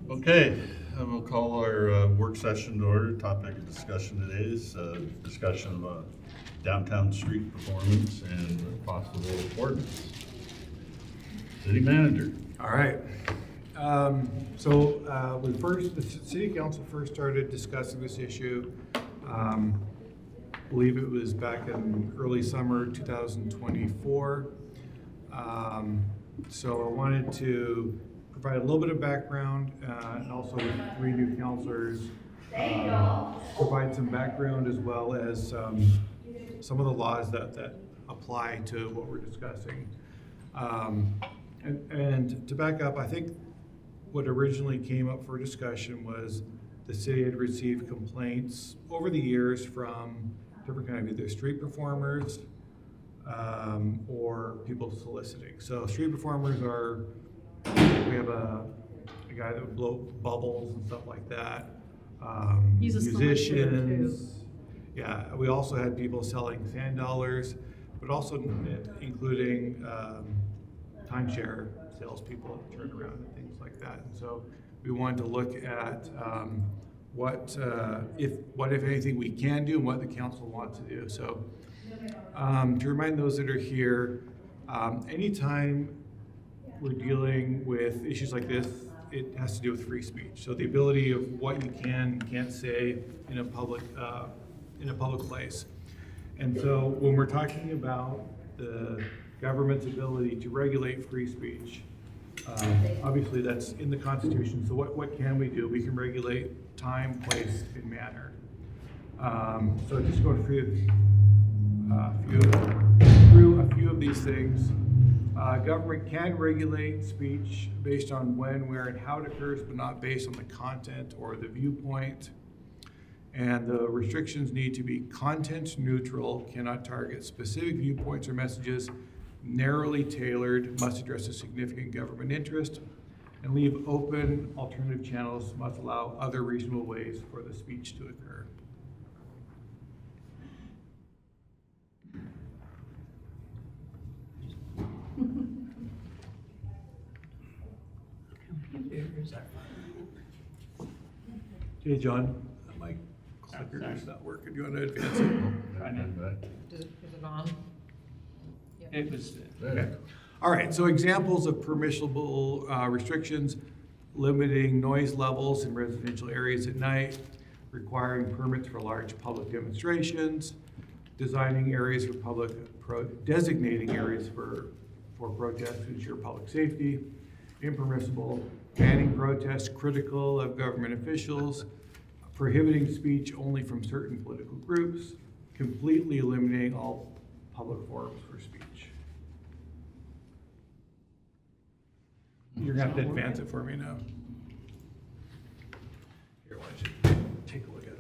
Okay, we'll call our work session to order. Topic of discussion today is discussion of downtown street performance and possible ordinance. City manager. All right. The city council first started discussing this issue. I believe it was back in early summer 2024. So I wanted to provide a little bit of background and also with three new counselors, provide some background as well as some of the laws that apply to what we're discussing. And to back up, I think what originally came up for discussion was the city had received complaints over the years from different kind of either street performers or people soliciting. So street performers are, we have a guy that would blow bubbles and stuff like that. He's a musicians. Yeah, we also had people selling sand dollars, but also including timeshare salespeople that turn around and things like that. And so we wanted to look at what if anything we can do and what the council wants to do. So to remind those that are here, anytime we're dealing with issues like this, it has to do with free speech. So the ability of what you can and can't say in a public place. And so when we're talking about the government's ability to regulate free speech, obviously that's in the Constitution. So what can we do? We can regulate time, place, and manner. So just going through a few of these things. Government can regulate speech based on when, where, and how it occurs, but not based on the content or the viewpoint. And the restrictions need to be content neutral, cannot target specific viewpoints or messages, narrowly tailored, must address a significant government interest, and leave open alternative channels, must allow other reasonable ways for the speech to occur. Hey, John, my clicker is not working. Do you want to advance it? Is it on? Yeah. It was. Okay. All right, so examples of permissible restrictions: limiting noise levels in residential areas at night, requiring permits for large public demonstrations, designing areas for designating areas for protests to ensure public safety, impermissible, banning protests critical of government officials, prohibiting speech only from certain political groups, completely eliminating all public forums for speech. You're gonna have to advance it for me now. Here, why don't you take a look at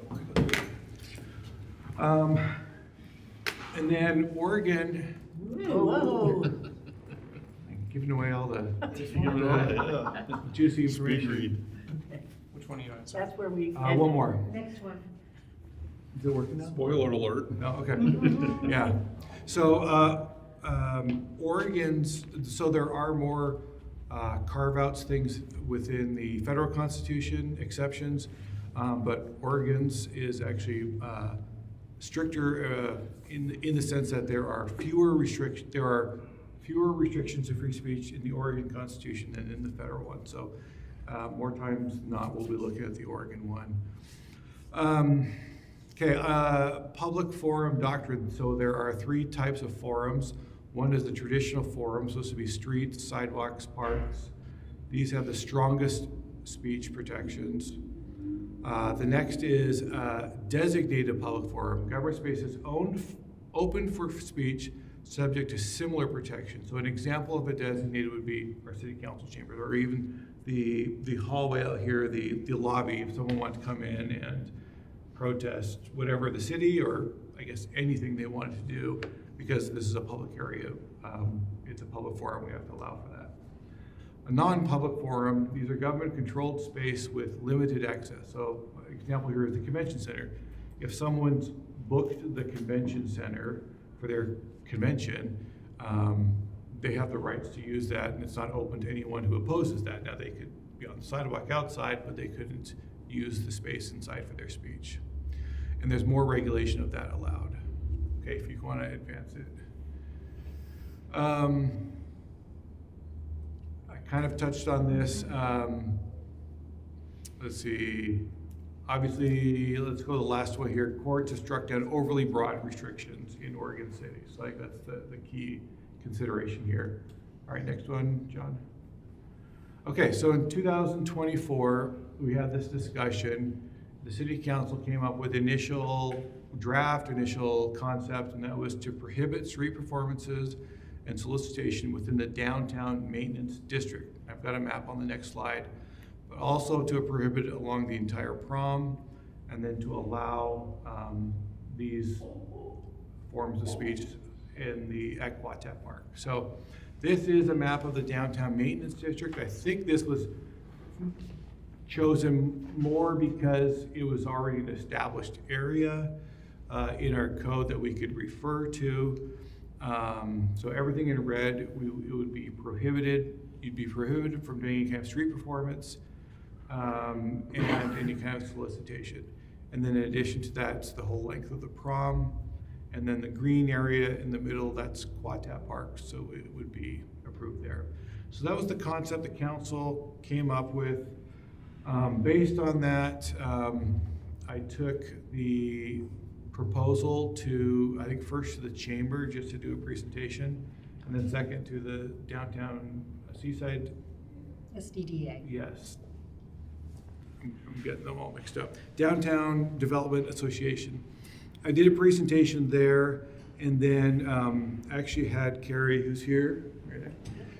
it. And then Oregon. Whoa. Giving away all the juicy information. Which one are you on? That's where we. One more. Next one. Is it working now? Spoiler alert. No, okay. Yeah. So so there are more carve-outs, things within the federal constitution, exceptions, but Oregon's is actually stricter in the sense that there are fewer restrictions. There are fewer restrictions of free speech in the Oregon Constitution than in the federal one. So more times than not, we'll be looking at the Oregon one. Public forum doctrine. So there are three types of forums. One is the traditional forum, so this would be streets, sidewalks, parks. These have the strongest speech protections. The next is designated public forum. Government spaces open for speech, subject to similar protection. So an example of a designated would be our city council chambers, or even the hallway out here, the lobby, if someone wants to come in and protest whatever the city, or I guess anything they wanted to do, because this is a public area, it's a public forum, we have to allow for that. A non-public forum, these are government-controlled space with limited access. So an example here is the convention center. If someone's booked the convention center for their convention, they have the rights to use that, and it's not open to anyone who opposes that. Now, they could be on the sidewalk outside, but they couldn't use the space inside for their speech. And there's more regulation of that allowed. Okay, if you want to advance it. I kind of touched on this. Let's see. Obviously, let's go to the last one here. Courts have struck down overly broad restrictions in Oregon City. So I think that's the key consideration here. All right, next one, John. Okay, so in 2024, we had this discussion. The city council came up with initial concept, and that was to prohibit street performances and solicitation within the downtown maintenance district. I've got a map on the next slide, but also to prohibit it along the entire prom, and then to allow these forms of speech at Quatet Park. So this is a map of the downtown maintenance district. I think this was chosen more because it was already an established area in our code that we could refer to. So everything in red, it would be prohibited. You'd be prohibited from doing any kind of street performance and any kind of solicitation. And then in addition to that, it's the whole length of the prom. And then the green area in the middle, that's Quatet Park, so it would be approved there. So that was the concept the council came up with. Based on that, I took the proposal to, I think first to the chamber just to do a presentation, and then second to the downtown Seaside. SDDA. Yes. I'm getting them all mixed up. Downtown Development Association. I did a presentation there, and then I actually had Carrie, who's here, right there.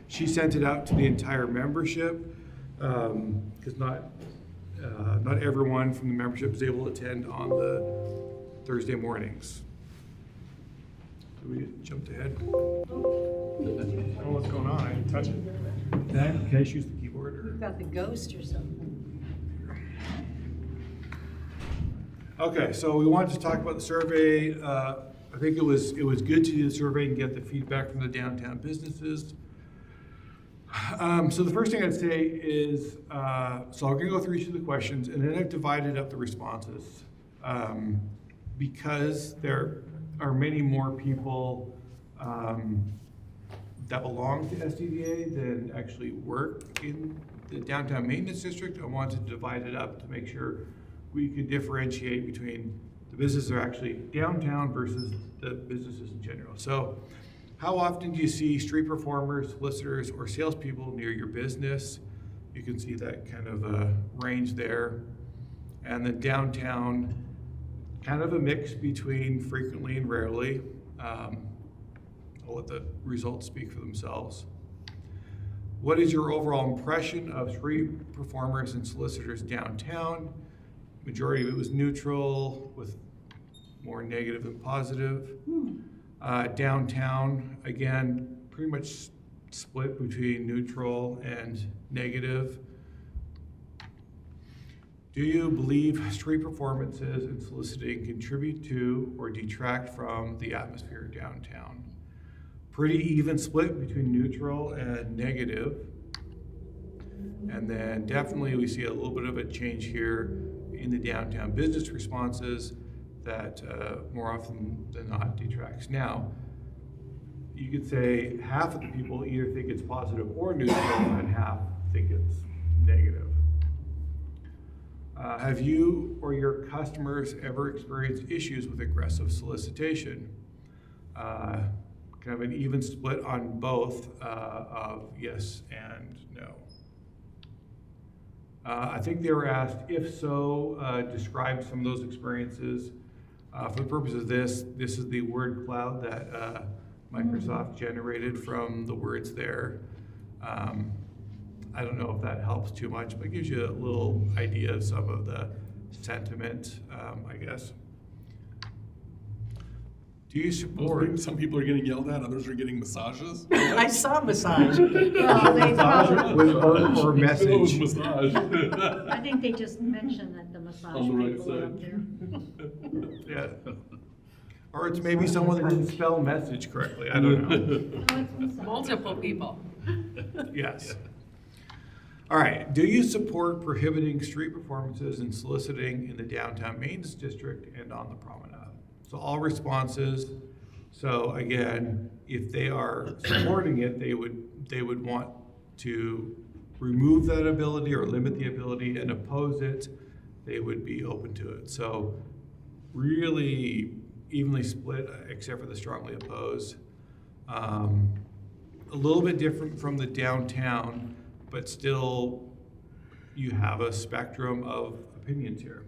She sent it out to the entire membership, because not everyone from the membership is able to attend on the Thursday mornings. So we jumped ahead. Oh, what's going on? I didn't touch it. Can I just use the keyboard? Or? You've got the ghost or something. Okay, so we wanted to talk about the survey. I think it was good to do the survey and get the feedback from the downtown businesses. So the first thing I'd say is, so I'm gonna go through each of the questions, and then I've divided up the responses. Because there are many more people that belong to SDDA than actually work in the downtown maintenance district, I wanted to divide it up to make sure we could differentiate between the businesses that are actually downtown versus the businesses in general. So how often do you see street performers, solicitors, or salespeople near your business? You can see that kind of range there. And then downtown, kind of a mix between frequently and rarely. I'll let the results speak for themselves. What is your overall impression of street performers and solicitors downtown? Majority of it was neutral, with more negative than positive. Downtown, again, pretty much split between neutral and negative. Do you believe street performances and soliciting contribute to or detract from the atmosphere downtown? Pretty even split between neutral and negative. And then definitely we see a little bit of a change here in the downtown business responses that more often than not detracts. Now, you could say half of the people either think it's positive or neutral and half think it's negative. Have you or your customers ever experienced issues with aggressive solicitation? Kind of an even split on both of yes and no. I think they were asked, if so, describe some of those experiences. For the purpose of this is the word cloud that Microsoft generated from the words there. I don't know if that helps too much, but it gives you a little idea of some of the sentiment, I guess. Do you support? Some people are getting yelled at, others are getting massages. I saw massage. Well, they probably, Or message. Massage. I think they just mentioned that the massage On the right people are up side. there. Yeah. Or it's maybe someone that didn't spell message correctly, I don't know. Multiple people. Yes. All right, do you support prohibiting street performances and soliciting in the downtown maintenance district and on the promenade? So all responses, so again, if they are supporting it, they would want to remove that ability or limit the ability, and oppose it, they would be open to it. So really evenly split, except for the strongly opposed. A little bit different from the downtown, but still you have a spectrum of opinions here.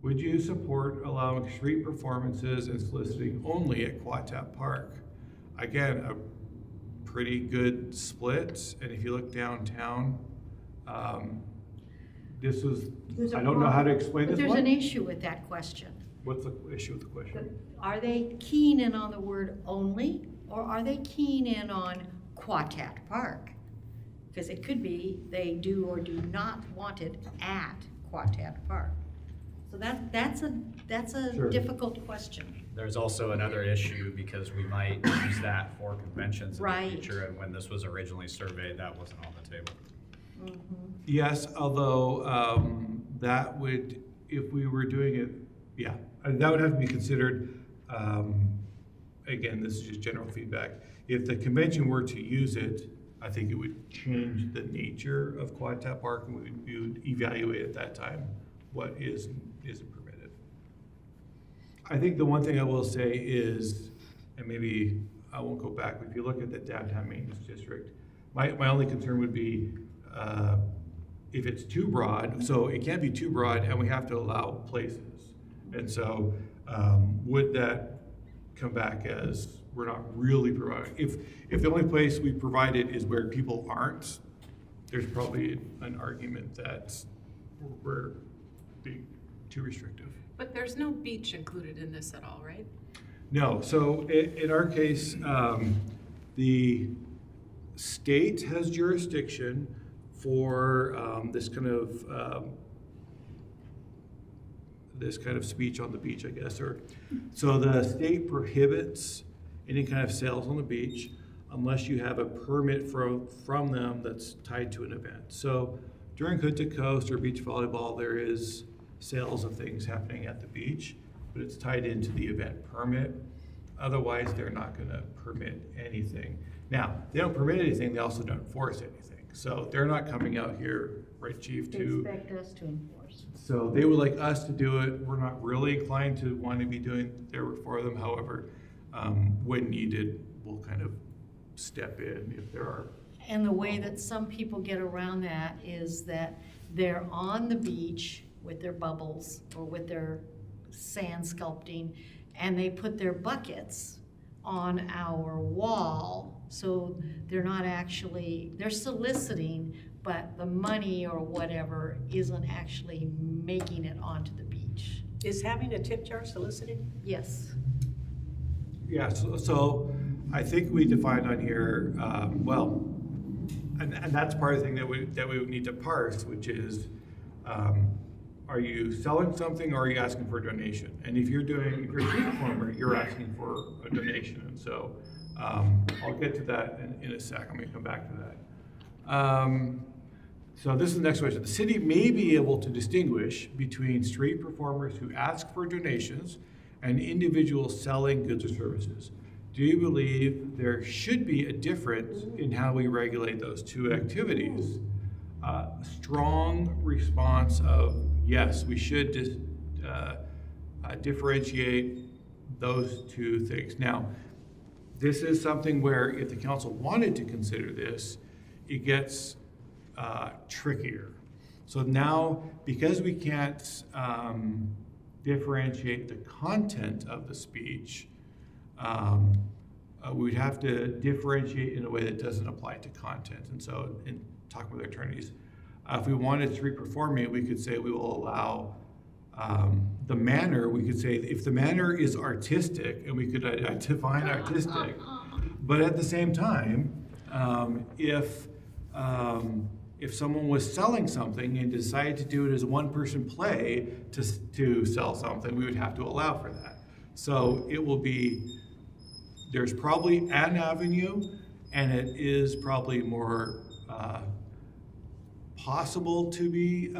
Would you support allowing street performances and soliciting only at Quatap Park? Again, a pretty good split, and if you look downtown, this was, I don't know how to explain this But one. there's an issue with that question. What's the issue with the question? Are they keen in on the word only, or are they keen in on Quatap Park? Because it could be they do or do not want it at Quatap Park. So that's a Sure. difficult question. There's also another issue because we might use that for conventions in Right. the future, and when this was originally surveyed, that wasn't on the table. Yes, although that would, if we were doing it, yeah, that would have to be considered. Again, this is just general feedback. If the convention were to use it, I think it would change the nature of Quatap Park, and we would evaluate at that time what is and isn't permitted. I think the one thing I will say is, and maybe I won't go back, but if you look at the downtown maintenance district, my only concern would be if it's too broad. So it can't be too broad, and we have to allow places. And so would that come back as we're not really providing? If the only place we provide it is where people aren't, there's probably an argument that we're being too restrictive. But there's no beach included in this at all, right? No, so in our case, the state has jurisdiction for this kind of speech on the beach, I guess. Or so the state prohibits any kind of sales on the beach unless you have a permit from them that's tied to an event. So during Hood to Coast or beach volleyball, there is sales of things happening at the beach, but it's tied into the event permit. Otherwise, they're not going to permit anything. Now, they don't permit anything, they also don't enforce anything. So they're not coming out here, right, Chief, They to... expect us to enforce. So they would like us to do it. We're not really inclined to want to be doing their work for them. However, when needed, we'll kind of step in if there are. And the way that some people get around that is that they're on the beach with their bubbles or with their sand sculpting, and they put their buckets on our wall. So they're not actually, they're soliciting, but the money or whatever isn't actually making it onto the beach. Is having a tip jar soliciting? Yes. Yeah, so I think we defined on here, well, and that's part of the thing that we would need to parse, which is, are you selling something or are you asking for a donation? And if you're a street performer, you're asking for a donation. And so I'll get to that in a sec. I'm going to come back to that. So this is the next question. The city may be able to distinguish between street performers who ask for donations and individuals selling goods or services. Do you believe there should be a difference in how we regulate those two activities? Strong response of yes, we should differentiate those two things. Now, this is something where if the council wanted to consider this, it gets trickier. So now, because we can't differentiate the content of the speech, we'd have to differentiate in a way that doesn't apply to content. And so, in talking with attorneys, if we wanted street performing, we could say we will allow the manner. We could say if the manner is artistic, and we could define artistic, but at the same time, if if someone was selling something and decided to do it as a one-person play to sell something, we would have to allow for that. So it will be, there's probably an avenue, and it is probably more possible to be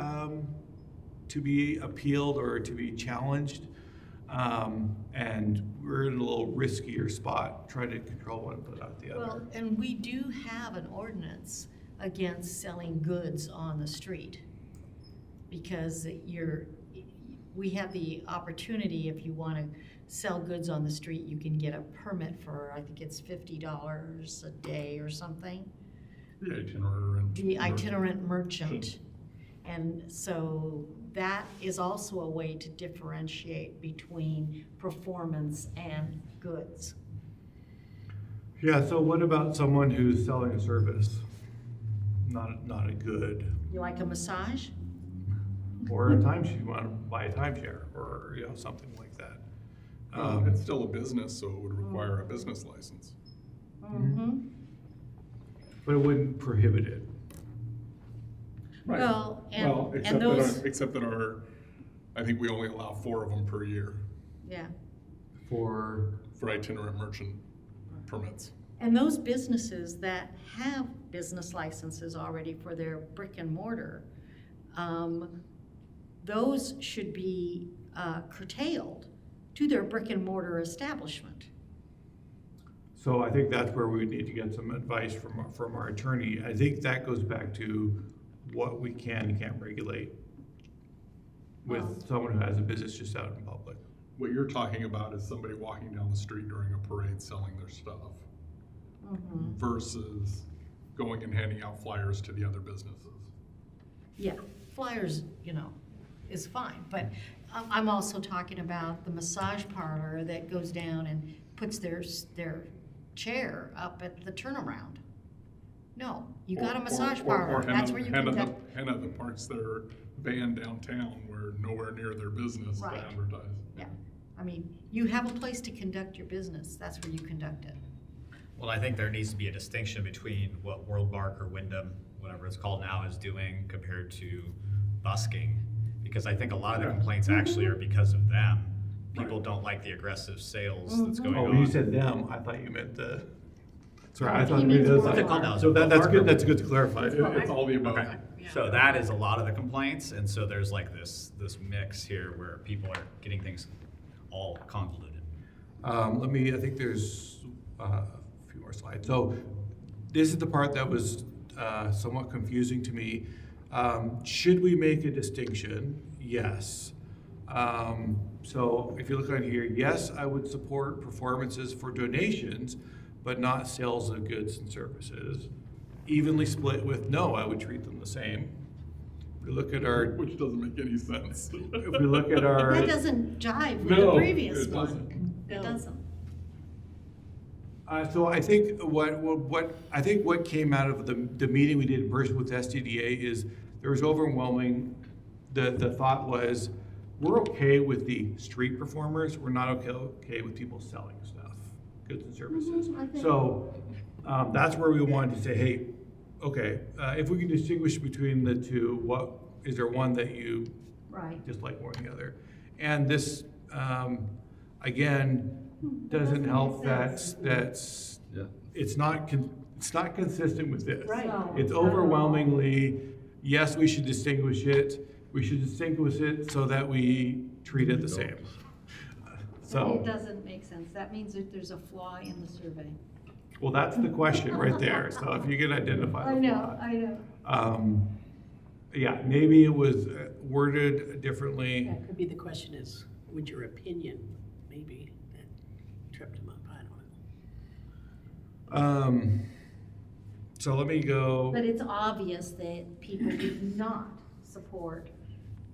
appealed or to be challenged. And we're in a little riskier spot trying to control one and put out the Well, other. and we do have an ordinance against selling goods on the street. Because we have the opportunity, if you want to sell goods on the street, you can get a permit for, I think it's $50 a day or something. The itinerant. The itinerant merchant. And so that is also a way to differentiate between performance and goods. Yeah, so what about someone who's selling a service? Not a good, You like a massage? or a timeshare, you want to buy a timeshare, or, something like that. It's still a business, so it would require a business license. Mm-hmm. But it wouldn't prohibit it. Right. Well, and except those, except that I think we only allow 4 of them per year yeah. For, for itinerant merchant permits. And those businesses that have business licenses already for their brick and mortar, those should be curtailed to their brick and mortar establishment. so I think that's where we would need to get some advice from our attorney. I think that goes back to what we can and can't regulate with someone who has a business just out in public. What you're talking about is somebody walking down the street during a parade selling their stuff Mhm. versus going and handing out flyers to the other businesses. Yeah, flyers, is fine, but I'm also talking about the massage parlor that goes down and puts their chair up at the turnaround. No, you got a massage parlor, that's where you conduct. Hannah that parks their van downtown where nowhere near their business to Right. advertise. Yeah, I mean, you have a place to conduct your business, that's where you conduct it. Well, I think there needs to be a distinction between what World Bark or Wyndham, whatever it's called now, is doing compared to busking. Because I think a lot of the complaints actually are because of them. People don't like the aggressive sales that's going Oh, on. when you said them, I thought you meant sorry, I He thought means maybe that's. What's it called now? So that's good, that's good to clarify. It's all the above. Okay, so that is a lot of the complaints, and so there's like this mix here where people are getting things all convoluted. I think there's a few more slides. So this is the part that was somewhat confusing to me. Should we make a distinction? Yes. So if you look on here, yes, I would support performances for donations, but not sales of goods and services. Evenly split with no, I would treat them the same. If we look at our, Which doesn't make any sense. if we look at our. That doesn't jive with the No, previous it one. doesn't. It doesn't. So I think what came out of the meeting we did in person with STDA is there was overwhelming, the thought was, we're okay with the street performers, we're not okay with people selling stuff, goods and services. I think- So that's where we wanted to say, hey, okay, if we can distinguish between the two, is there one that you Right. dislike more than the other? And this, again, doesn't help that's Yeah. it's not consistent with this. Right. No. It's overwhelmingly, yes, we should distinguish it. We should distinguish it so that we treat it the same. It So, doesn't make sense. That means that there's a flaw in the survey. well, that's the question right there. So if you can identify the flaw. I know. Yeah, maybe it was worded differently. That could be the question is, would your opinion, maybe, that tripped him up, I don't know. So let me go. But it's obvious that people do not support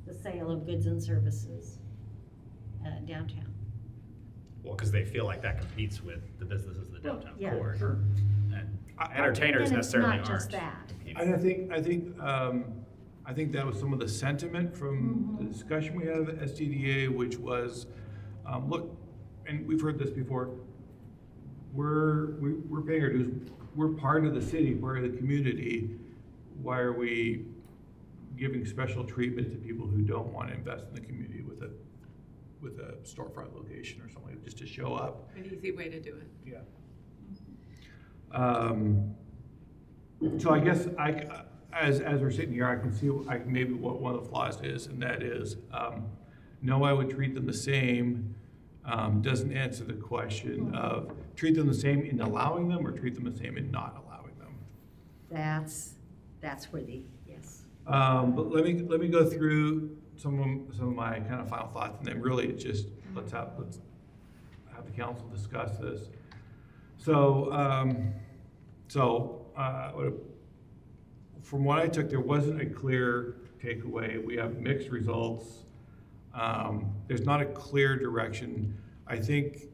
the sale of goods and services downtown. Well, because they feel like that competes with the businesses in the downtown yeah. core. Sure. And entertainers And it's necessarily not just aren't. that. And I think that was some of the sentiment from the discussion we had at STDA, which was, look, and we've heard this before, we're paying our dues, we're part of the city, part of the community. why are we giving special treatment to people who don't want to invest in the community with a storefront location or something, just to show up? An easy way to do it. Yeah. So I guess as we're sitting here, I can see maybe what one of the flaws is, and that is, no, I would treat them the same, doesn't answer the question of treat them the same in allowing them or treat them the same in not allowing them. That's where yes. But let me go through some of my kind of final thoughts, and then really it's just let's have the council discuss this. From what I took, there wasn't a clear takeaway. We have mixed results. There's not a clear direction. I think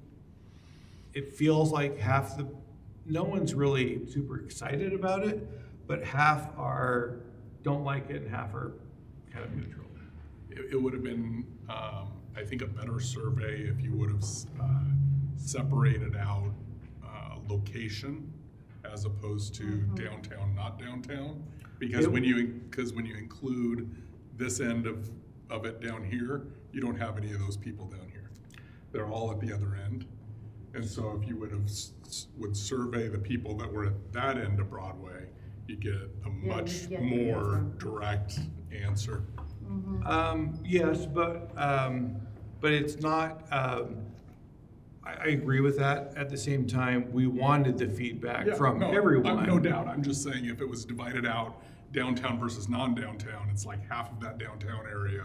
it feels like no one's really super excited about it, but half don't like it and half are kind of neutral. It would have been, I think, a better survey if you would have separated out location as opposed to downtown, not downtown. Because when you include this end of it down here, you don't have any of those people down here. They're all at the other end. And so if you would survey the people that were at that end of Broadway, you get a much more direct answer. Yes, but it's not. I agree with that. At the same time, we wanted the feedback from everyone. No doubt. I'm just saying if it was divided out downtown versus non-downtown, it's like half of that downtown area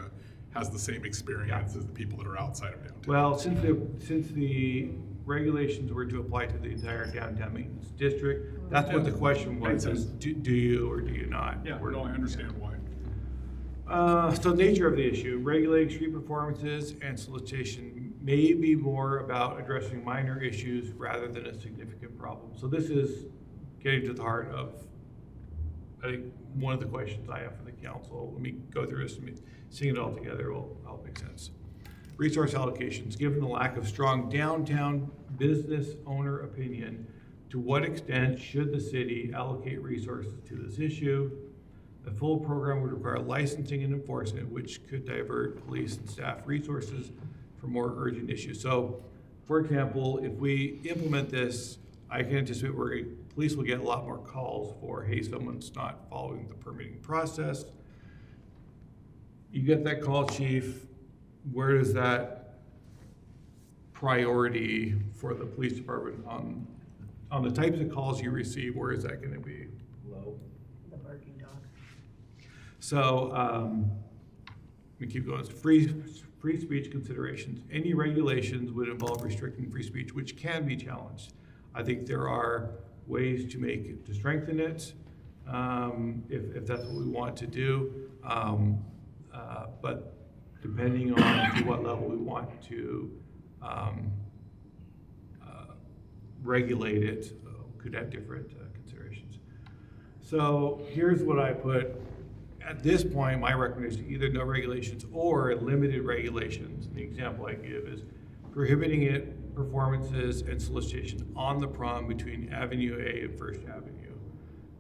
has the same experience as the people that are outside of downtown. Well, since the regulations were to apply to the entire downtown maintenance district, that's what the question was: is do you or do you not? Yeah, no, I understand why. So nature of the issue, regulating street performances and solicitation may be more about addressing minor issues rather than a significant problem. So this is getting to the heart of, I think, one of the questions I have for the council. Let me go through this, seeing it all together will help make sense. Resource allocations, given the lack of strong downtown business owner opinion, to what extent should the city allocate resources to this issue? The full program would require licensing and enforcement, which could divert police and staff resources for more urgent issues. So, for example, if we implement this, I can anticipate police will get a lot more calls for, hey, someone's not following the permitting process. You get that call, chief. Where does that priority for the police department on the types of calls you receive? Where is that going to be? Low. The barking dog. So we keep going. Free speech considerations. Any regulations would involve restricting free speech, which can be challenged. I think there are ways to strengthen it, if that's what we want to do. But depending on to what level we want to regulate it, could have different considerations. So here's what I put. At this point, my recommendation is either no regulations or limited regulations. And the example I give is prohibiting performances and solicitation on the prom between Avenue A and First Avenue.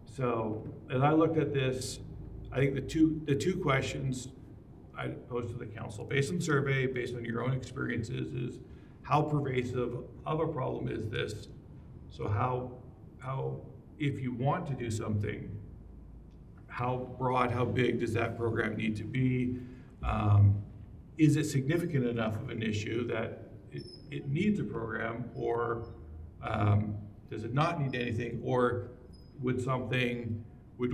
So as I looked at this, I think the two questions I posed to the council, based on the survey, based on your own experiences, is how pervasive of a problem is this? So how if you want to do something, how broad, how big does that program need to be? Is it significant enough of an issue that it needs a program, or does it not need anything? Or would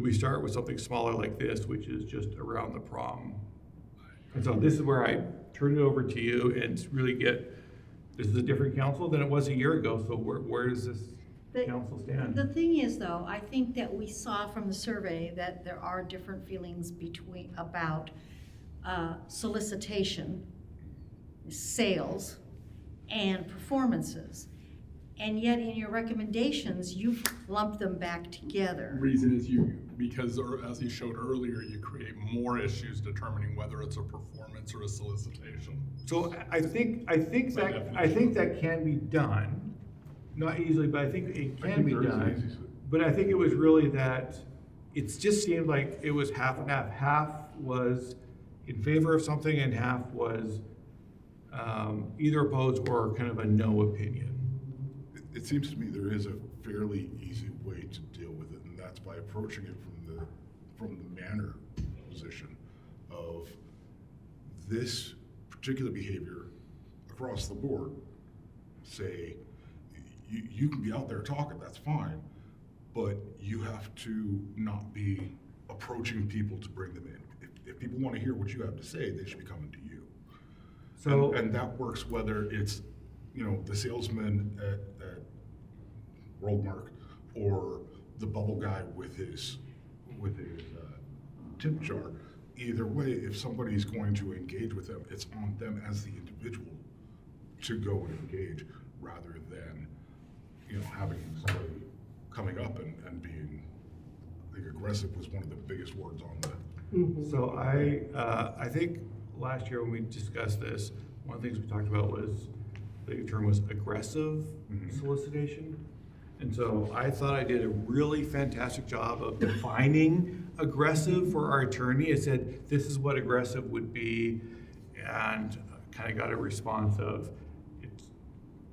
we start with something smaller like this, which is just around the prom? And so this is where I turn it over to you and really this is a different council than it was a year ago, so where does this council stand? The thing is, though, I think that we saw from the survey that there are different feelings about solicitation, sales, and performances. And yet in your recommendations, you've lumped them back together. The reason is because as you showed earlier, you create more issues determining whether it's a performance or a solicitation. So I think that can be done, not easily, but I think it can be done. But I think it was really that it just seemed like it was half and half. Half was in favor of something and half was either opposed or kind of a no opinion. It seems to me there is a fairly easy way to deal with it, and that's by approaching it from the manner position of this particular behavior across the board. Say, you can be out there talking, that's fine, but you have to not be approaching people to bring them in. If people want to hear what you have to say, they should be coming to you. So, And that works whether it's, the salesman at Worldmark or the bubble guy with his tip jar. Either way, if somebody's going to engage with them, it's on them as the individual to go and engage rather than, having somebody coming up and being, I think aggressive was one of the biggest words on the. so I think last year when we discussed this, one of the things we talked about was, the term was aggressive solicitation. And so I thought I did a really fantastic job of defining aggressive for our attorney. I said, this is what aggressive would be, and kind of got a response of, it's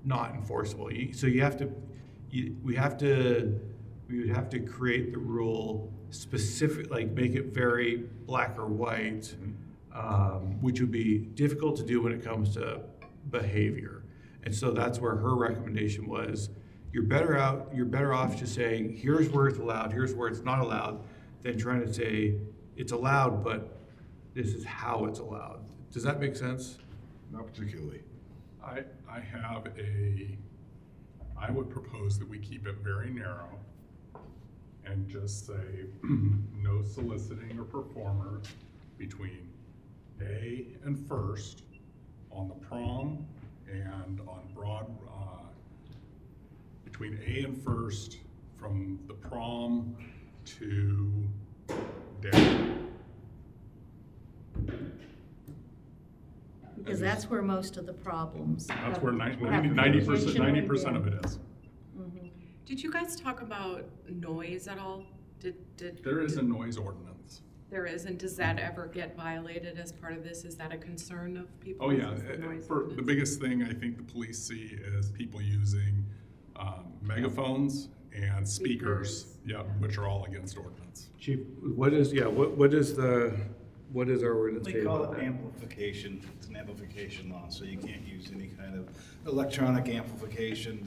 not enforceable. So we would have to create the rule specific, like make it very black or white, which would be difficult to do when it comes to behavior. And so that's where her recommendation was, you're better off just saying, here's where it's allowed, here's where it's not allowed, than trying to say, it's allowed, but this is how it's allowed. Does that make sense? Not particularly. I would propose that we keep it very narrow and just say, no soliciting or performer between A and First on the prom and on Broad, between A and First from the prom to down. Because that's where most of the problems. That's where 90% of it is. Did you guys talk about noise at all? There is a noise ordinance. There is, and does that ever get violated as part of this? Is that a concern of people? Oh, yeah. Is the noise For the ordinance? biggest thing I think the police see is people using megaphones and speakers, which are all against ordinance. Chief, what is our ordinance They say call about it that? amplification. It's an amplification law, so you can't use any kind of electronic amplification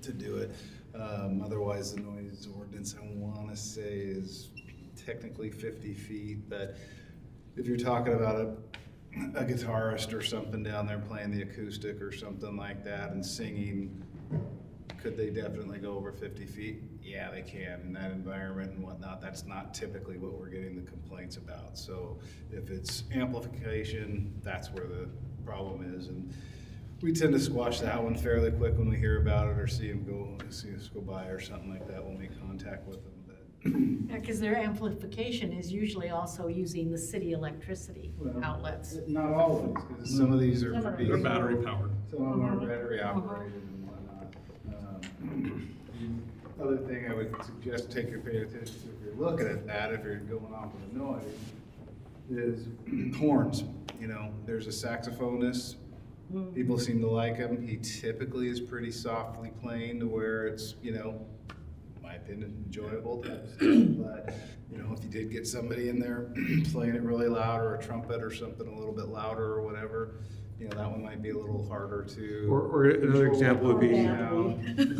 to do it. Otherwise, the noise ordinance, I want to say, is technically 50 feet, but if you're talking about a guitarist or something down there playing the acoustic or something like that and singing, could they definitely go over 50 feet? Yeah, they can in that environment and whatnot. That's not typically what we're getting the complaints about. So if it's amplification, that's where the problem is. And we tend to squash that one fairly quick when we hear about it or see us go by or something like that. We'll make contact with them. But Because their amplification is usually also using the city electricity outlets. not always, because some of these are. Some are. They're battery powered. Some of them are battery operated and whatnot. The other thing I would suggest take your pay attention to if you're looking at that, if you're going off with a noise, is horns. There's a saxophonist. People seem to like him. He typically is pretty softly playing to where it's, in my opinion, enjoyable. But, if you did get somebody in there playing it really loud, or a trumpet or something a little bit louder or whatever, that one might be a little harder to. Or another example would be Yeah.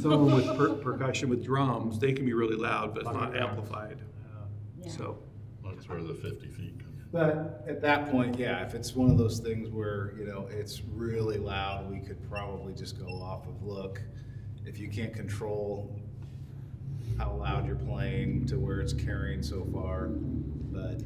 someone with percussion with drums, they can be really loud, but it's not amplified. Yeah. So, That's where the 50 feet comes in. But at that point, yeah, if it's one of those things where, it's really loud, we could probably just go off of look. If you can't control how loud you're playing to where it's carrying so far, but,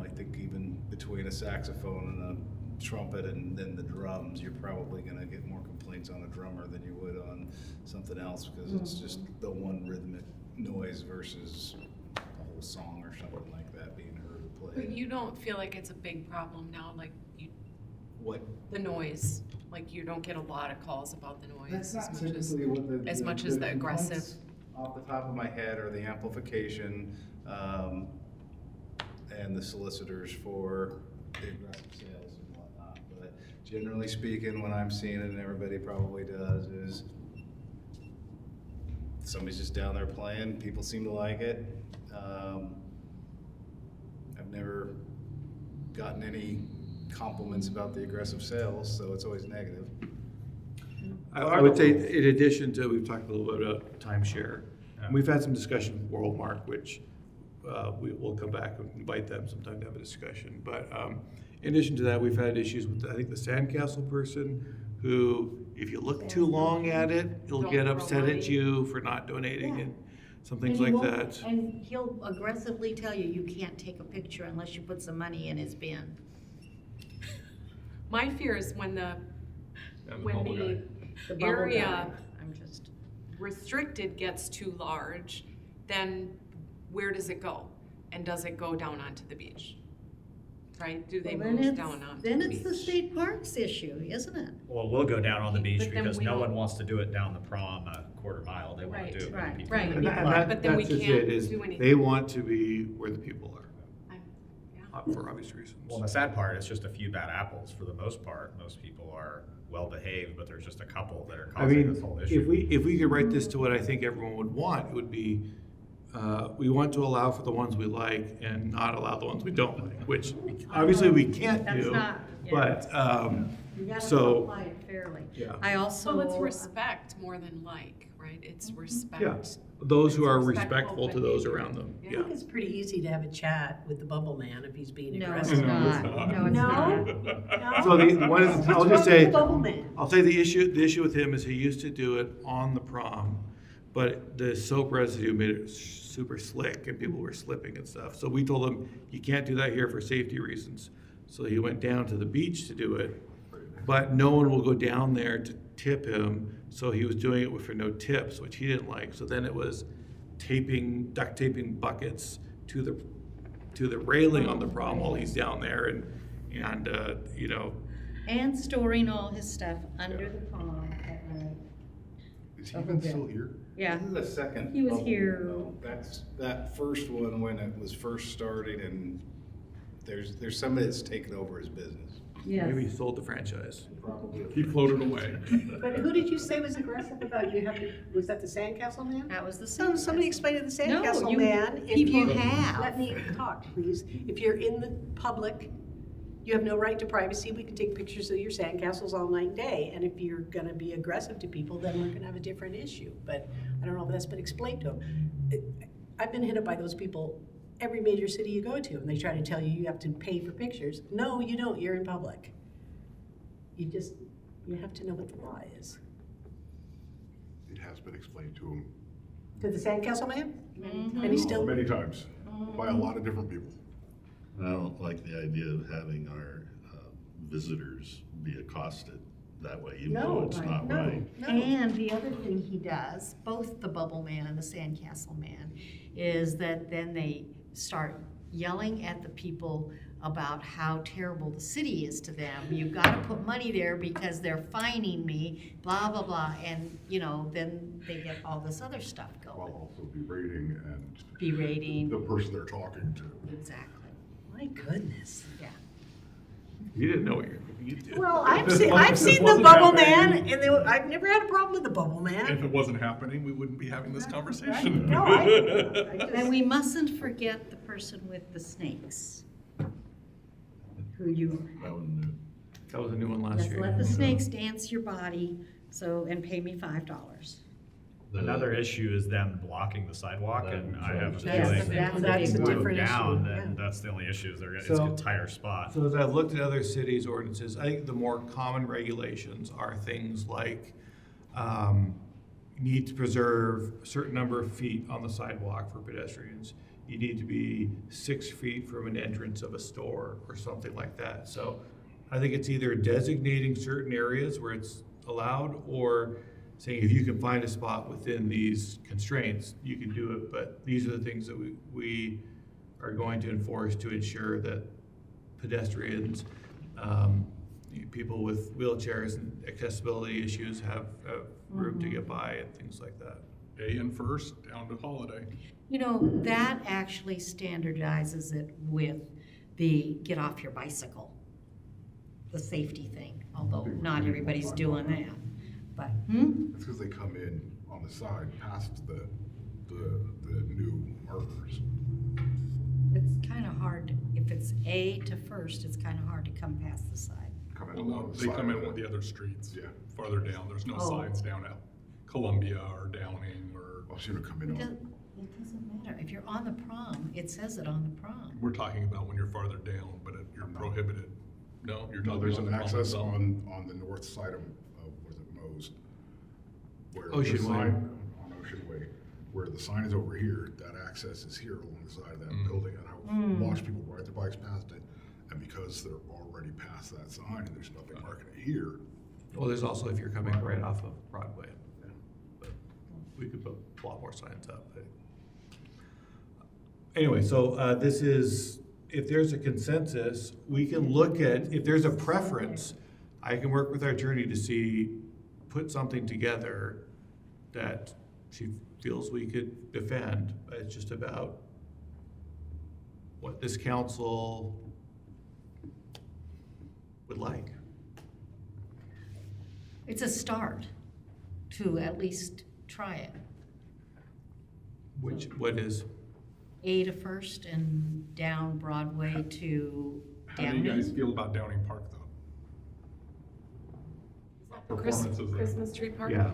I think even between a saxophone and a trumpet and then the drums, you're probably gonna get more complaints on a drummer than you would on something else, because it's just the one rhythmic noise versus a whole song or something like that being heard But played. you don't feel like it's a big problem now, like What? the noise, like you don't get a lot of calls about the noise That's as not much as, typically what as much as the aggressive. complaints off the top of my head are the amplification, and the solicitors for the aggressive sales and whatnot. But generally speaking, when I'm seeing it, and everybody probably does, is somebody's just down there playing, people seem to like it. I've never gotten any compliments about the aggressive sales, so it's always negative. I would say, in addition to, we've talked a little bit about timeshare. We've had some discussion with Worldmark, which we'll come back and invite them sometime to have a discussion. But in addition to that, we've had issues with, I think, the sandcastle person, who, if you look too long at it, he'll Don't get throw upset money. at you for not donating Yeah. and some things And he like won't- that. And he'll aggressively tell you, you can't take a picture unless you put some money in his bin. My fear is when the And the bubble guy. The bubble area guy. I'm just, restricted gets too large, then where does it go? And does it go down onto the beach? Right? Do they well, then move it's, down onto then the it's the beach? state parks issue, isn't it? Well, we'll go down on the beach But then because we no don't- one wants to do it down the prom a quarter mile. They want Right, to do it where right, people right. are. And that- But then we that's just can't it, is do anything. they want to be where the people are, Yeah. for obvious reasons. Well, the sad part, it's just a few bad apples for the most part. Most people are well behaved, but there's just a couple that are I causing mean, this whole if issue. we could write this to what I think everyone would want, it would be, we want to allow for the ones we like and not allow the ones we don't like, which obviously we can't That's do. not- yeah. But, You gotta so, apply it fairly. yeah. I also. So it's respect more than like, right? It's respect. Yeah, those who are It's respectful to those behavior. around them, Yeah. I yeah. think it's pretty easy to have a chat with the bubble man if he's being No, it's aggressive. not. No, it's not. No? So the, one is, What's I'll wrong just with say, the bubble man? I'll say the issue with him is he used to do it on the prom, but the soap residue made it super slick and people were slipping and stuff. So we told him, you can't do that here for safety reasons. So he went down to the beach to do it, but no one will go down there to tip him. So he was doing it for no tips, which he didn't like. So then it was duct taping buckets to the railing on the prom while he's down there and you know, And storing all his stuff under the pond at night. Is he even still here? Yeah. This is the second. He was bubble, here- though. That's, that first one when it was first started, and there's somebody that's taken over his business. maybe he sold the franchise. Probably. He floated away. But who did you say was aggressive about you have to, was that the sandcastle man? That was the So same. somebody explain to the No, sandcastle you- man. if you have. Let me talk, please. If you're in the public, you have no right to privacy. We can take pictures of your sandcastles all night and day. And if you're gonna be aggressive to people, then we're gonna have a different issue. But I don't know if that's been explained to them. I've been hit up by those people every major city you go to, and they try to tell you you have to pay for pictures. No, you don't. You're in public. You have to know what the law is. It has been explained to him To the sandcastle man? Mhm. And he's still, many times by a lot of different people. I don't like the idea of having our visitors be accosted that way, even though no, it's not no, right. no. And the other thing he does, both the bubble man and the sandcastle man, is that then they start yelling at the people about how terrible the city is to them. You've got to put money there because they're fining me, blah, blah, blah. And, you know, then they get all this other stuff While going. also berating and Berating, the person they're talking to. exactly, My goodness. yeah. You didn't know what you did. Well, If I've this seen, wasn't- I've if this seen the wasn't bubble happening- man, and I've never had a problem with the bubble If man. it wasn't happening, we wouldn't be having this conversation. No, I just- And we mustn't forget the person with the snakes. Who you, That one knew. That was a new one last just year. let the snakes dance your body, and pay me $5. Another issue is them blocking the sidewalk, and I have a That's feeling the- that's the That's big a one. different issue, down, yeah. and that's the only issue, is it's So- a entire spot. So as I've looked at other cities' ordinances, I think the more common regulations are things like, you need to preserve a certain number of feet on the sidewalk for pedestrians. You need to be 6 feet from an entrance of a store or something like that. So I think it's either designating certain areas where it's allowed, or saying if you can find a spot within these constraints, you can do it, but these are the things that we are going to enforce to ensure that pedestrians, people with wheelchairs and accessibility issues have room to get by and things like that. A and First down to Holiday. You know, that actually standardizes it with the get off your bicycle, the safety thing, although not everybody's doing that. But, It's because they come in on the side past the new markers. it's kind of hard, if it's A to First, it's kind of hard to come past the side. Come in Well, no, along the they side come in of one of it. the other streets. Yeah. Farther down, there's no Oh. signs down at Columbia or Downing or, I've seen it come in It on. doesn't matter. If you're on the prom, it says it on the prom. we're talking about when you're farther down, but you're prohibited. No, you're No, talking there's about an the access Promenade. on the north side of was it Mo's? Where the Ocean Way. sign- On Ocean Way, where the sign is over here, that access is here along the side of that building, and I've watched people ride their bikes past it, and because they're already past that sign and there's nothing marking it here, Well, there's also if you're coming right off of Broadway. But we could put a lot more signs up. But anyway, so this is, if there's a consensus, we can look at, if there's a preference, I can work with our attorney to see, put something together that she feels we could defend. It's just about what this council would like. It's a start to at least try it. What is, A to First and down Broadway to How do you guys Downing. feel about Downing Park though? Performances there. Christmas tree party? yeah.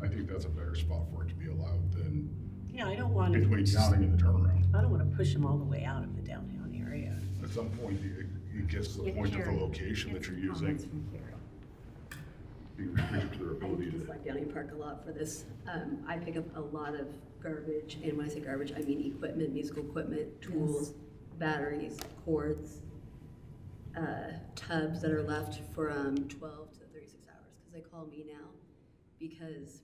I think that's a better spot for it to be allowed than Yeah, I don't want between to, Downing and the turnaround. I don't want to push them all the way out of the downtown area. At some point, it gets to the point of the location that you're using, being restricted to their I ability just to. like Downing Park a lot for this. I pick up a lot of garbage, and when I say garbage, I mean equipment, musical equipment, tools, batteries, cords, tubs that are left from 12 to 36 hours, because they call me now, because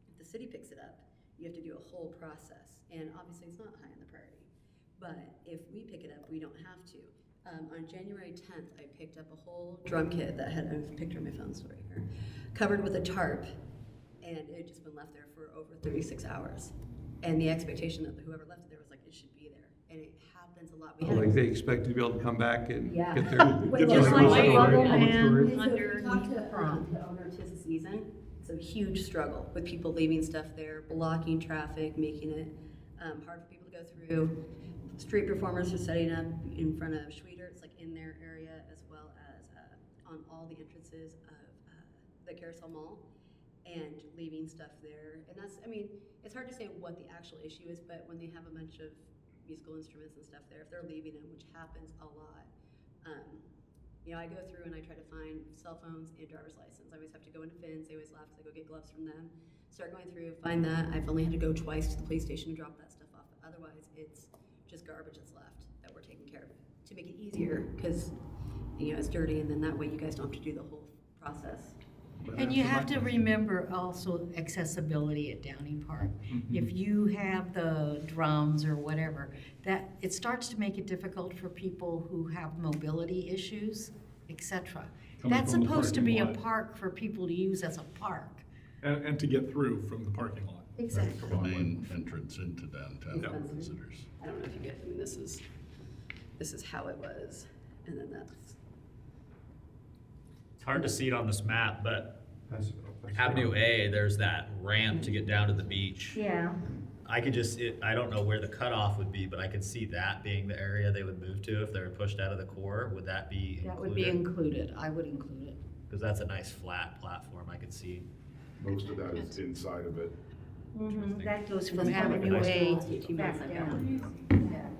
if the city picks it up, you have to do a whole process, and obviously it's not high on the priority. But if we pick it up, we don't have to. On January 10th, I picked up a whole drum kit that had a picture of my phone story here, covered with a tarp, and it had just been left there for over 36 hours. And the expectation that whoever left it there was like, it should be there. And it happens a lot. We had- Like they expect to be able to come back and Yeah. get their. Well, get just their like story, Bubble public Man. story. So if you talk Underneath to the prom. the owner of Tis of Season, it's a huge struggle with people leaving stuff there, blocking traffic, making it hard for people to go through. Street performers are setting up in front of Schweeter, it's like in their area, as well as on all the entrances of the Carousel Mall, and leaving stuff there. And that's, I mean, it's hard to say what the actual issue is, but when they have a bunch of musical instruments and stuff there, if they're leaving them, which happens a lot, you know, I go through and I try to find cell phones and driver's license. I always have to go into Finn's, they always laugh because I go get gloves from them. Start going through, find that. I've only had to go twice to the police station to drop that stuff off, but otherwise it's just garbage that's left that we're taking care of to make it easier, because, you know, it's dirty, and then that way you guys don't have to do the whole process. And you have to remember also accessibility at Downing Park. If you have the drums or whatever, that, it starts to make it difficult for people who have mobility issues, etc. Coming That's from the supposed to be a parking lot. park for people to use as a park. And to get through from the parking lot. Exactly. The main entrance into downtown Yeah. visitors. I don't know if you get, I mean, this is how it was, and then that's. It's hard to see it on this map, but That's- Avenue A, there's that ramp to get down to the beach. Yeah. I could just, I don't know where the cutoff would be, but I could see that being the area they would move to if they were pushed out of the core. Would that be included? That would be included, I would include it. Because that's a nice flat platform I could see. Most of that is inside of it. That goes from That's probably Avenue the A last 18 months back I've got. down.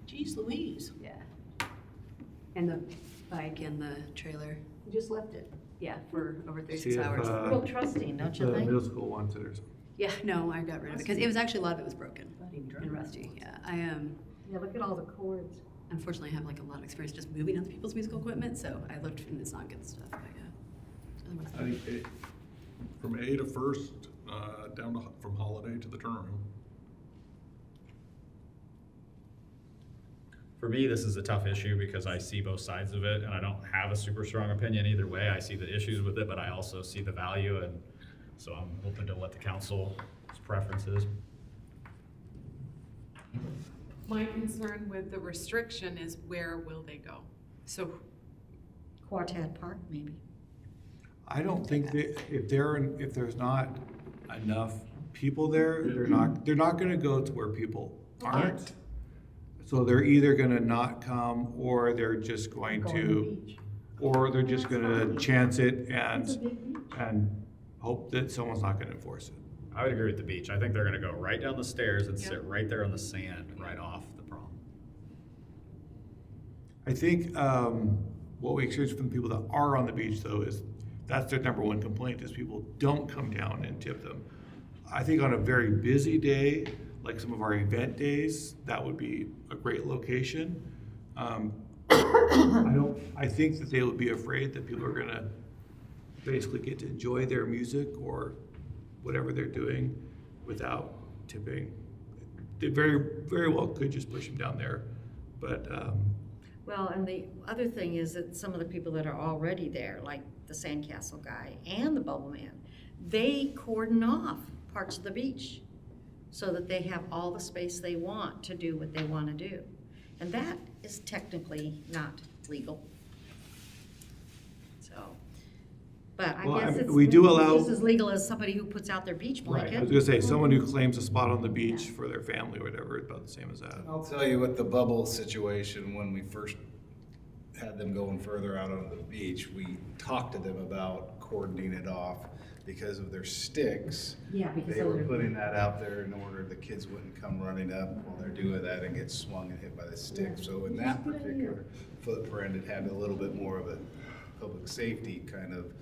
Geez Louise, Yeah. And the bike and the trailer, you just left it. yeah, for over See 36 if, hours. Real trusting, don't you The think? middle school wants it or something. Yeah, no, I got rid of it, because it was actually, a lot of it was broken Budding and rusty, yeah. I Yeah, look at all the cords. unfortunately have like a lot of experience just moving other people's musical equipment, so I looked and it's not good stuff, but yeah. Otherwise- I think from A to First, down to, from Holiday to the turnaround. For me, this is a tough issue because I see both sides of it and I don't have a super strong opinion either way. I see the issues with it, but I also see the value, and So I'm open to what the council's preference is. My concern with the restriction is where will they go? So Quartet Park, maybe. I don't think that if there's not enough people there, they're not gonna go to where people aren't. So they're either gonna not come, or they're just going to, or they're just gonna chance it and hope that someone's not gonna enforce it. I would agree with the beach. I think they're gonna go right down the stairs and sit right there on the sand, right off the prom. I think what we experience from the people that are on the beach, though, is that's their number one complaint, is people don't come down and tip them. I think on a very busy day, like some of our event days, that would be a great location. I think that they would be afraid that people are gonna basically get to enjoy their music or whatever they're doing without tipping. They very, very well could just push them down there, but, Well, and the other thing is that some of the people that are already there, like the sandcastle guy and the bubble man, they cordon off parts of the beach so that they have all the space they want to do what they want to do. And that is technically not legal. So, but I Well, guess it's we do allow- just as legal as somebody who puts out their beach I blanket. was gonna say, someone who claims a spot on the beach for their family or whatever, is about the same as that. I'll tell you with the bubble situation, when we first had them going further out on the beach, we talked to them about cordoning it off because of their sticks. Yeah, because They of were their- putting that out there in order the kids wouldn't come running up while they're doing that and get swung and hit by the stick. So in that particular footprint, it had a little bit more of a public safety kind of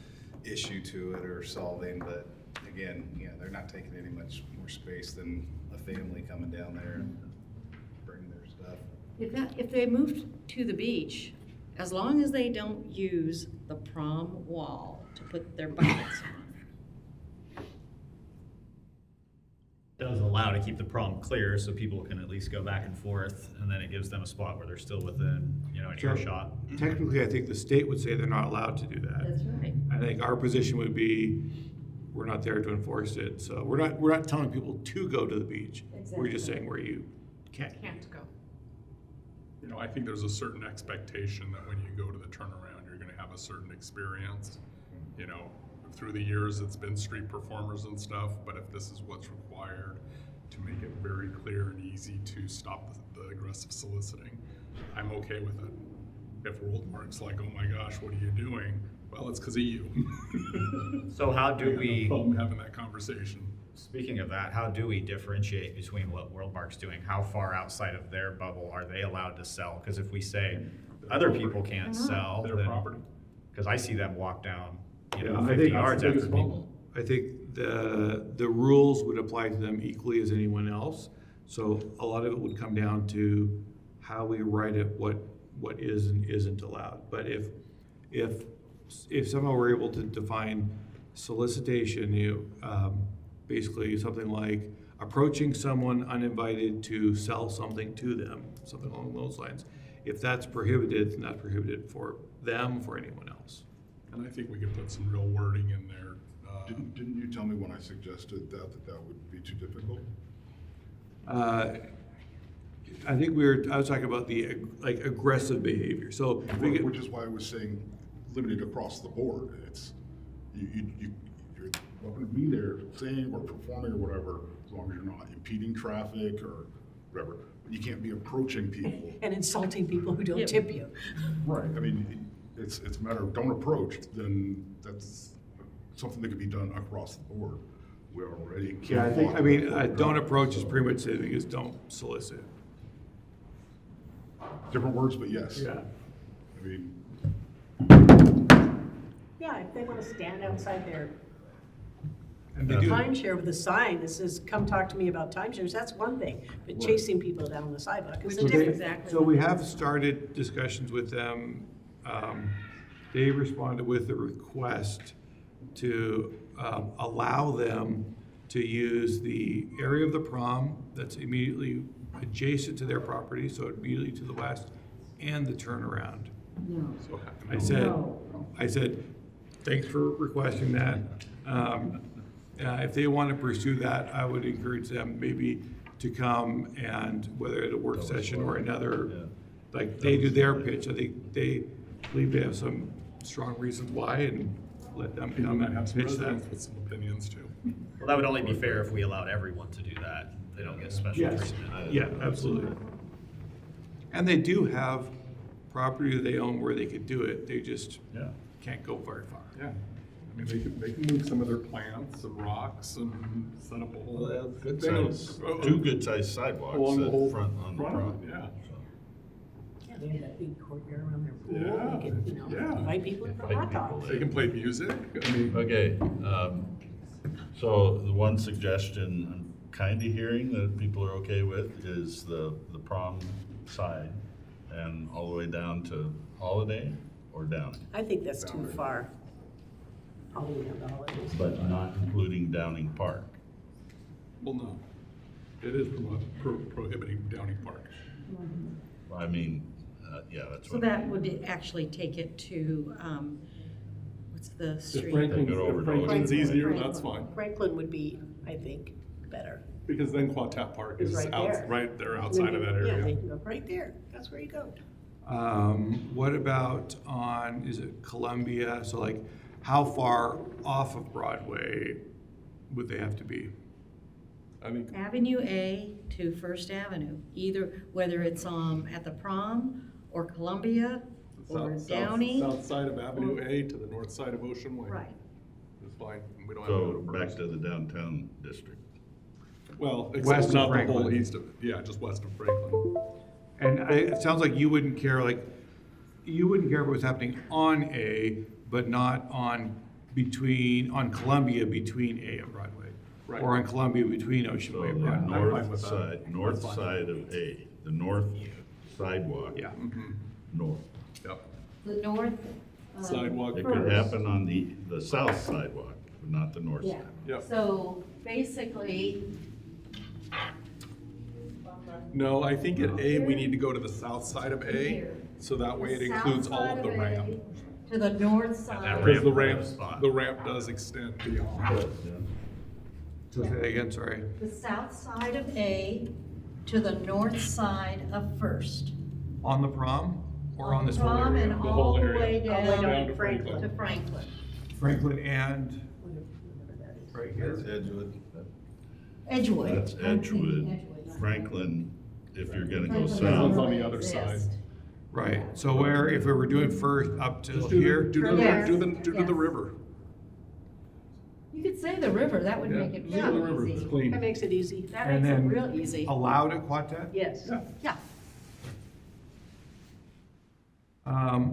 issue to it or solving, but again, yeah, they're not taking any much more space than a family coming down there and bringing their stuff. If they moved to the beach, as long as they don't use the prom wall to put their buckets on. Does allow to keep the prom clear so people can at least go back and forth, and then it gives them a spot where they're still within, an Sure. earshot. Technically, I think the state would say they're not allowed to do that. That's right. I think our position would be, we're not there to enforce it, so we're not telling people to go to the beach. We're just saying where you can't. can't go. I think there's a certain expectation that when you go to the turnaround, you're gonna have a certain experience. Through the years, it's been street performers and stuff, but if this is what's required to make it very clear and easy to stop the aggressive soliciting, I'm okay with it. If Worldmark's like, oh my gosh, what are you doing? Well, it's because of you. So how do I have no we, problem having that conversation. speaking of that, how do we differentiate between what Worldmark's doing? How far outside of their bubble are they allowed to sell? Because if we say other people can't sell, Their then, property. because I see them walk down, I 50 think yards after people. I think the rules would apply to them equally as anyone else. So a lot of it would come down to how we write it, what is and isn't allowed. But if somehow we're able to define solicitation, basically something like approaching someone uninvited to sell something to them, something along those lines. If that's prohibited, then that's prohibited for them, for anyone else. And I think we could put some real wording in there. Didn't you tell me when I suggested that would be too difficult? I think I was talking about the aggressive behavior. So if we get, Which is why I was saying limited across the board. It's, you're welcome to be there saying or performing or whatever, as long as you're not impeding traffic or whatever. But you can't be approaching people. And insulting people who don't tip you. Right. I mean, it's a matter of don't approach, then that's something that could be done across the board. We already. don't approach is pretty much the same thing as don't solicit. Different words, but yes. Yeah. I mean, Yeah, if they want to stand outside their And they do. timeshare with a sign that says, come talk to me about timeshares, that's one thing. But chasing people down the sidewalk is a So different they- thing. So we have started discussions with them. They responded with a request to allow them to use the area of the prom that's immediately adjacent to their property, so immediately to the west, and the turnaround. No. I said, thanks for requesting that. If they want to pursue that, I would encourage them maybe to come and whether at a work session or another, Yeah. like they do their pitch. I think they believe they have some strong reasons why and let them People come might and have some pitch that. residents with some opinions too. Well, that would only be fair if we allowed everyone to do that. They don't get special Yes, treatment. yeah, absolutely. And they do have property they own where they could do it. They just Yeah. can't go very far. Yeah. I mean, they can move some of their plants and rocks and set up a whole. Well, they have good thing size, of- two good sized sidewalks Along the whole at front, on the front of front. it, yeah. So, Yeah, they have that big courtyard around their pool, Yeah, they can, you know, yeah. invite people in for Invite hot people dogs. They can play music, I mean. Okay, so the one suggestion I'm kinda hearing that people are okay with is the prom side and all the way down to Holiday or down, I think that's too far. All the way down to Holidays. but not including Downing Park. Well, no. It is prohibiting Downing Park. I mean, yeah, that's So what. that would actually take it to, what's the If street? Franklin's, Take it over if to Franklin's Ocean. easier, Franklin. that's fine. Franklin would be, I think, better. Because then Quatat Park It's is right out, there. right there outside of that Yeah, they area. can go right there, that's where you go. What about on, is it Columbia? So like, how far off of Broadway would they have to be? I think Avenue A to First Avenue, either, whether it's at the Prom or Columbia or Downey. South side of Avenue A to the north side of Ocean Way. Right. It's fine. We don't have to So go to back First. to the downtown district. Well, West except of not the whole Franklin. east of it. Yeah, just west of Franklin. And it sounds like you wouldn't care, like, you wouldn't care if it was happening on A, but not on Columbia between A and Broadway. Right. Or on Columbia between Ocean So Way the and Broadway. I'm fine north with that. side, north That's fine. side of A, the north sidewalk. Yeah. North. Yep. The north. Sidewalk. It could First. happen on the south sidewalk, but not the north Yeah, side. Yep. so basically. No, I think at A, we need to go to the south side of A, Here. so that way it the includes south all side of the A ramp. To the north that side. Because Spot. the ramp does extend beyond. So say that again, sorry. The south side of A to the north side of First. On the Prom or on this whole Prom area? and The all whole the area. way All the way down down to Franklin. to Franklin. Franklin and Whatever that is. right here. That's Edgewood. Edgewood. That's I'm thinking Edgewood. Edgewood. Franklin, if you're gonna go Franklin Franklin's south. on doesn't the really other side. exist. Right, so where, if we were doing First up to Just do here? the, do the, Yes. do the Yes. river. You could say the river, that would Yeah, make it do the river. real It's easy. clean. That makes it easy. That And makes it then real easy. allowed at Quatet? Yes. Yeah. Yeah.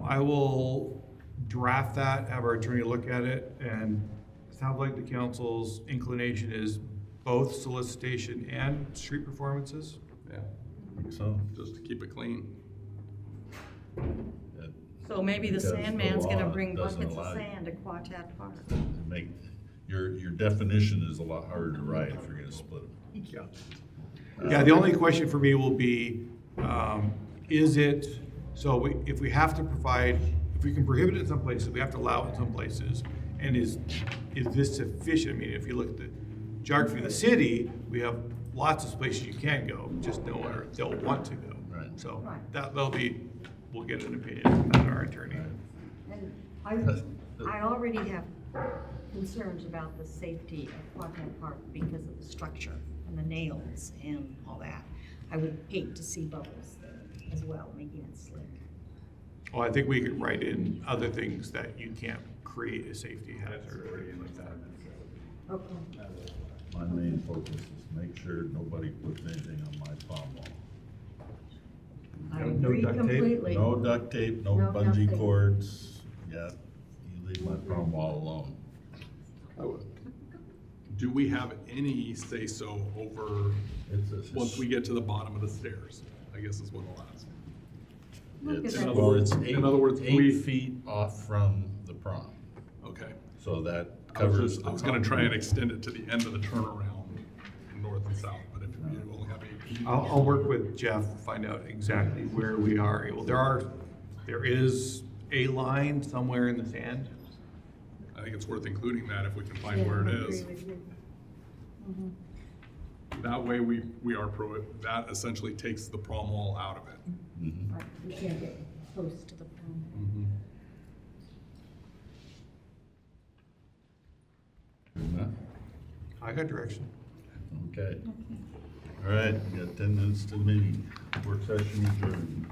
I will draft that, have our attorney look at it, and it sounds like the council's inclination is both solicitation and street performances. Yeah, So, just to keep it clean. it So maybe the Because the sandman's gonna law bring doesn't buckets of allow you. sand to Quatat Park. make, your definition is a lot harder to write if you're gonna split them. Yeah. Yeah, the only question for me will be, is it, if we have to provide, if we can prohibit it in some places, we have to allow it in some places, and is this sufficient? I mean, if you look at the geography of the city, we have lots of places you can go, just no one they'll want to go. Right. So Right. we'll get an opinion from that, our attorney. And I already have concerns about the safety of Quatat Park because of the structure and the nails and all that. I would hate to see bubbles there as well, making it slick. Well, I think we could write in other things that you can't create a safety hazard or anything like that. Okay. My main focus is make sure nobody puts anything on my prom wall. I No agree duct tape? completely. No duct tape, no No duct bungee tape. cords, yeah, you leave my prom wall alone. Do we have any say-so over, once we get to the bottom of the stairs? I guess is what I'll ask. Look It's, at that. well, it's In other words, eight we- feet off from the prom, Okay. so that I was covers. just, the I was gonna prom. try and extend it to the end of the turnaround, north and south, but if you only have 8 feet. I'll work with Jeff, find out exactly where we are. Well, there is a line somewhere in the sand. I think it's worth including that if we can find Yeah, where I it agree is. with you. Mhm. That way that essentially takes the prom wall out of it. Right, we can't get close to the phone. Good enough? I got direction. Okay. All right, we got 10 minutes to the meeting. Work session adjourned.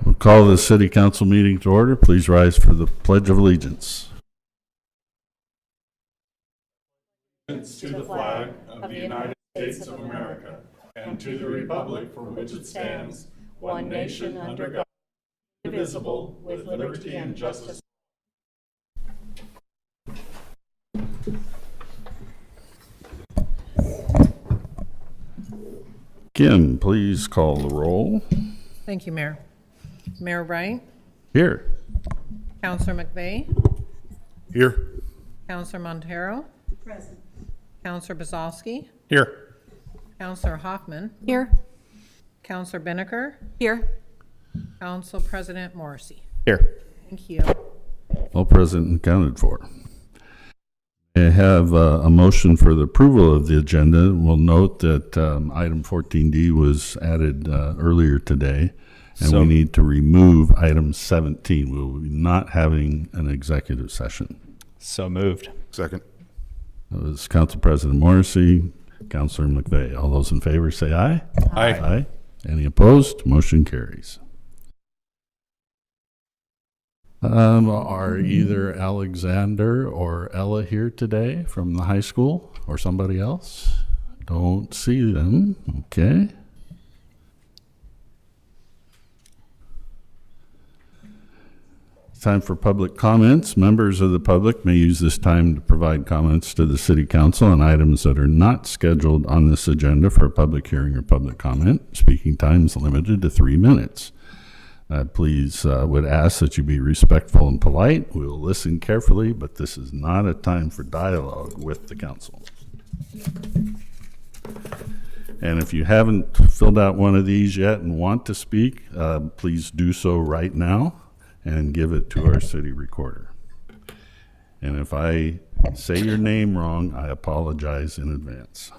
We'll call the city council meeting to order. Please rise for the Pledge of Allegiance. To the flag of the United States of America and to the republic for which it stands, one nation under God, indivisible, with liberty and justice. Kim, please call the roll. Thank you, Mayor. Mayor Wright, Here. Councilor McVeigh, Here. Councilor Montero, Present. Councilor Bazowski, Here. Councilor Hoffman, Here. Councilor Bineker, Here. Council President Morrissey. Here. Thank you. All present and accounted for. I have a motion for the approval of the agenda. We'll note that item 14D was added earlier today, and we need to remove item 17. We will be not having an executive session. So moved. Second. That was Council President Morrissey, Councilor McVeigh. All those in favor say aye. Aye. Aye. Any opposed? Motion carries. Are either Alexander or Ella here today from the high school or somebody else? Don't see them. Okay. Time for public comments. Members of the public may use this time to provide comments to the city council on items that are not scheduled on this agenda for a public hearing or public comment. Speaking time is limited to 3 minutes. Please would ask that you be respectful and polite. We will listen carefully, but this is not a time for dialogue with the council. And if you haven't filled out one of these yet and want to speak, please do so right now and give it to our city recorder. And if I say your name wrong, I apologize in advance.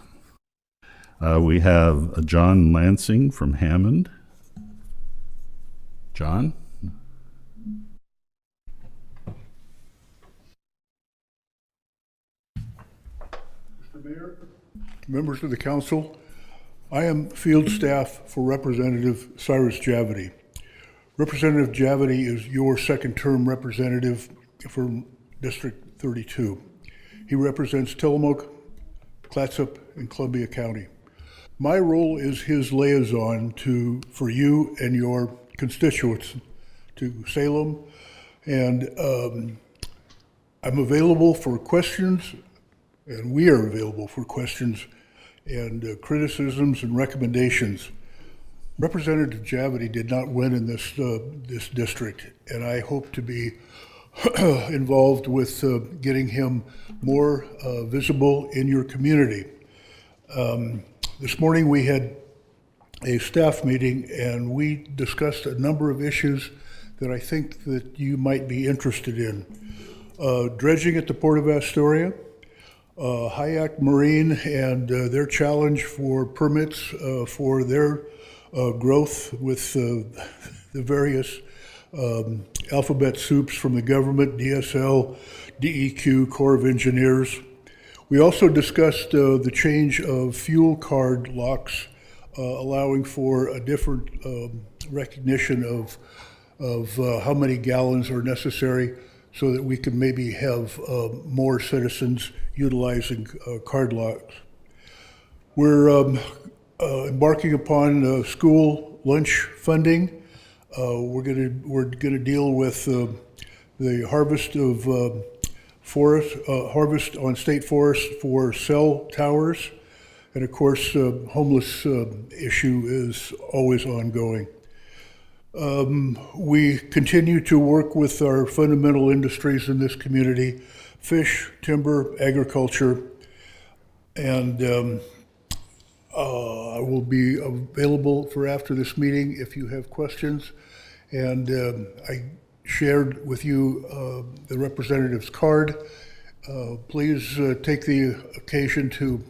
We have John Lansing from Hammond. John? Mr. Mayor, members of the council, I am field staff for Representative Cyrus Javity. Representative Javity is your second-term representative for District 32. He represents Tillamook, Clatsop, and Columbia County. My role is his liaison for you and your constituents to Salem, and I'm available for questions, and we are available for questions and criticisms and recommendations. Representative Javity did not win in this district, and I hope to be involved with getting him more visible in your community. This morning we had a staff meeting, and we discussed a number of issues that I think that you might be interested in. Dredging at the Port of Astoria, Hayak Marine and their challenge for permits for their growth with the various alphabet soups from the government, DSL, DEQ, Corps of Engineers. We also discussed the change of fuel card locks, allowing for a different recognition of how many gallons are necessary, so that we can maybe have more citizens utilizing card locks. We're embarking upon school lunch funding. We're gonna deal with the harvest of harvest on state forest for cell towers. And of course, homeless issue is always ongoing. We continue to work with our fundamental industries in this community: fish, timber, agriculture, and I will be available for after this meeting if you have questions. And I shared with you the representative's card. Please take the occasion to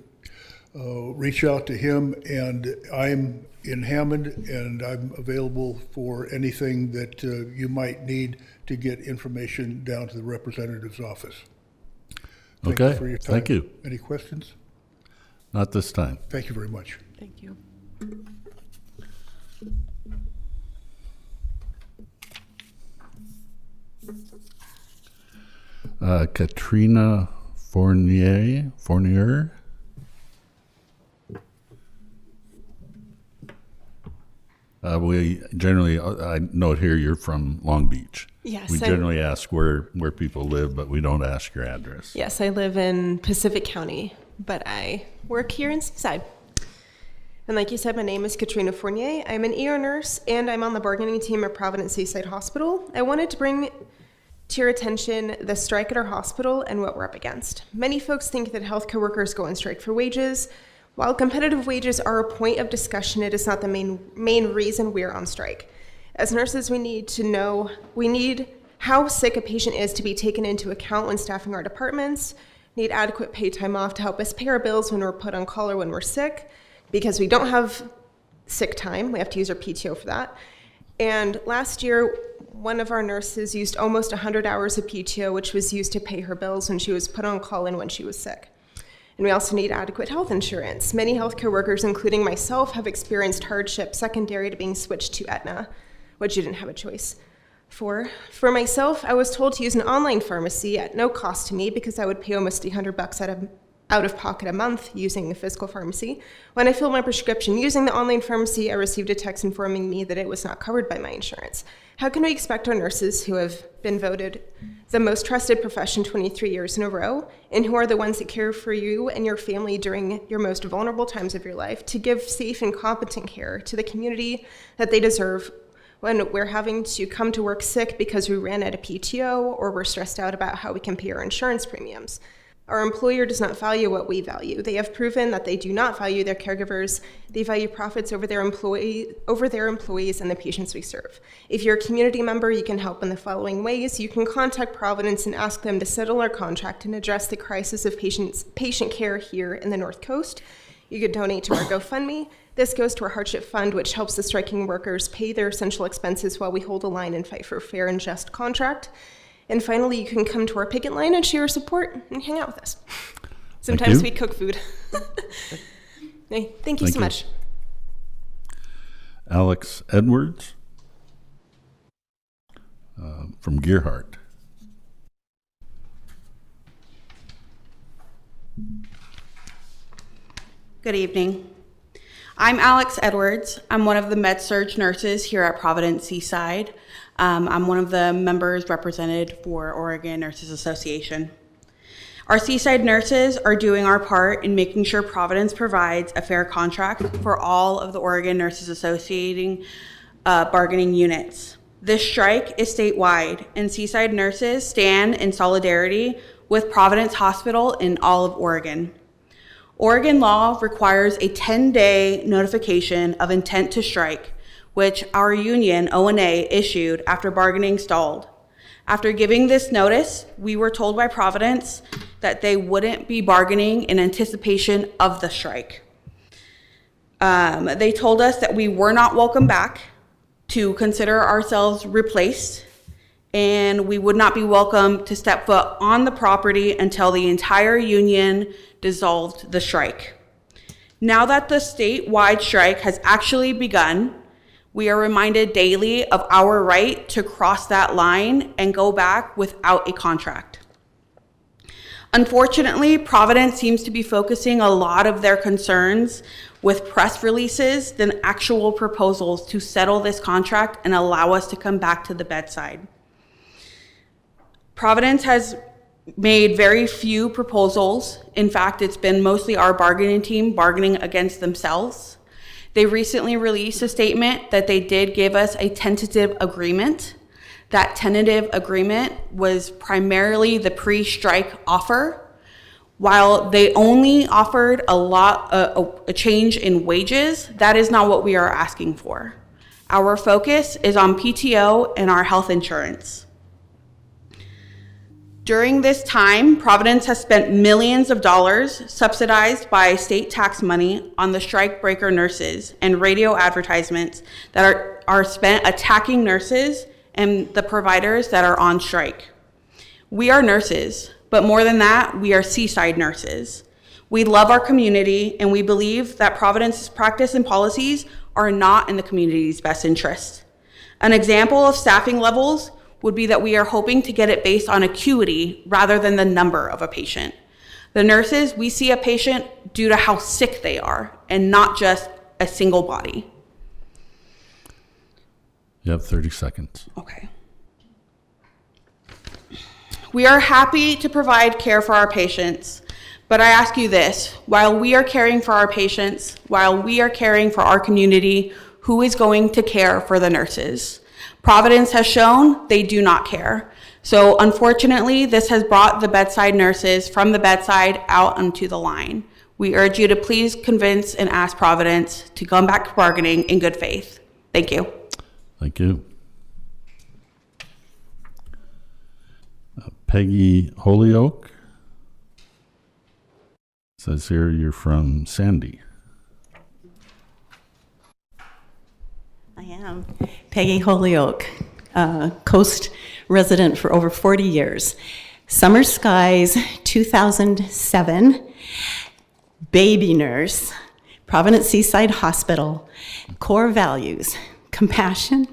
reach out to him, and I'm in Hammond, and I'm available for anything that you might need to get information down to the representative's office. Thank you for your time. Thank you. Any questions? Not this time. Thank you very much. Thank you. Katrina Fournier. We generally, I note here you're from Long Beach. Yes, We I'm- generally ask where people live, but we don't ask your address. Yes, I live in Pacific County, but I work here in Seaside. And like you said, my name is Katrina Fournier. I'm an ER nurse, and I'm on the bargaining team at Providence Seaside Hospital. I wanted to bring to your attention the strike at our hospital and what we're up against. Many folks think that healthcare workers go on strike for wages. While competitive wages are a point of discussion, it is not the main reason we're on strike. As nurses, we need how sick a patient is to be taken into account when staffing our departments, need adequate paid time off to help us pay our bills when we're put on call or when we're sick, because we don't have sick time. We have to use our PTO for that. And last year, one of our nurses used almost 100 hours of PTO, which was used to pay her bills when she was put on call and when she was sick. And we also need adequate health insurance. Many healthcare workers, including myself, have experienced hardship secondary to being switched to Aetna, which you didn't have a choice for. For myself, I was told to use an online pharmacy at no cost to me because I would pay almost $300 out of pocket a month using a physical pharmacy. When I filled my prescription using the online pharmacy, I received a text informing me that it was not covered by my insurance. How can we expect our nurses, who have been voted the most trusted profession 23 years in a row, and who are the ones that care for you and your family during your most vulnerable times of your life, to give safe and competent care to the community that they deserve when we're having to come to work sick because we ran out of PTO or we're stressed out about how we can pay our insurance premiums? Our employer does not value what we value. They have proven that they do not value their caregivers. They value profits over their employees and the patients we serve. If you're a community member, you can help in the following ways. You can contact Providence and ask them to settle our contract and address the crisis of patient care here in the North Coast. You could donate to our GoFundMe. This goes to our hardship fund, which helps the striking workers pay their essential expenses while we hold a line and fight for a fair and just contract. And finally, you can come to our picket line and share support and hang out with us. Sometimes we cook food. Hey, thank you so much. Alex Edwards from Gearhart. Good evening. I'm Alex Edwards. I'm one of the med-surg nurses here at Providence Seaside. I'm one of the members represented for Oregon Nurses Association. Our Seaside nurses are doing our part in making sure Providence provides a fair contract for all of the Oregon Nurses Associating bargaining units. This strike is statewide, and Seaside nurses stand in solidarity with Providence Hospital in all of Oregon. Oregon law requires a 10-day notification of intent to strike, which our union, ONA, issued after bargaining stalled. After giving this notice, we were told by Providence that they wouldn't be bargaining in anticipation of the strike. They told us that we were not welcome back, to consider ourselves replaced, and we would not be welcome to step foot on the property until the entire union dissolved the strike. Now that the statewide strike has actually begun, we are reminded daily of our right to cross that line and go back without a contract. Unfortunately, Providence seems to be focusing a lot of their concerns with press releases than actual proposals to settle this contract and allow us to come back to the bedside. Providence has made very few proposals. In fact, it's been mostly our bargaining team bargaining against themselves. They recently released a statement that they did give us a tentative agreement. That tentative agreement was primarily the pre-strike offer. While they only offered a change in wages, that is not what we are asking for. Our focus is on PTO and our health insurance. During this time, Providence has spent millions of dollars subsidized by state tax money on the strike breaker nurses and radio advertisements that are spent attacking nurses and the providers that are on strike. We are nurses, but more than that, we are Seaside nurses. We love our community, and we believe that Providence's practice and policies are not in the community's best interest. An example of staffing levels would be that we are hoping to get it based on acuity rather than the number of a patient. The nurses, we see a patient due to how sick they are and not just a single body. You have 30 seconds. Okay. We are happy to provide care for our patients, but I ask you this, while we are caring for our patients, while we are caring for our community, who is going to care for the nurses? Providence has shown they do not care. So unfortunately, this has brought the bedside nurses from the bedside out onto the line. We urge you to please convince and ask Providence to come back to bargaining in good faith. Thank you. Thank you. Peggy Holyoke. Says here you're from Sandy. I am Peggy Holyoke, Coast resident for over 40 years. Summer Skies, 2007, baby nurse, Providence Seaside Hospital, core values, compassion,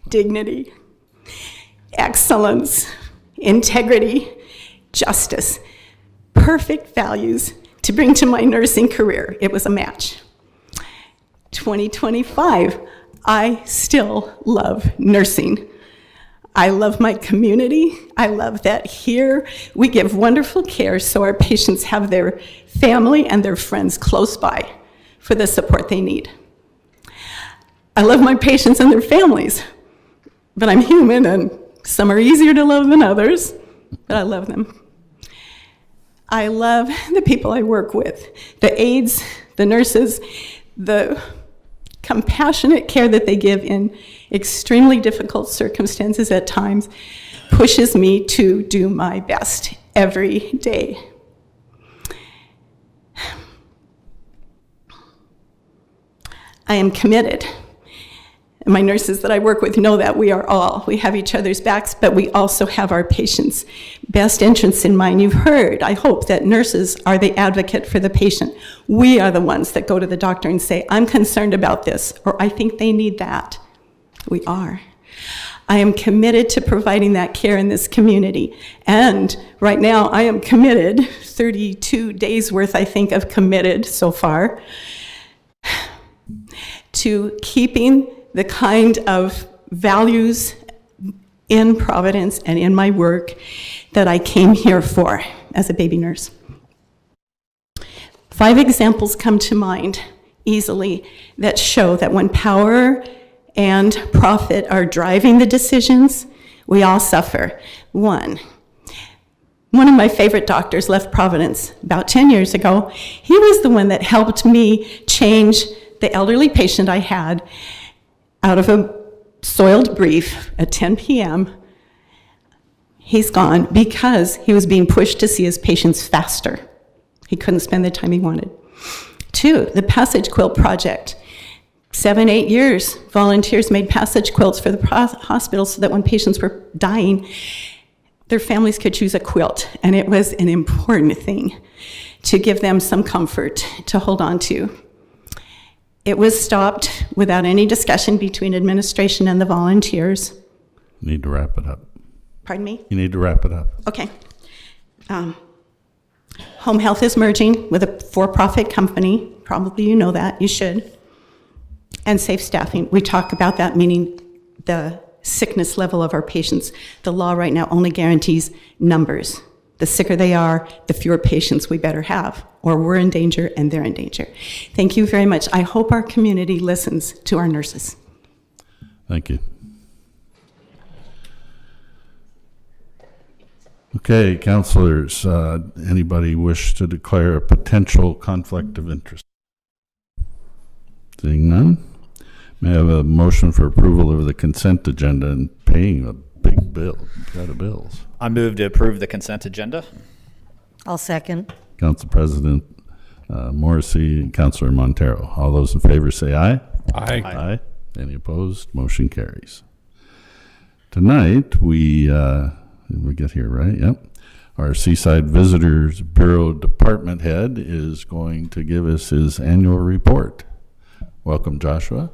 dignity, excellence, integrity, justice, perfect values to bring to my nursing career. It was a match. 2025, I still love nursing. I love my community. I love that here we give wonderful care so our patients have their family and their friends close by for the support they need. I love my patients and their families, but I'm human and some are easier to love than others, but I love them. I love the people I work with, the aides, the nurses, the compassionate care that they give in extremely difficult circumstances at times pushes me to do my best every day. I am committed. My nurses that I work with know that we have each other's backs, but we also have our patients' best interests in mind. You've heard, I hope, that nurses are the advocate for the patient. We are the ones that go to the doctor and say, I'm concerned about this, or I think they need that. We are. I am committed to providing that care in this community. And right now, I am committed, 32 days worth, I think, of committed so far, to keeping the kind of values in Providence and in my work that I came here for as a baby nurse. 5 examples come to mind easily that show that when power and profit are driving the decisions, we all suffer. One of my favorite doctors left Providence about 10 years ago. He was the one that helped me change the elderly patient I had out of a soiled brief at 10 p.m. He's gone because he was being pushed to see his patients faster. He couldn't spend the time he wanted. 2, the Passage Quilt Project. 7, 8 years, volunteers made passage quilts for the hospital so that when patients were dying, their families could choose a quilt. And it was an important thing to give them some comfort to hold on to. It was stopped without any discussion between administration and the volunteers. You need to wrap it up. Pardon me? You need to wrap it up. Okay. Home health is merging with a for-profit company. Probably you know that. You should. And safe staffing. We talk about that, meaning the sickness level of our patients. The law right now only guarantees numbers. The sicker they are, the fewer patients we better have, or we're in danger and they're in danger. Thank you very much. I hope our community listens to our nurses. Thank you. Okay, counselors, anybody wish to declare a potential conflict of interest? Seeing none, may I have a motion for approval of the consent agenda and paying a big bill, set of bills? I move to approve the consent agenda. I'll second. Council President Morrissey and Councilor Montero. All those in favor say aye. Aye. Aye. Any opposed? Motion carries. Tonight, we get here, right? Yep. Our Seaside Visitors Bureau Department Head is going to give us his annual report. Welcome, Joshua.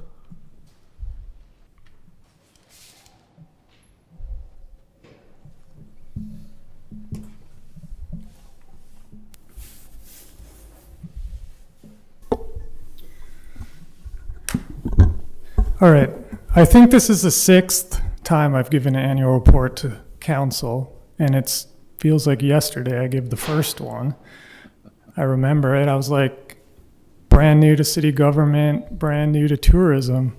All right. I think this is the 6th time I've given an annual report to council, and it feels like yesterday I gave the first one. I remember it. I was like brand new to city government, brand new to tourism.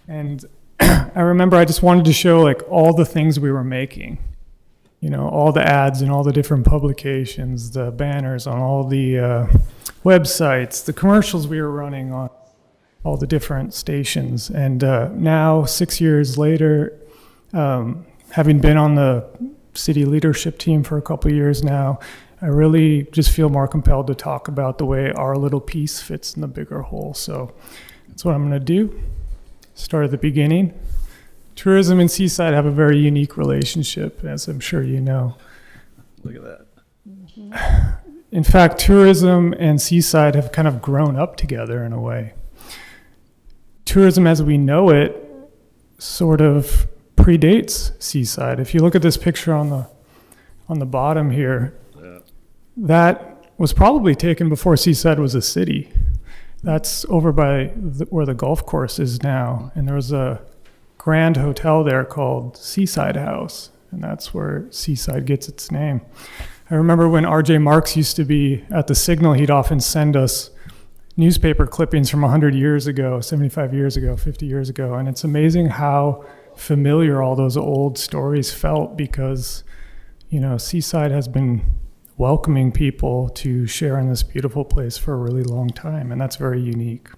And I remember I just wanted to show like all the things we were making. You know, all the ads in all the different publications, the banners on all the websites, the commercials we were running on all the different stations. And now, 6 years later, having been on the city leadership team for a couple of years now, I really just feel more compelled to talk about the way our little piece fits in the bigger whole. So that's what I'm going to do. Start at the beginning. Tourism and Seaside have a very unique relationship, as I'm sure you know. Look at that. In fact, tourism and Seaside have kind of grown up together in a way. Tourism as we know it sort of predates Seaside. If you look at this picture on the bottom here, that was probably taken before Seaside was a city. That's over by where the golf course is now. And there was a grand hotel there called Seaside House, and that's where Seaside gets its name. I remember when R.J. Marks used to be at the Signal, he'd often send us newspaper clippings from 100 years ago, 75 years ago, 50 years ago, and it's amazing how familiar all those old stories felt because, you know, Seaside has been welcoming people to share in this beautiful place for a really long time, and that's very unique.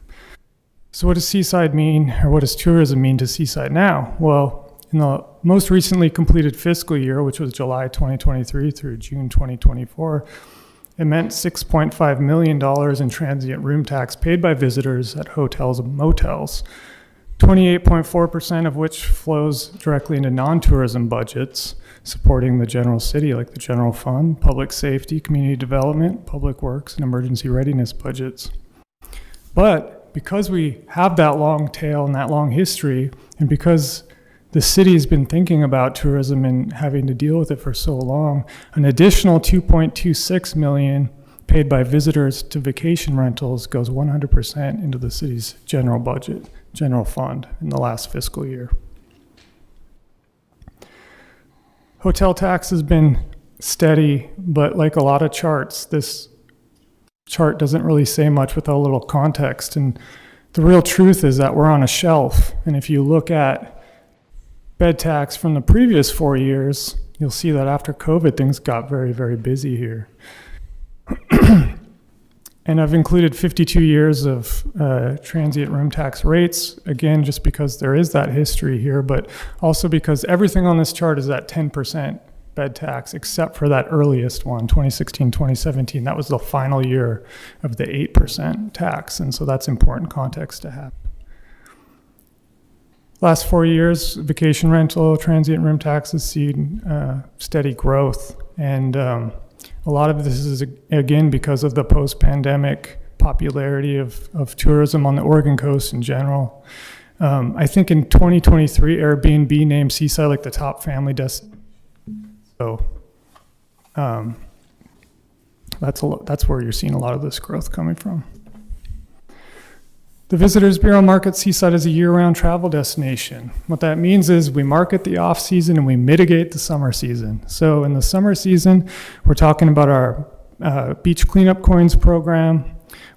So what does Seaside mean, or what does tourism mean to Seaside now? Well, in the most recently completed fiscal year, which was July 2023 through June 2024, it meant $6.5 million in transient room tax paid by visitors at hotels and motels, 28.4% of which flows directly into non-tourism budgets, supporting the general city, like the general fund, public safety, community development, public works, and emergency readiness budgets. But because we have that long tail and that long history, and because the city has been thinking about tourism and having to deal with it for so long, an additional $2.26 million paid by visitors to vacation rentals goes 100% into the city's general budget, general fund in the last fiscal year. Hotel tax has been steady, but like a lot of charts, this chart doesn't really say much without a little context. And the real truth is that we're on a shelf. And if you look at bed tax from the previous 4 years, you'll see that after COVID, things got very, very busy here. And I've included 52 years of transient room tax rates, again, just because there is that history here, but also because everything on this chart is at 10% bed tax, except for that earliest one, 2016, 2017. That was the final year of the 8% tax, and so that's important context to have. Last 4 years, vacation rental, transient room tax has seen steady growth, and a lot of this is, again, because of the post-pandemic popularity of tourism on the Oregon coast in general. I think in 2023, Airbnb named Seaside like the top family destination. So that's where you're seeing a lot of this growth coming from. The Visitors Bureau markets Seaside as a year-round travel destination. What that means is we market the off-season and we mitigate the summer season. So in the summer season, we're talking about our beach cleanup coins program.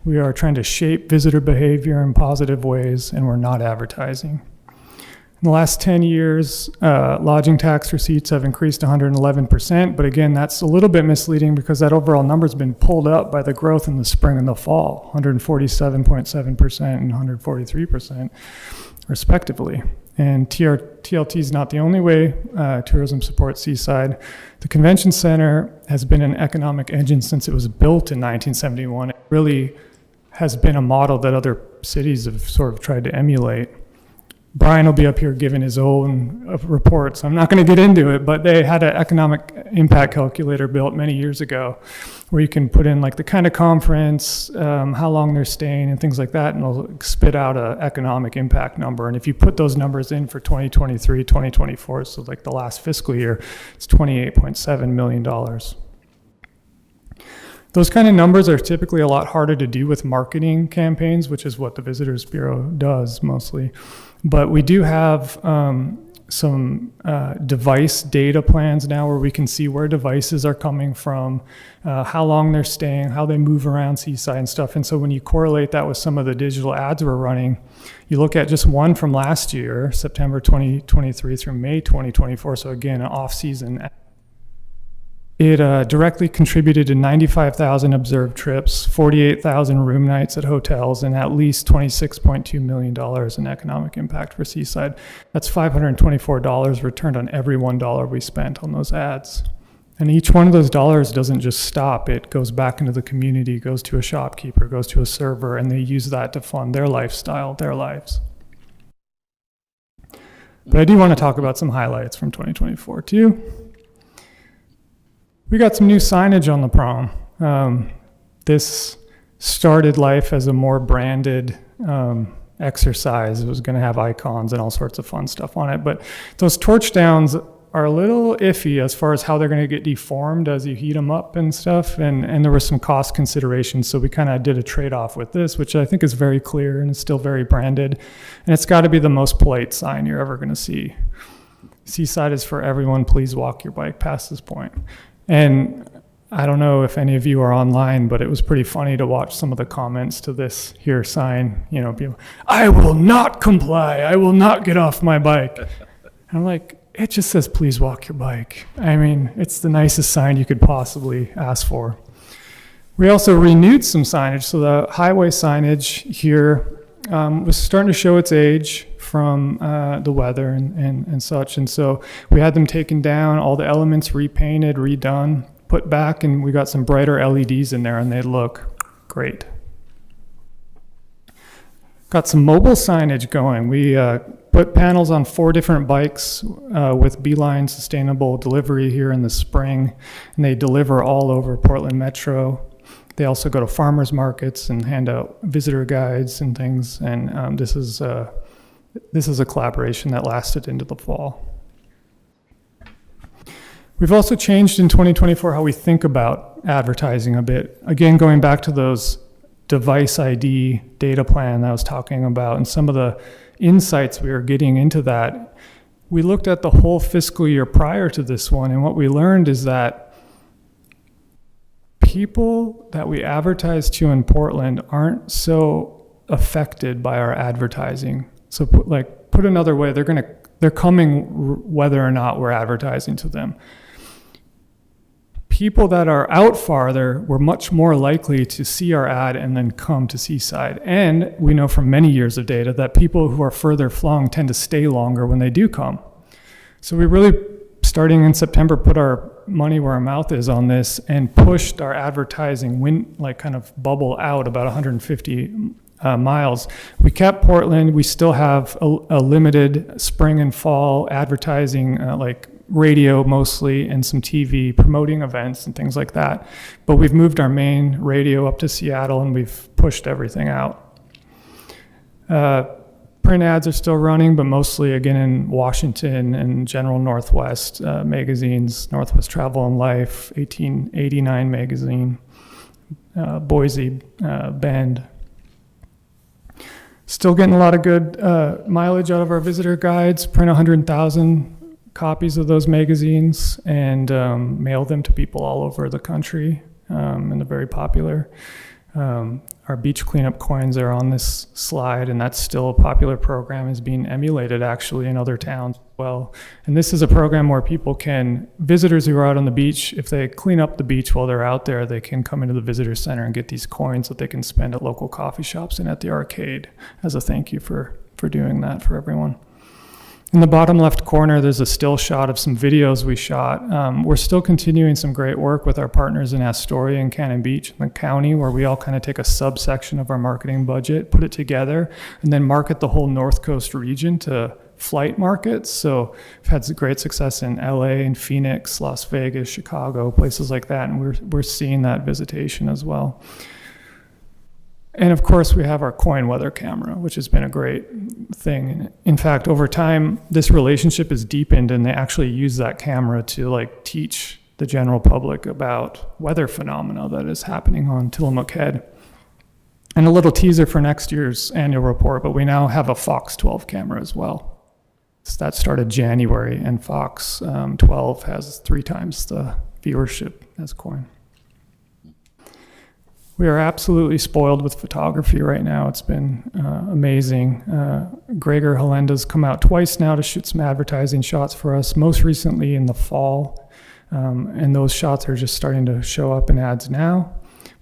We are trying to shape visitor behavior in positive ways, and we're not advertising. In the last 10 years, lodging tax receipts have increased 111%, but again, that's a little bit misleading because that overall number has been pulled up by the growth in the spring and the fall, 147.7% and 143% respectively. And TLT is not the only way tourism supports Seaside. The convention center has been an economic engine since it was built in 1971. It really has been a model that other cities have sort of tried to emulate. Brian will be up here giving his own report, so I'm not going to get into it, but they had an economic impact calculator built many years ago where you can put in like the kind of conference, how long they're staying and things like that, and it'll spit out an economic impact number. And if you put those numbers in for 2023, 2024, so like the last fiscal year, it's $28.7 million. Those kind of numbers are typically a lot harder to do with marketing campaigns, which is what the Visitors Bureau does mostly. But we do have some device data plans now where we can see where devices are coming from, how long they're staying, how they move around Seaside and stuff. And so when you correlate that with some of the digital ads we're running, you look at just one from last year, September 2023 through May 2024, so again, an off-season. It directly contributed to 95,000 observed trips, 48,000 room nights at hotels, and at least $26.2 million in economic impact for Seaside. That's $524 returned on every $1 we spent on those ads. And each one of those dollars doesn't just stop. It goes back into the community, goes to a shopkeeper, goes to a server, and they use that to fund their lifestyle, their lives. But I do want to talk about some highlights from 2024 too. We got some new signage on the prom. This started life as a more branded exercise. It was going to have icons and all sorts of fun stuff on it. But those torch downs are a little iffy as far as how they're going to get deformed as you heat them up and stuff. And there were some cost considerations. So we kind of did a trade-off with this, which I think is very clear and is still very branded. And it's got to be the most polite sign you're ever going to see. Seaside is for everyone. Please walk your bike past this point. And I don't know if any of you are online, but it was pretty funny to watch some of the comments to this here sign. You know, people, I will not comply. I will not get off my bike. And I'm like, it just says, please walk your bike. I mean, it's the nicest sign you could possibly ask for. We also renewed some signage. So the highway signage here was starting to show its age from the weather and such. And so we had them taken down, all the elements repainted, redone, put back, and we got some brighter LEDs in there and they look great. Got some mobile signage going. We put panels on 4 different bikes with Beeline Sustainable Delivery here in the spring, and they deliver all over Portland Metro. They also go to farmers markets and hand out visitor guides and things. And this is a collaboration that lasted into the fall. We've also changed in 2024 how we think about advertising a bit. Again, going back to those device ID data plan that I was talking about and some of the insights we were getting into that, we looked at the whole fiscal year prior to this one, and what we learned is that people that we advertise to in Portland aren't so affected by our advertising. So put another way, they're coming whether or not we're advertising to them. People that are out farther were much more likely to see our ad and then come to Seaside. And we know from many years of data that people who are further flung tend to stay longer when they do come. So we really, starting in September, put our money where our mouth is on this and pushed our advertising kind of bubble out about 150 miles. We kept Portland. We still have a limited spring and fall advertising, like radio mostly, and some TV promoting events and things like that. But we've moved our main radio up to Seattle and we've pushed everything out. Print ads are still running, but mostly again in Washington and general Northwest magazines, Northwest Travel and Life, 1889 magazine, Boise, Bend. Still getting a lot of good mileage out of our visitor guides. Print 100,000 copies of those magazines and mail them to people all over the country, and they're very popular. Our beach cleanup coins are on this slide, and that's still a popular program, is being emulated actually in other towns as well. And this is a program where visitors who are out on the beach, if they clean up the beach while they're out there, they can come into the visitor center and get these coins that they can spend at local coffee shops and at the arcade as a thank you for doing that for everyone. In the bottom left corner, there's a still shot of some videos we shot. We're still continuing some great work with our partners in Astoria and Cannon Beach in the county, where we all kind of take a subsection of our marketing budget, put it together, and then market the whole North Coast region to flight markets. So we've had some great success in LA and Phoenix, Las Vegas, Chicago, places like that, and we're seeing that visitation as well. And of course, we have our coin weather camera, which has been a great thing. In fact, over time, this relationship is deepened, and they actually use that camera to teach the general public about weather phenomena that is happening on Tillamook Head. And a little teaser for next year's annual report, but we now have a Fox 12 camera as well. So that started January, and Fox 12 has 3 times the viewership as Coin. We are absolutely spoiled with photography right now. It's been amazing. Gregor Helenda's come out twice now to shoot some advertising shots for us, most recently in the fall. And those shots are just starting to show up in ads now.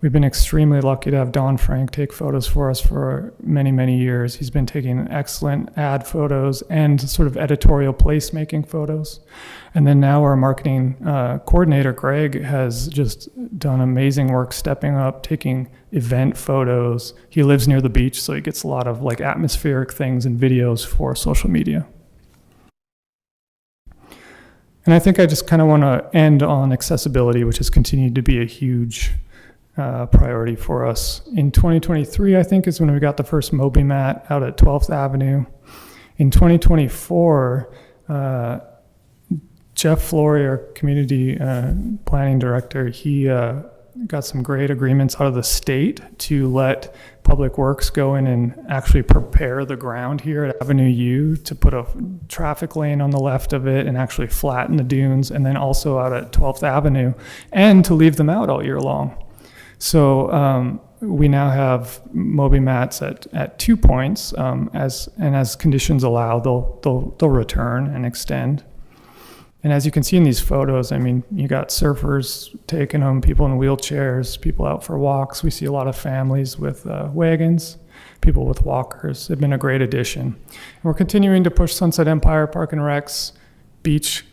We've been extremely lucky to have Don Frank take photos for us for many, many years. He's been taking excellent ad photos and sort of editorial placemaking photos. And then now our marketing coordinator, Greg, has just done amazing work stepping up, taking event photos. He lives near the beach, so he gets a lot of like atmospheric things and videos for social media. And I think I just kind of want to end on accessibility, which has continued to be a huge priority for us. In 2023, I think, is when we got the first Moby mat out at 12th Avenue. In 2024, Jeff Flory, our community planning director, he got some great agreements out of the state to let Public Works go in and actually prepare the ground here at Avenue U to put a traffic lane on the left of it and actually flatten the dunes, and then also out at 12th Avenue, and to leave them out all year long. So we now have Moby mats at 2 points, as conditions allow, they'll return and extend. And as you can see in these photos, I mean, you got surfers taking them, people in wheelchairs, people out for walks. We see a lot of families with wagons, people with walkers. It's been a great addition. And we're continuing to push Sunset Empire Park and Recs, beach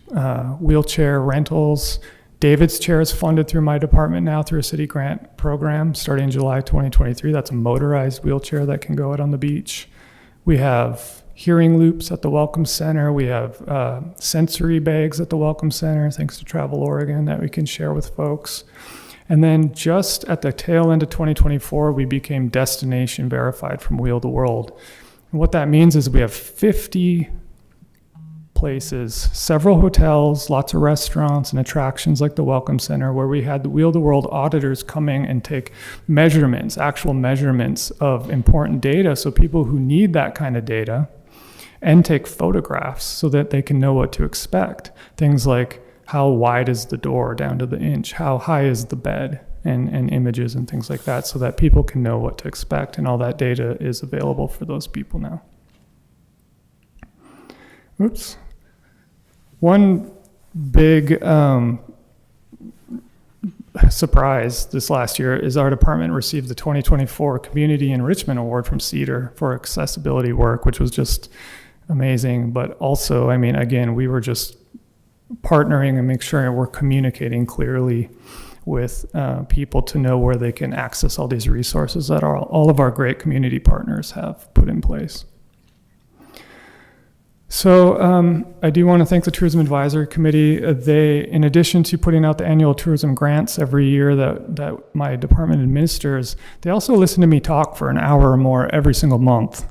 wheelchair rentals. David's chair is funded through my department now through a city grant program starting July 2023. That's a motorized wheelchair that can go out on the beach. We have hearing loops at the Welcome Center. We have sensory bags at the Welcome Center, thanks to Travel Oregon, that we can share with folks. And then just at the tail end of 2024, we became destination verified from Wheel the World. And what that means is we have 50 places, several hotels, lots of restaurants and attractions like the Welcome Center, where we had the Wheel the World auditors coming and take measurements, actual measurements of important data, so people who need that kind of data, and take photographs so that they can know what to expect. Things like how wide is the door down to the inch, how high is the bed, and images and things like that, so that people can know what to expect, and all that data is available for those people now. Oops. One big surprise this last year is our department received the 2024 Community Enrichment Award from CEDAR for accessibility work, which was just amazing. But also, I mean, again, we were just partnering and make sure we're communicating clearly with people to know where they can access all these resources that all of our great community partners have put in place. So I do want to thank the Tourism Advisory Committee. They, in addition to putting out the annual tourism grants every year that my department administers, they also listen to me talk for an hour or more every single month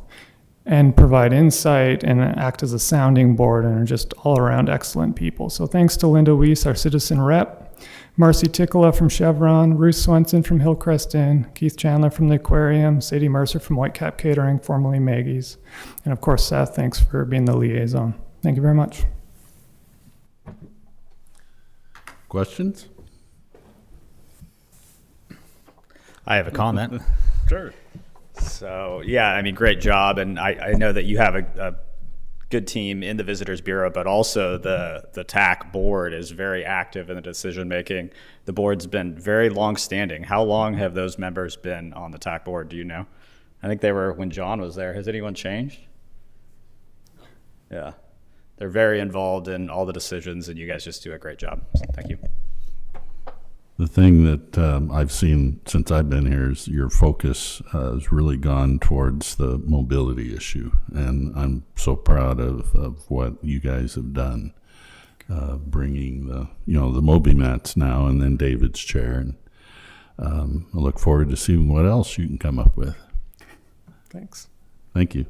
and provide insight and act as a sounding board, and are just all around excellent people. So thanks to Linda Weiss, our citizen rep, Marcy Tickla from Chevron, Ruth Swenson from Hillcrest Inn, Keith Chandler from the Aquarium, Sadie Mercer from Whitecap Catering, formerly Maggie's, and of course Seth, thanks for being the liaison. Thank you very much. Questions? I have a comment. Sure. So, yeah, I mean, great job. And I know that you have a good team in the Visitors Bureau, but also the TAC board is very active in the decision making. The board's been very long-standing. How long have those members been on the TAC board? Do you know? I think they were when John was there. Has anyone changed? Yeah. They're very involved in all the decisions, and you guys just do a great job. So thank you. The thing that I've seen since I've been here is your focus has really gone towards the mobility issue, and I'm so proud of what you guys have done, bringing the Moby mats now, and then David's chair, and I look forward to seeing what else you can come up with. Thanks. Thank you.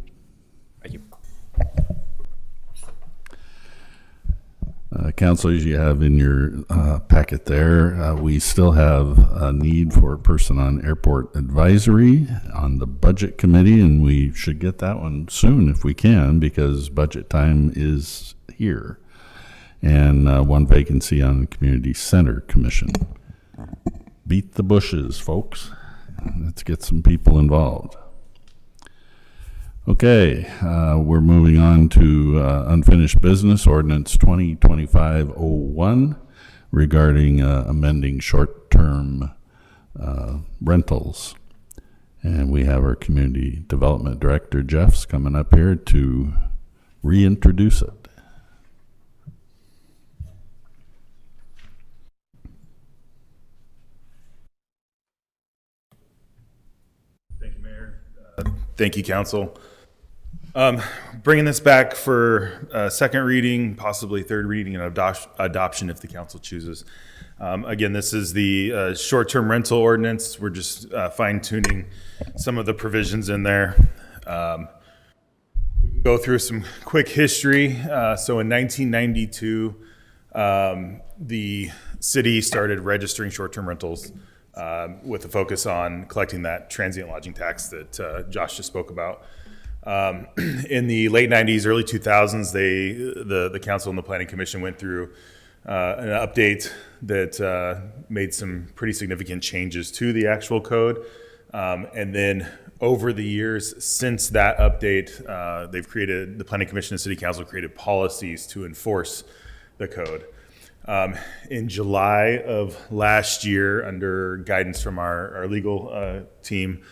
Thank you. Councilors, you have in your packet there, we still have a need for a person on airport advisory on the budget committee, and we should get that one soon if we can, because budget time is here. And one vacancy on the community center commission. Beat the bushes, folks. Let's get some people involved. Okay, we're moving on to unfinished business, ordinance 2025-01 regarding amending short-term rentals. And we have our community development director, Jeff's, coming up here to reintroduce it. Thank you, Mayor. Thank you, Council. Bringing this back for second reading, possibly third reading and adoption if the council chooses. Again, this is the short-term rental ordinance. We're just fine-tuning some of the provisions in there. We can go through some quick history. So in 1992, the city started registering short-term rentals with a focus on collecting that transient lodging tax that Josh just spoke about. In the late 90s, early 2000s, the council and the planning commission went through an update that made some pretty significant changes to the actual code. And then over the years since that update, the planning commission and city council created policies to enforce the code. In July of last year, under guidance from our legal team,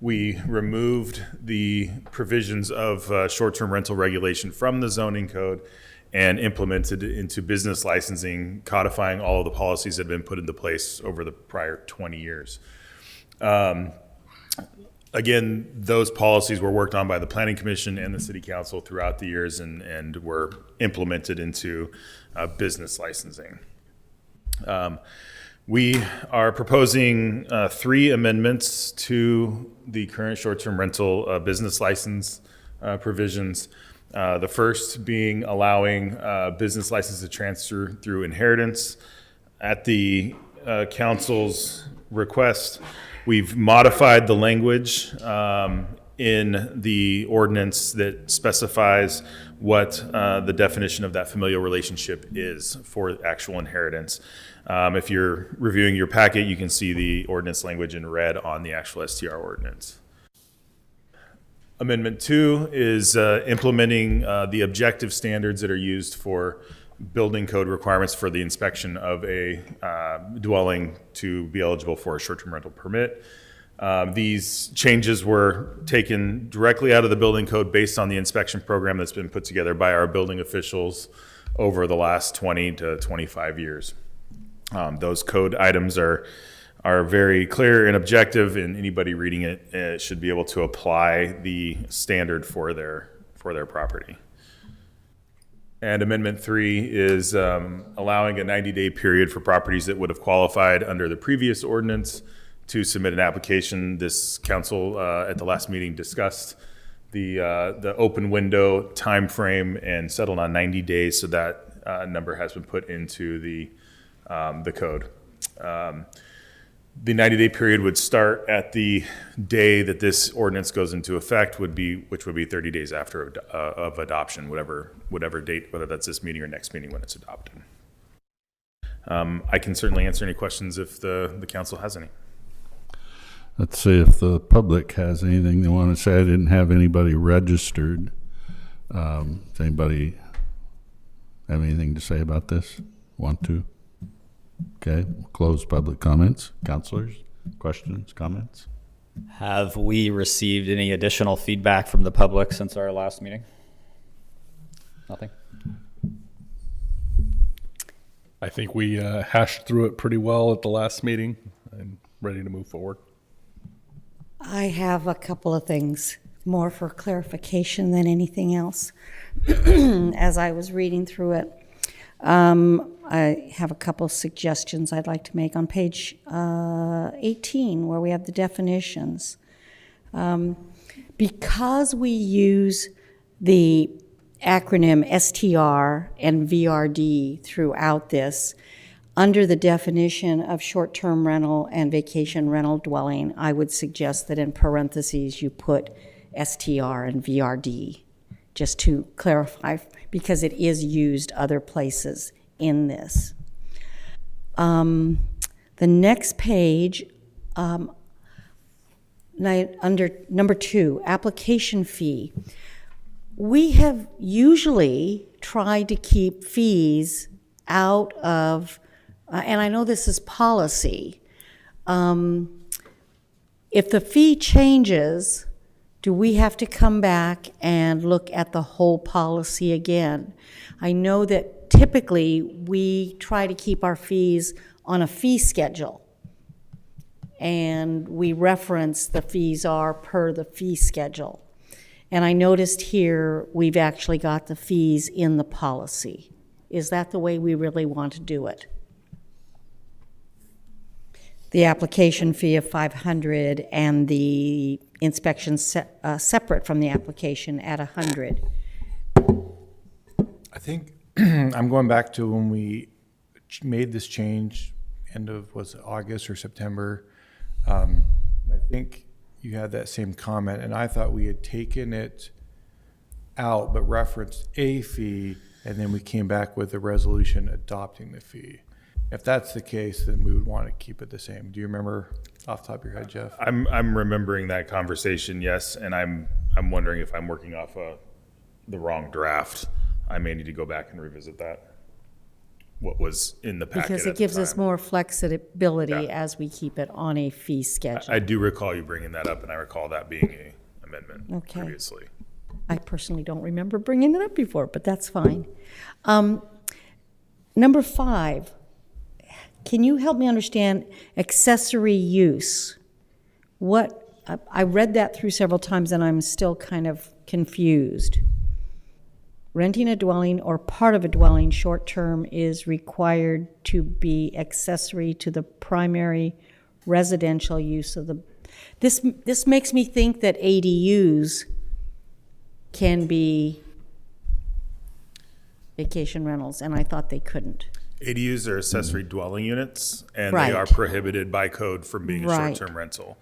we removed the provisions of short-term rental regulation from the zoning code and implemented it into business licensing, codifying all of the policies that have been put into place over the prior 20 years. Again, those policies were worked on by the Planning Commission and the City Council throughout the years and were implemented into business licensing. We are proposing 3 amendments to the current short-term rental business license provisions. The first being allowing business license to transfer through inheritance. At the council's request, we've modified the language in the ordinance that specifies what the definition of that familial relationship is for actual inheritance. If you're reviewing your packet, you can see the ordinance language in red on the actual STR ordinance. Amendment 2 is implementing the objective standards that are used for building code requirements for the inspection of a dwelling to be eligible for a short-term rental permit. These changes were taken directly out of the building code based on the inspection program that's been put together by our building officials over the last 20 to 25 years. Those code items are very clear and objective, and anybody reading it should be able to apply the standard for their property. And Amendment 3 is allowing a 90-day period for properties that would have qualified under the previous ordinance to submit an application. This council at the last meeting discussed the open window time frame and settled on 90 days, so that number has been put into the code. The 90-day period would start at the day that this ordinance goes into effect, which would be 30 days after of adoption, whatever date, whether that's this meeting or next meeting when it's adopted. I can certainly answer any questions if the council has any. Let's see if the public has anything they want to say. I didn't have anybody registered. Does anybody have anything to say about this? Want to? Okay, we'll close public comments. Councilors, questions, comments? Have we received any additional feedback from the public since our last meeting? Nothing? I think we hashed through it pretty well at the last meeting and ready to move forward. I have a couple of things, more for clarification than anything else. As I was reading through it, I have a couple of suggestions I'd like to make on page 18, where we have the definitions. Because we use the acronym STR and VRD throughout this. Under the definition of short-term rental and vacation rental dwelling, I would suggest that in parentheses you put STR and VRD, just to clarify, because it is used other places in this. The next page, under number 2, application fee. We have usually tried to keep fees out of, and I know this is policy. If the fee changes, do we have to come back and look at the whole policy again? I know that typically we try to keep our fees on a fee schedule, and we reference the fees are per the fee schedule. And I noticed here we've actually got the fees in the policy. Is that the way we really want to do it? The application fee of $500 and the inspection separate from the application at $100. I think I'm going back to when we made this change, end of, was it August or September? I think you had that same comment, and I thought we had taken it out but referenced a fee, and then we came back with a resolution adopting the fee. If that's the case, then we would want to keep it the same. Do you remember off the top of your head, Jeff? I'm remembering that conversation, yes, and I'm wondering if I'm working off the wrong draft. I may need to go back and revisit that. What was in the packet Because at it the gives us time. more flexibility Yeah. as we keep it on a fee schedule. I do recall you bringing that up, and I recall that being a amendment Okay. previously. I personally don't remember bringing it up before, but that's fine. Number 5, can you help me understand accessory use? I read that through several times and I'm still kind of confused. Renting a dwelling or part of a dwelling short-term is required to be accessory to the primary residential use of the, this makes me think that ADUs can be vacation rentals, and I thought they couldn't. ADUs are accessory dwelling units, and Right. they are prohibited by code from being a Right. short-term rental.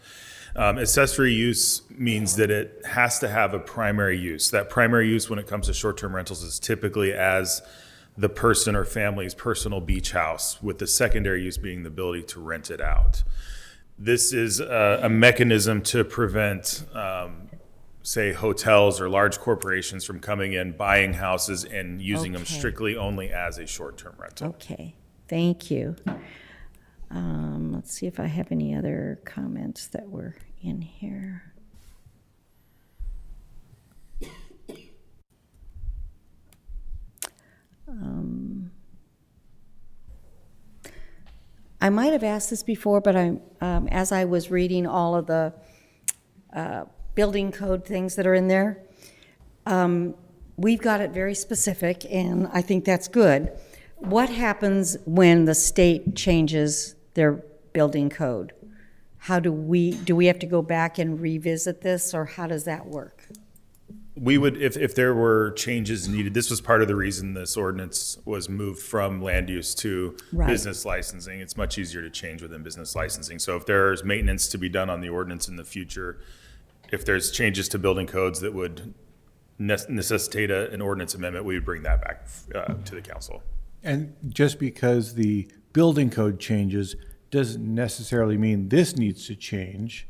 Accessory use means that it has to have a primary use. That primary use when it comes to short-term rentals is typically as the person or family's personal beach house, with the secondary use being the ability to rent it out. This is a mechanism to prevent, say, hotels or large corporations from coming in, buying houses and using them Okay. strictly only as a short-term rental. Okay, thank you. Let's see if I have any other comments that were in here. I might have asked this before, but as I was reading all of the building code things that are in there, we've got it very specific, and I think that's good. What happens when the state changes their building code? Do we have to go back and revisit this, or how does that work? We would, if there were changes needed, this was part of the reason this ordinance was moved from land use to Right. business licensing. It's much easier to change within business licensing. So if there's maintenance to be done on the ordinance in the future, if there's changes to building codes that would necessitate an ordinance amendment, we would bring that back to the council. And just because the building code changes doesn't necessarily mean this needs to change.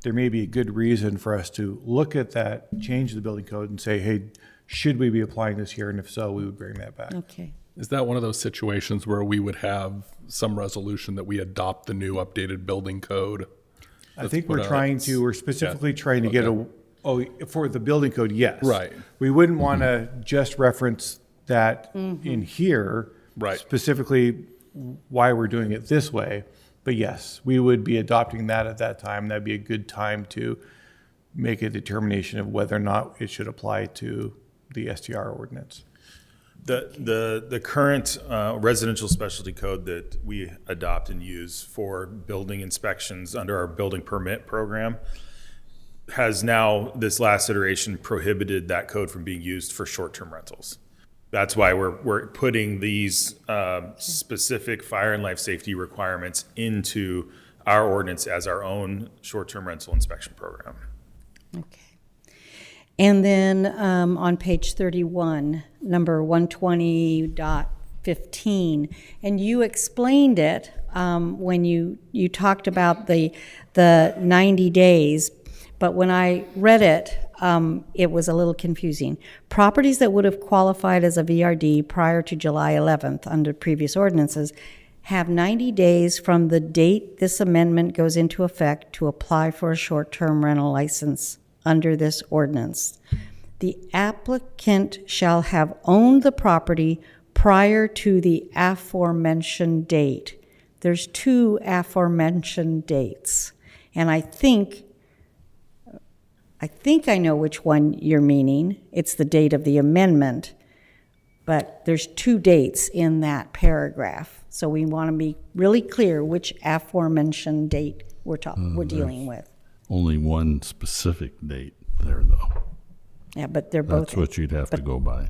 There may be a good reason for us to look at that, change the building code and say, hey, should we be applying this here? And if so, we would bring that back. Okay. Is that one of those situations where we would have some resolution that we adopt the new updated building code? I think we're specifically trying to get for the building code, yes. Right. We wouldn't want to just reference that in here. Right. Specifically why we're doing it this way. But yes, we would be adopting that at that time. That'd be a good time to make a determination of whether or not it should apply to the STR ordinance. The current residential specialty code that we adopt and use for building inspections under our building permit program has now, this last iteration, prohibited that code from being used for short-term rentals. That's why we're putting these specific fire and life safety requirements into our ordinance as our own short-term rental inspection program. Okay. And then on page 31, number 120.15, and you explained it when you talked about the 90 days, but when I read it, it was a little confusing. Properties that would have qualified as a VRD prior to July 11th under previous ordinances have 90 days from the date this amendment goes into effect to apply for a short-term rental license under this ordinance. The applicant shall have owned the property prior to the aforementioned date. There's two aforementioned dates, and I think I know which one you're meaning. It's the date of the amendment, but there's two dates in that paragraph. So we want to be really clear which aforementioned date we're dealing with. Only one specific date there, though. Yeah, but they're both. That's what you'd have to go by.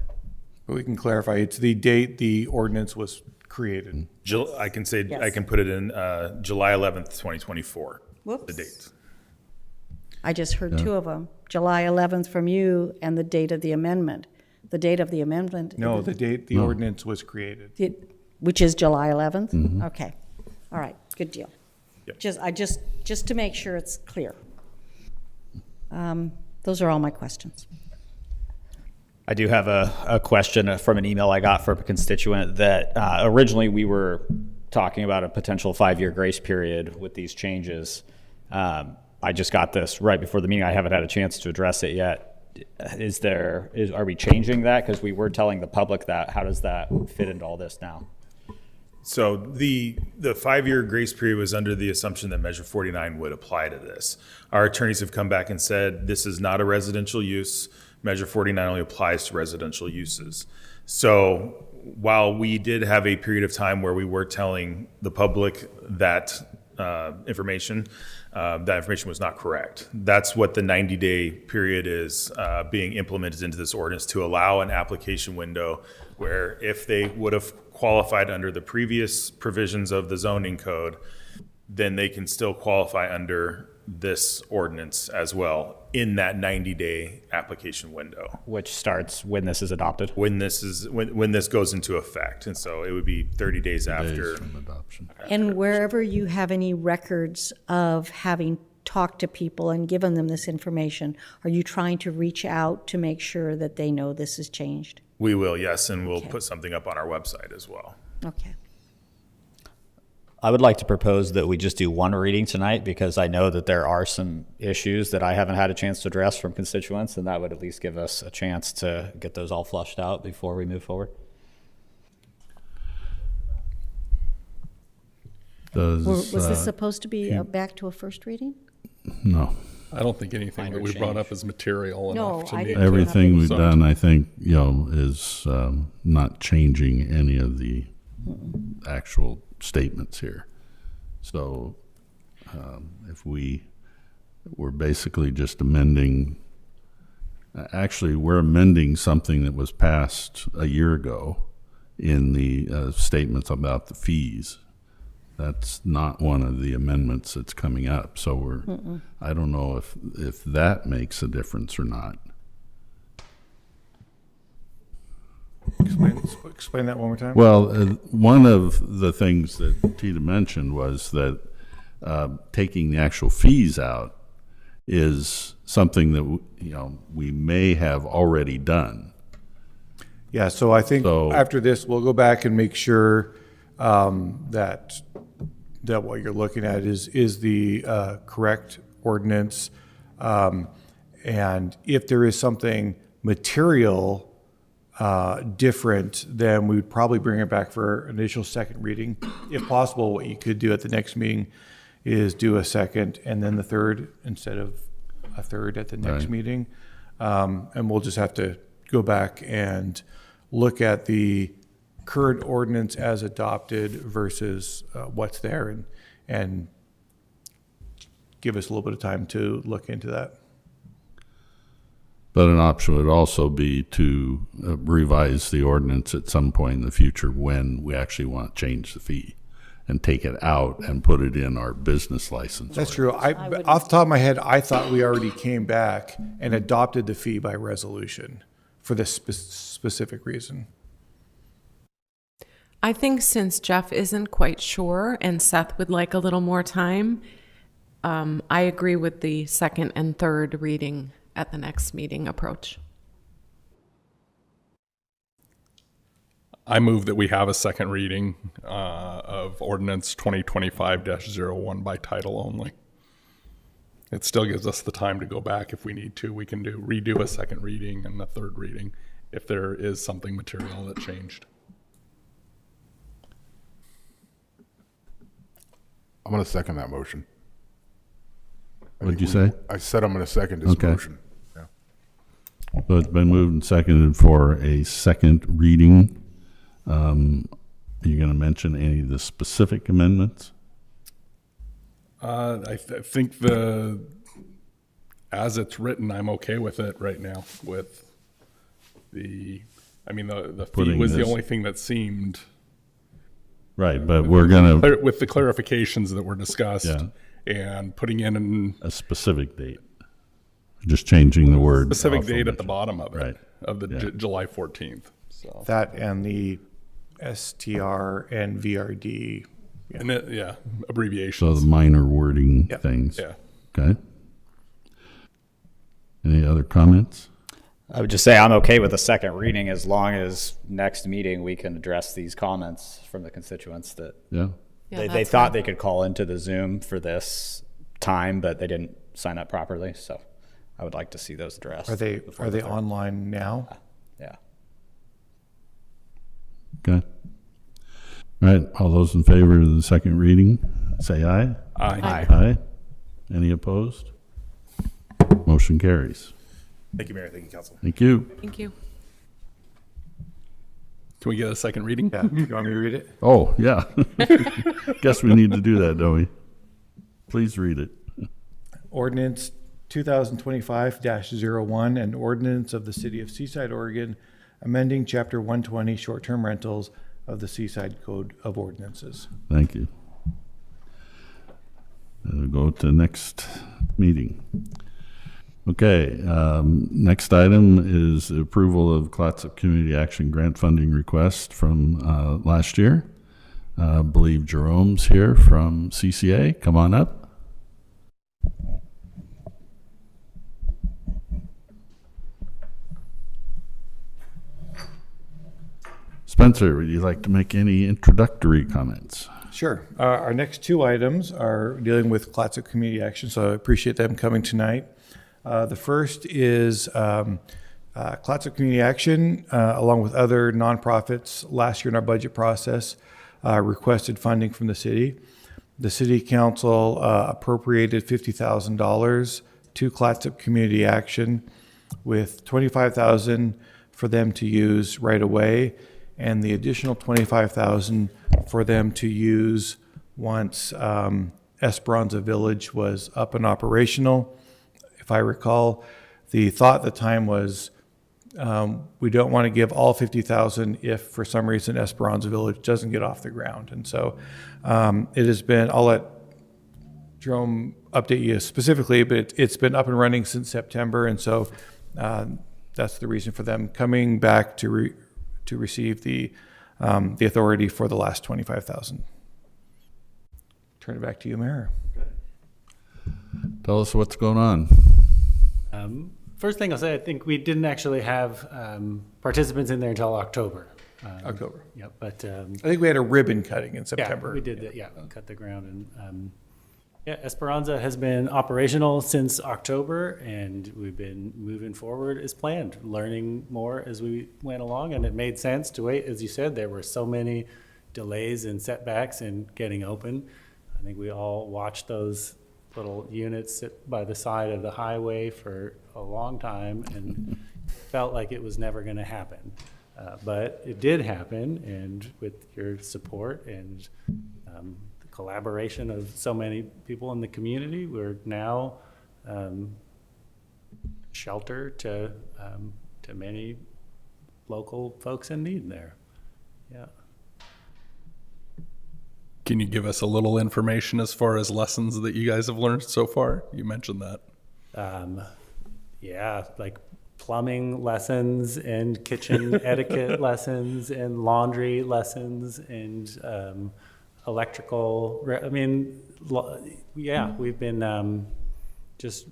But we can clarify, it's the date the ordinance was created. I can say, Yes. I can put it in July 11th, 2024. Whoops. The date. I just heard two of them. July 11th from you and the date of the amendment. The date of the amendment. No, the date the ordinance was created. Which is July 11th? Mhm. Okay. All right, good deal. Yep. Just to make sure it's clear. Those are all my questions. I do have a question from an email I got from a constituent that originally we were talking about a potential 5-year grace period with these changes. I just got this right before the meeting. I haven't had a chance to address it yet. Are we changing that? Because we were telling the public that. How does that fit into all this now? So the 5-year grace period was under the assumption that Measure 49 would apply to this. Our attorneys have come back and said this is not a residential use. Measure 49 only applies to residential uses. So while we did have a period of time where we were telling the public that information was not correct. That's what the 90-day period is being implemented into this ordinance to allow an application window where if they would have qualified under the previous provisions of the zoning code, then they can still qualify under this ordinance as well in that 90-day application window. Which starts when this is adopted? When this goes into effect. And so it would be 30 days after from adoption. And wherever you have any records of having talked to people and given them this information, are you trying to reach out to make sure that they know this has changed? We will, yes, and we'll put something up on our website as well. Okay. I would like to propose that we just do one reading tonight because I know that there are some issues that I haven't had a chance to address from constituents, and that would at least give us a chance to get those all flushed out before we move forward. Was this supposed to be back to a first reading? No. I don't think anything that we brought up is material No, enough to I need didn't to- Everything we've So- done, I think, is not changing any of the actual statements here. So if we're basically just amending, actually, we're amending something that was passed a year ago in the statements about the fees. That's not one of the amendments that's coming up. So I don't know if that makes a difference or not. Explain that one more time. Well, one of the things that Tita mentioned was that taking the actual fees out is something that we may have already done. Yeah, so I think after this, we'll go back and make sure that what you're looking at is the correct ordinance. And if there is something material different, then we would probably bring it back for initial second reading. If possible, what you could do at the next meeting is do a second and then the third instead of a third at the next meeting. And we'll just have to go back and look at the current ordinance as adopted versus what's there and give us a little bit of time to look into that. But an option would also be to revise the ordinance at some point in the future when we actually want to change the fee and take it out and put it in our business license. That's true. Off the top of my head, I thought we already came back and adopted the fee by resolution for this specific reason. I think since Jeff isn't quite sure and Seth would like a little more time, I agree with the second and third reading at the next meeting approach. I move that we have a second reading of ordinance 2025-01 by title only. It still gives us the time to go back if we need to. We can redo a second reading and a third reading if there is something material that changed. I'm going to second that motion. What'd you say? I said I'm going to second this motion. Yeah. So it's been moved and seconded for a second reading. Are you going to mention any of the specific amendments? I think as it's written, I'm okay with it right now. With the fee Putting was the this- only thing that seemed Right, but we're going to, with the clarifications that were discussed Yeah. and putting in a specific date. Just changing the word. specific off of date at it. the bottom of it, Right. of the Yeah. July 14th. So That and the STR and VRD. and it, So abbreviations. the minor wording things. Yeah. Okay. Any other comments? I would just say I'm okay with the second reading as long as next meeting we can address these comments from the constituents that Yeah. Yeah, they that's thought fine. they could call into the Zoom for this time, but they didn't sign up properly. So I would like to see those addressed. Are they before the third. online now? Yeah. Okay. All right, all those in favor of the second reading, say aye. Aye. Aye. Any opposed? Motion carries. Thank you, Mayor. Thank you, Council. Thank you. Thank you. Can we get a second reading? Yeah. You want me to read it? Oh, yeah. Guess we need to do that, don't we? Please read it. Ordinance 2025-01, an ordinance of the City of Seaside, Oregon, amending Chapter 120 short-term rentals of the Seaside Code of Ordinances. Thank you. We'll go to next meeting. Okay, next item is approval of Clatsop Community Action Grant Funding request from last year. I believe Jerome's here from CCA. Come on up. Spencer, would you like to make any introductory comments? Sure. Our next two items are dealing with Clatsop Community Action, so I appreciate them coming tonight. The first is Clatsop Community Action, along with other nonprofits, last year in our budget process, requested funding from the city. The city council appropriated $50,000 to Clatsop Community Action, with $25,000 for them to use right away, and the additional $25,000 for them to use once Esperanza Village was up and operational. If I recall, the thought at the time was we don't want to give all $50,000 if for some reason Esperanza Village doesn't get off the ground. And so it has been, I'll let Jerome update you specifically, but it's been up and running since September. And so that's the reason for them coming back to receive the authority for the last $25,000. Turn it back to you, Mayor. Tell us what's going on. First thing I'll say, I think we didn't actually have participants in there until October. October. Yep, but I think we had a ribbon cutting in September. Yeah, we did that. Yeah, cut the ground, and Esperanza has been operational since October, and we've been moving forward as planned, learning more as we went along, and it made sense to wait. As you said, there were so many delays and setbacks in getting open. I think we all watched those little units sit by the side of the highway for a long time and felt like it was never going to happen. But it did happen, and with your support and the collaboration of so many people in the community, we're now shelter to many local folks in need there. Yeah. Can you give us a little information as far as lessons that you guys have learned so far? You mentioned that. Yeah, like plumbing lessons and kitchen etiquette lessons and laundry lessons and electrical. I mean, yeah, we've been just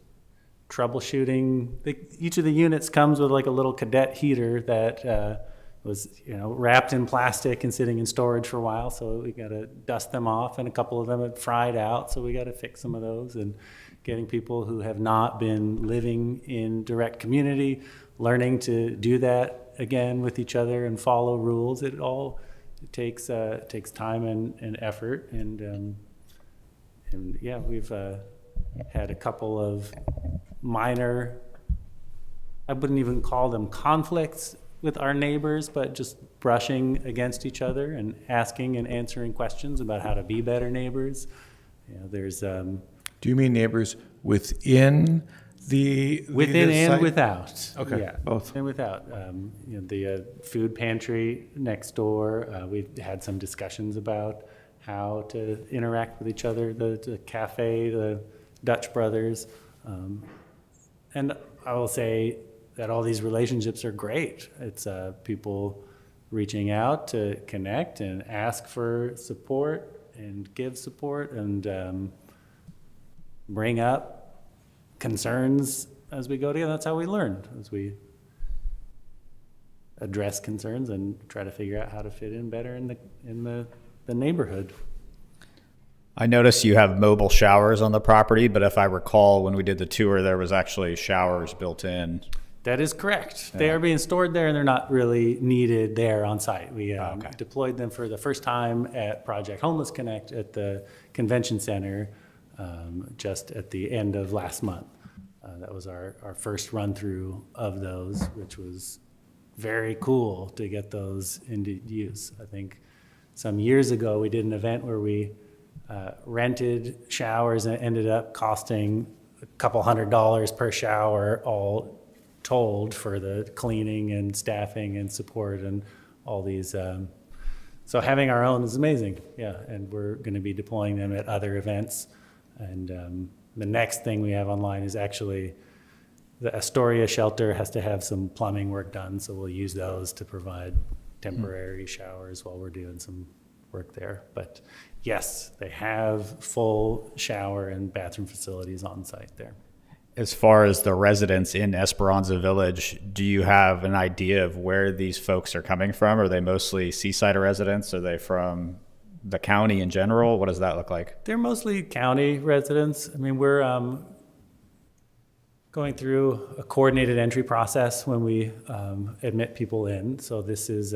troubleshooting. Each of the units comes with like a little cadet heater that was, wrapped in plastic and sitting in storage for a while. So we got to dust them off, and a couple of them had fried out. So we got to fix some of those, and getting people who have not been living in direct community, learning to do that again with each other and follow rules. It takes time and effort. And yeah, we've had a couple of minor, I wouldn't even call them conflicts with our neighbors, but just brushing against each other and asking and answering questions about how to be better neighbors. There's Do you mean neighbors within within and site? without? Okay, yeah, both. and without. The food pantry next door. We had some discussions about how to interact with each other. The cafe, the Dutch Brothers, and I will say that all these relationships are great. It's people reaching out to connect and ask for support and give support and bring up concerns as we go together. That's how we learn, as we address concerns and try to figure out how to fit in better in the neighborhood. I notice you have mobile showers on the property, but if I recall, when we did the tour, there was actually showers built in. That is correct. Yeah. They are being stored there, and they're not really needed there on site. We deployed them for the first time at Project Homeless Connect at the convention center just at the end of last month. That was our first run through of those, which was very cool to get those into use. I think some years ago we did an event where we rented showers, and it ended up costing a couple $100 per shower all told for the cleaning and staffing and support and all these. So having our own is amazing. Yeah, and we're going to be deploying them at other events. And the next thing we have online is actually the Astoria shelter has to have some plumbing work done, so we'll use those to provide temporary showers while we're doing some work there. But yes, they have full shower and bathroom facilities on site there. As far as the residents in Esperanza Village, do you have an idea of where these folks are coming from? Are they mostly Seaside residents? Are they from the county in general? What does that look like? They're mostly county residents. I mean, we're going through a coordinated entry process when we admit people in. So this is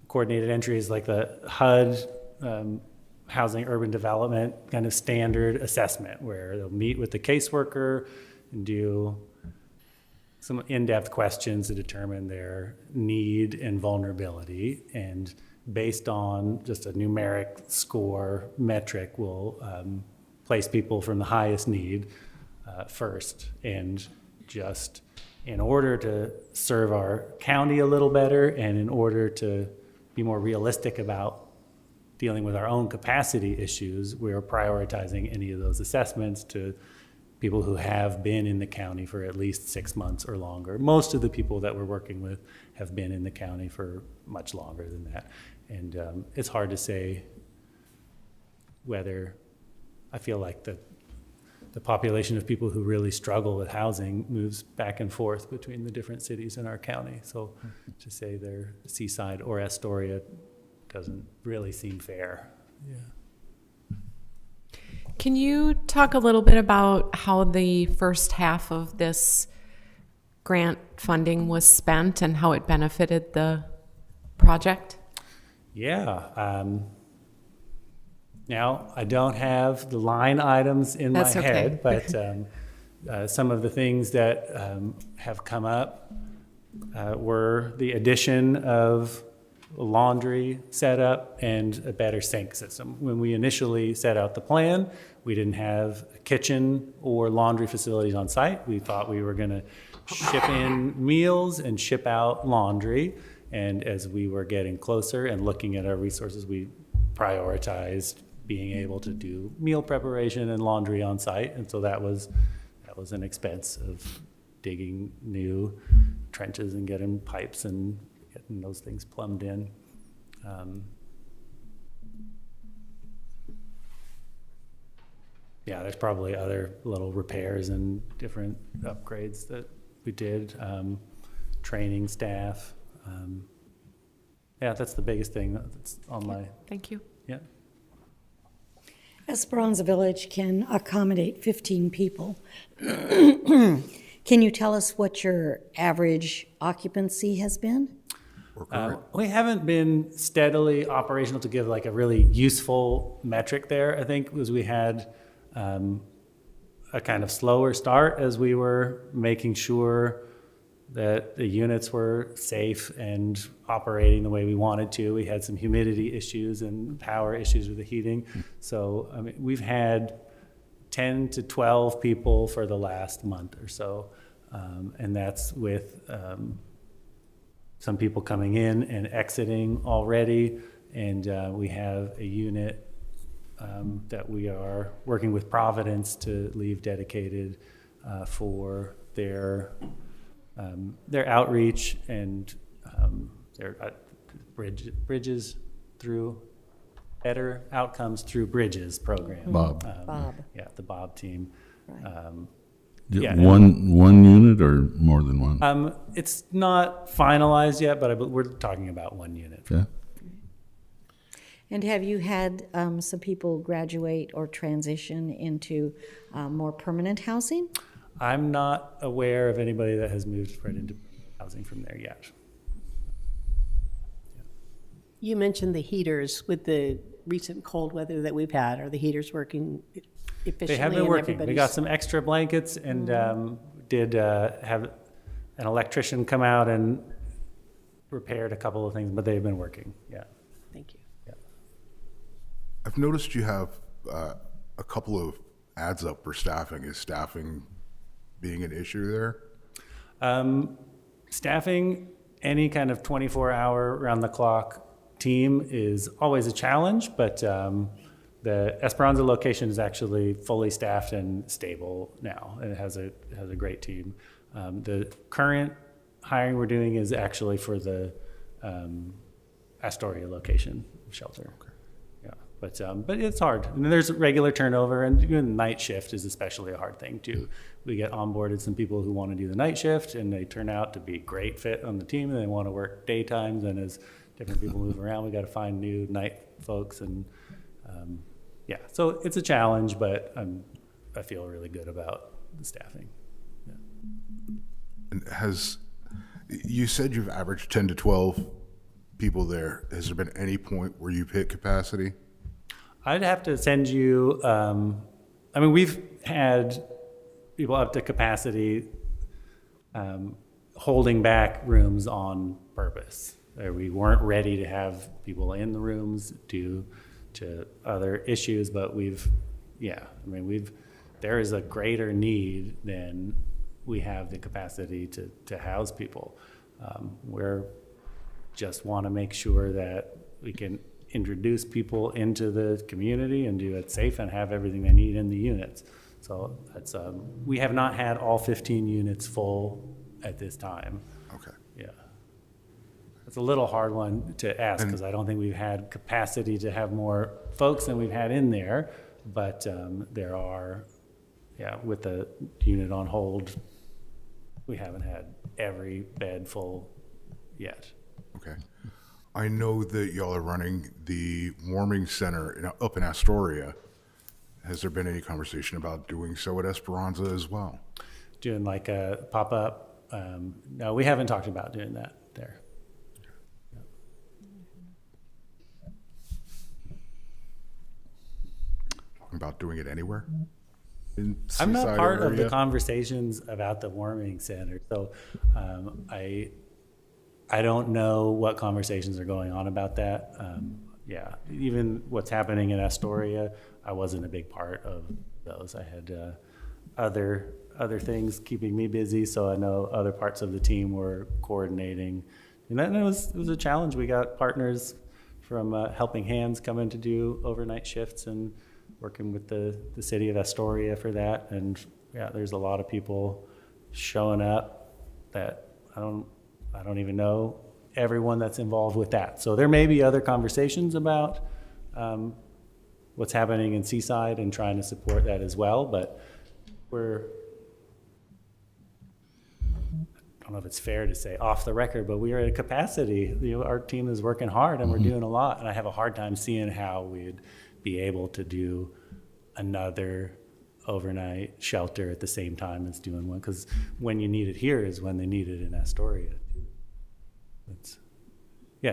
coordinated entry is like the HUD, Housing Urban Development kind of standard assessment, where they'll meet with the caseworker and do some in-depth questions to determine their need and vulnerability. And based on just a numeric score metric, we'll place people from the highest need first. And just in order to serve our county a little better, and in order to be more realistic about dealing with our own capacity issues, we're prioritizing any of those assessments to people who have been in the county for at least 6 months or longer. Most of the people that we're working with have been in the county for much longer than that. And it's hard to say whether, I feel like the population of people who really struggle with housing moves back and forth between the different cities in our county. So to say they're Seaside or Astoria doesn't really seem fair. Yeah. Can you talk a little bit about how the first half of this grant funding was spent and how it benefited the project? Yeah. Now, I don't have the line items in That's my okay. head, but some of the things that have come up were the addition of laundry setup and a better sink system. When we initially set out the plan, We didn't have a kitchen or laundry facilities on site. We thought we were going to ship in meals and ship out laundry. And as we were getting closer and looking at our resources, we prioritized being able to do meal preparation and laundry on site. And so that was an expense of digging new trenches and getting pipes and getting those things plumbed in. Yeah, there's probably other little repairs and different upgrades that we did, training staff. Yeah, that's the biggest thing that's on my. Thank you. Yeah. Esperanza Village can accommodate 15 people. Can you tell us what your average occupancy has been? We haven't been steadily operational to give like a really useful metric there. I think was we had a kind of slower start as we were making sure that the units were safe and operating the way we wanted to. We had some humidity issues and power issues with the heating. So, I mean, we've had 10 to 12 people for the last month or so. And that's with some people coming in and exiting already. And we have a unit that we are working with Providence to leave dedicated for their outreach and their bridges through better outcomes through bridges program. Bob. Bob. Yeah, the Bob team. One unit or more than one? It's not finalized yet, but we're talking about one unit. Yeah. And have you had some people graduate or transition into more permanent housing? I'm not aware of anybody that has moved right into housing from there yet. You mentioned the heaters with the recent cold weather that we've had. Are the heaters working efficiently? They have been working. We got some extra blankets and did have an electrician come out and repaired a couple of things, but they've been working. Yeah. Thank you. Yeah. I've noticed you have a couple of ads up for staffing. Is staffing being an issue there? Staffing any kind of 24-hour round-the-clock team is always a challenge, but the Esperanza location is actually fully staffed and stable now, and it has a great team. The current hiring we're doing is actually for the Astoria location shelter. Okay. Yeah, but it's hard. And then there's regular turnover, and doing the night shift is especially a hard thing too. We get onboarded some people who want to do the night shift, and they turn out to be a great fit on the team, and they want to work daytimes. And as different people move around, we got to find new night folks, and yeah, so it's a challenge, but I feel really good about the staffing. Yeah. And you said you've averaged 10 to 12 people there. Has there been any point where you've hit capacity? I'd have to send you, I mean, we've had people up to capacity holding back rooms on purpose. We weren't ready to have people in the rooms due to other issues, but there is a greater need than we have the capacity to house people. We're just want to make sure that we can introduce people into the community and do it safe and have everything they need in the units. So that's we have not had all 15 units full at this time. Okay. Yeah. It's a little hard one to ask because I don't think we've had capacity to have more folks than we've had in there, but there are, with the unit on hold, we haven't had every bed full yet. Okay. I know that y'all are running the warming center up in Astoria. Has there been any conversation about doing so at Esperanza as well? Doing like a pop-up? No, we haven't talked about doing that there. Talking about doing it anywhere? I'm not part of the conversations about the warming center, so I don't know what conversations are going on about that. Even what's happening in Astoria, I wasn't a big part of those. I had other things keeping me busy, so I know other parts of the team were coordinating. And then it was a challenge. We got partners from Helping Hands coming to do overnight shifts and working with the city of Astoria for that. And yeah, there's a lot of people showing up that I don't even know everyone that's involved with that. So there may be other conversations about what's happening in Seaside and trying to support that as well, but I don't know if it's fair to say off the record, but we are at a capacity. Our team is working hard and we're doing a lot, and I have a hard time seeing how we'd be able to do another overnight shelter at the same time as doing one, because when you need it here is when they need it in Astoria too.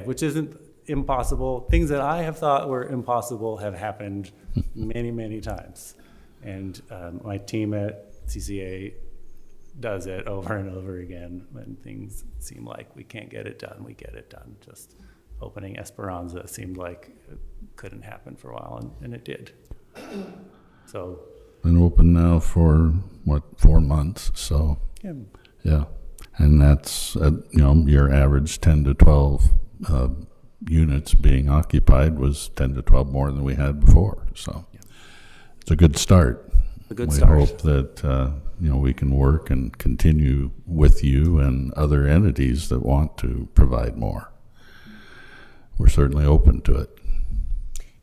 Which isn't impossible. Things that I have thought were impossible have happened many, many times. And my team at CCA does it over and over again. When things seem like we can't get it done, we get it done. Just opening Esperanza seemed like it couldn't happen for a while, and it did. So been open now for 4 months, so yeah, and that's your average 10 to 12 units being occupied was 10 to 12 more than we had before, so it's a good start. We hope that we can work and continue with you and other entities that want to provide more. We're certainly open to it.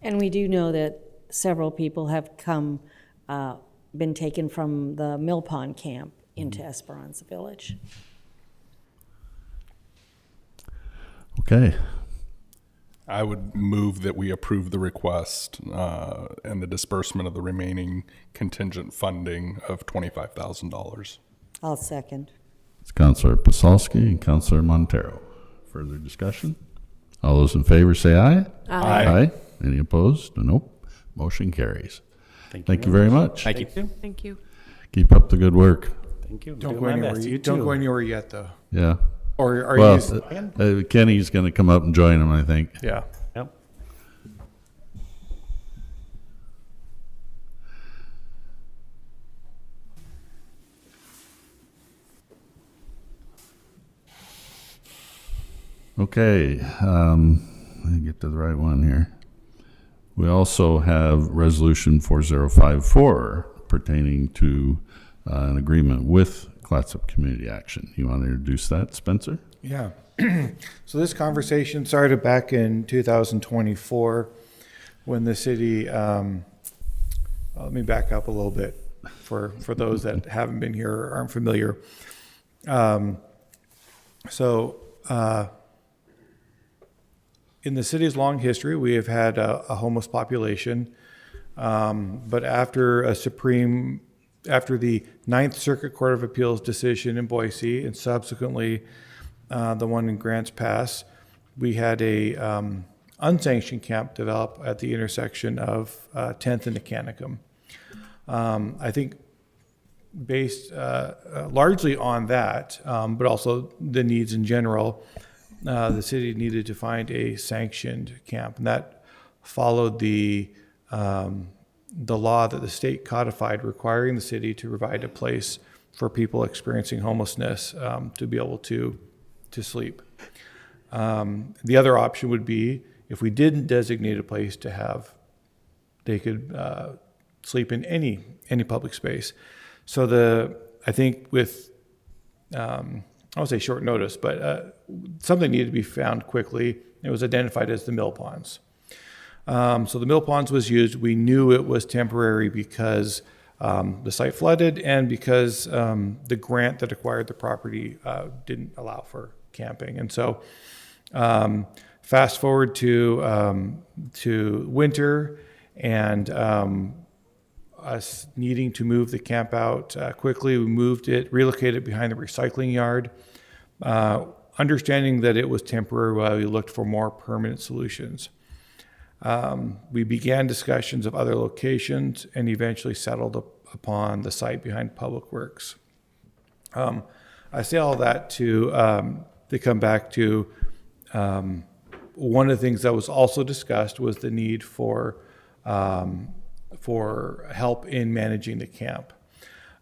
And we do know that several people have been taken from the Mill Pond camp into Esperanza Village. Okay. I would move that we approve the request and the disbursement of the remaining contingent funding of $25,000. I'll second. It's Councilor Pasolski and Councilor Montero. Further discussion? All those in favor say aye. Aye. Any opposed? Nope. Motion carries. Thank you very much. Thank you. Thank you. Keep up the good work. Thank you. Don't go anywhere yet, though. Yeah. Or are you? Kenny's going to come up and join him, I think. Yeah. Yep. Okay. Let me get to the right one here. We also have Resolution 4054 pertaining to an agreement with Clatsop Community Action. You want to introduce that, Spencer? Yeah. So this conversation started back in 2024 when the city, let me back up a little bit for those that haven't been here or aren't familiar. In the city's long history, we have had a homeless population, but after the Ninth Circuit Court of Appeals decision in Boise and subsequently the one in Grants Pass, we had a unsanctioned camp develop at the intersection of 10th and Mechanicsum. I think based largely on that, but also the needs in general, the city needed to find a sanctioned camp, and that followed the law that the state codified requiring the city to provide a place for people experiencing homelessness to be able to sleep. The other option would be if we didn't designate a place to have, they could sleep in any public space. So I think with I won't say short notice, but something needed to be found quickly. It was identified as the mill ponds. So the mill ponds was used. We knew it was temporary because the site flooded and because the grant that acquired the property didn't allow for camping. And so fast forward to winter and us needing to move the camp out quickly. We moved it, relocated it behind the recycling yard, understanding that it was temporary while we looked for more permanent solutions. We began discussions of other locations and eventually settled upon the site behind Public Works. I say all that to come back to one of the things that was also discussed was the need for for help in managing the camp.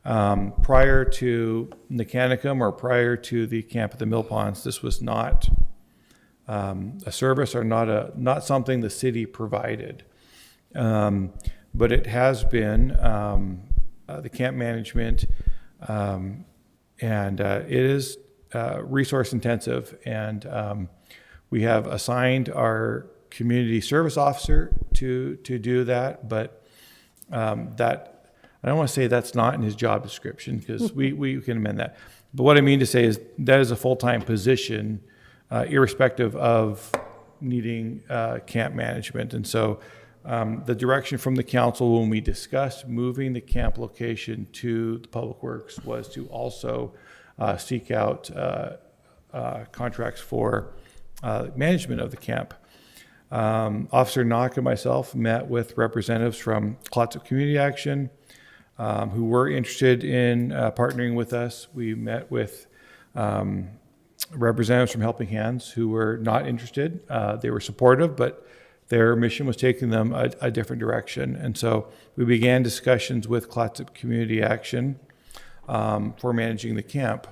Prior to Nicanicum or prior to the camp at the Mill Ponds, this was not a service or not something the city provided. But it has been the camp management, and it is resource intensive, and we have assigned our community service officer to do that, but that I don't want to say that's not in his job description, because we can amend that. But what I mean to say is that is a full-time position, irrespective of needing camp management. And so the direction from the council when we discussed moving the camp location to the Public Works was to also seek out contracts for management of the camp. Officer Knock and myself met with representatives from Clatsop Community Action, who were interested in partnering with us. We met with representatives from Helping Hands who were not interested. They were supportive, but their mission was taking them a different direction. And so we began discussions with Clatsop Community Action for managing the camp.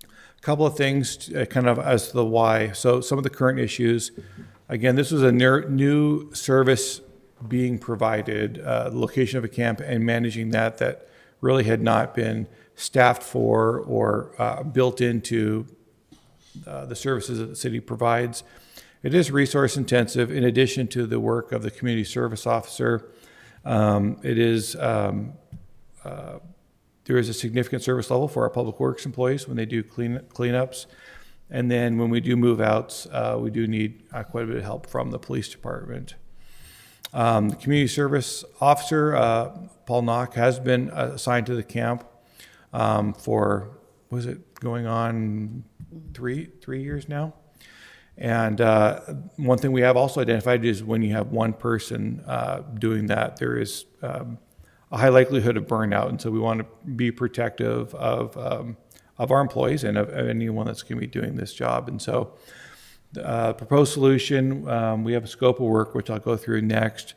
A couple of things kind of as to the why. So some of the current issues, again, this was a new service being provided, the location of a camp and managing that really had not been staffed for or built into the services that the city provides. It is resource intensive in addition to the work of the community service officer. It is there is a significant service level for our public works employees when they do cleanups. And then when we do move outs, we do need quite a bit of help from the police department. The community service officer, Paul Knock, has been assigned to the camp for, was it going on three years now? And one thing we have also identified is when you have one person doing that, there is a high likelihood of burnout. And so we want to be protective of our employees and of anyone that's going to be doing this job. And so the proposed solution, we have a scope of work, which I'll go through next.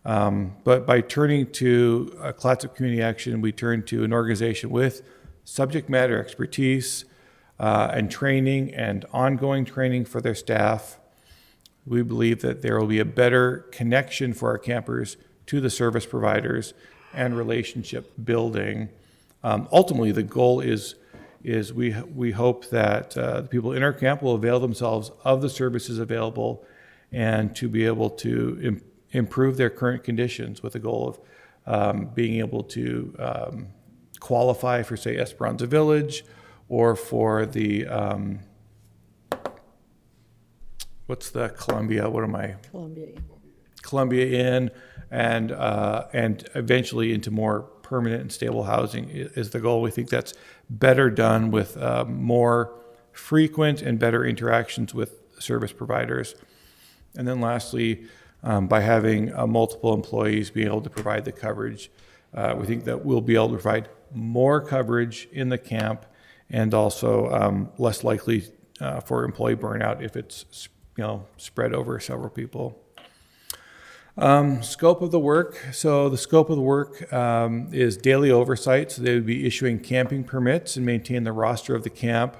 But by turning to Clatsop Community Action, we turn to an organization with subject matter expertise and training and ongoing training for their staff. We believe that there will be a better connection for our campers to the service providers and relationship building. Ultimately, the goal is we hope that the people in our camp will avail themselves of the services available and to be able to improve their current conditions with the goal of being able to qualify for, say, Esperanza Village or for the, what's the Columbia, Columbia Inn, and eventually into more permanent and stable housing is the goal. We think that's better done with more frequent and better interactions with service providers. And then lastly, by having multiple employees being able to provide the coverage, we think that we'll be able to provide more coverage in the camp and also less likely for employee burnout if it's spread over several people. Scope of the work. So the scope of the work is daily oversight. So they would be issuing camping permits and maintain the roster of the camp.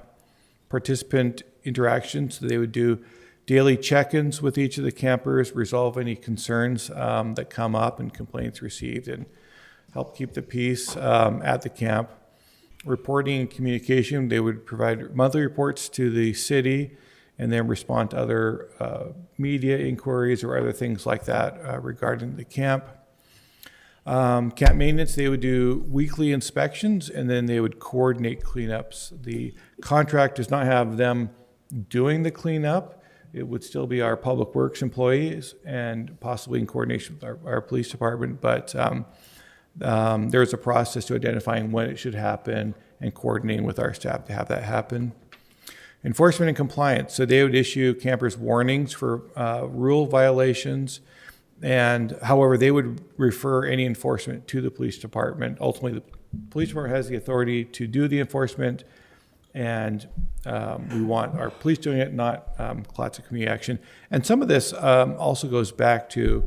Participant interactions. So they would do daily check-ins with each of the campers, resolve any concerns that come up and complaints received, and help keep the peace at the camp. Reporting and communication. They would provide monthly reports to the city and then respond to other media inquiries or other things like that regarding the camp. Camp maintenance, they would do weekly inspections and then they would coordinate cleanups. The contract does not have them doing the cleanup. It would still be our public works employees and possibly in coordination with our police department, but there's a process to identifying when it should happen and coordinating with our staff to have that happen. Enforcement and compliance. So they would issue campers warnings for rule violations, and however, they would refer any enforcement to the police department. Ultimately, the police department has the authority to do the enforcement, and we want our police doing it, not Clatsop Community Action. And some of this also goes back to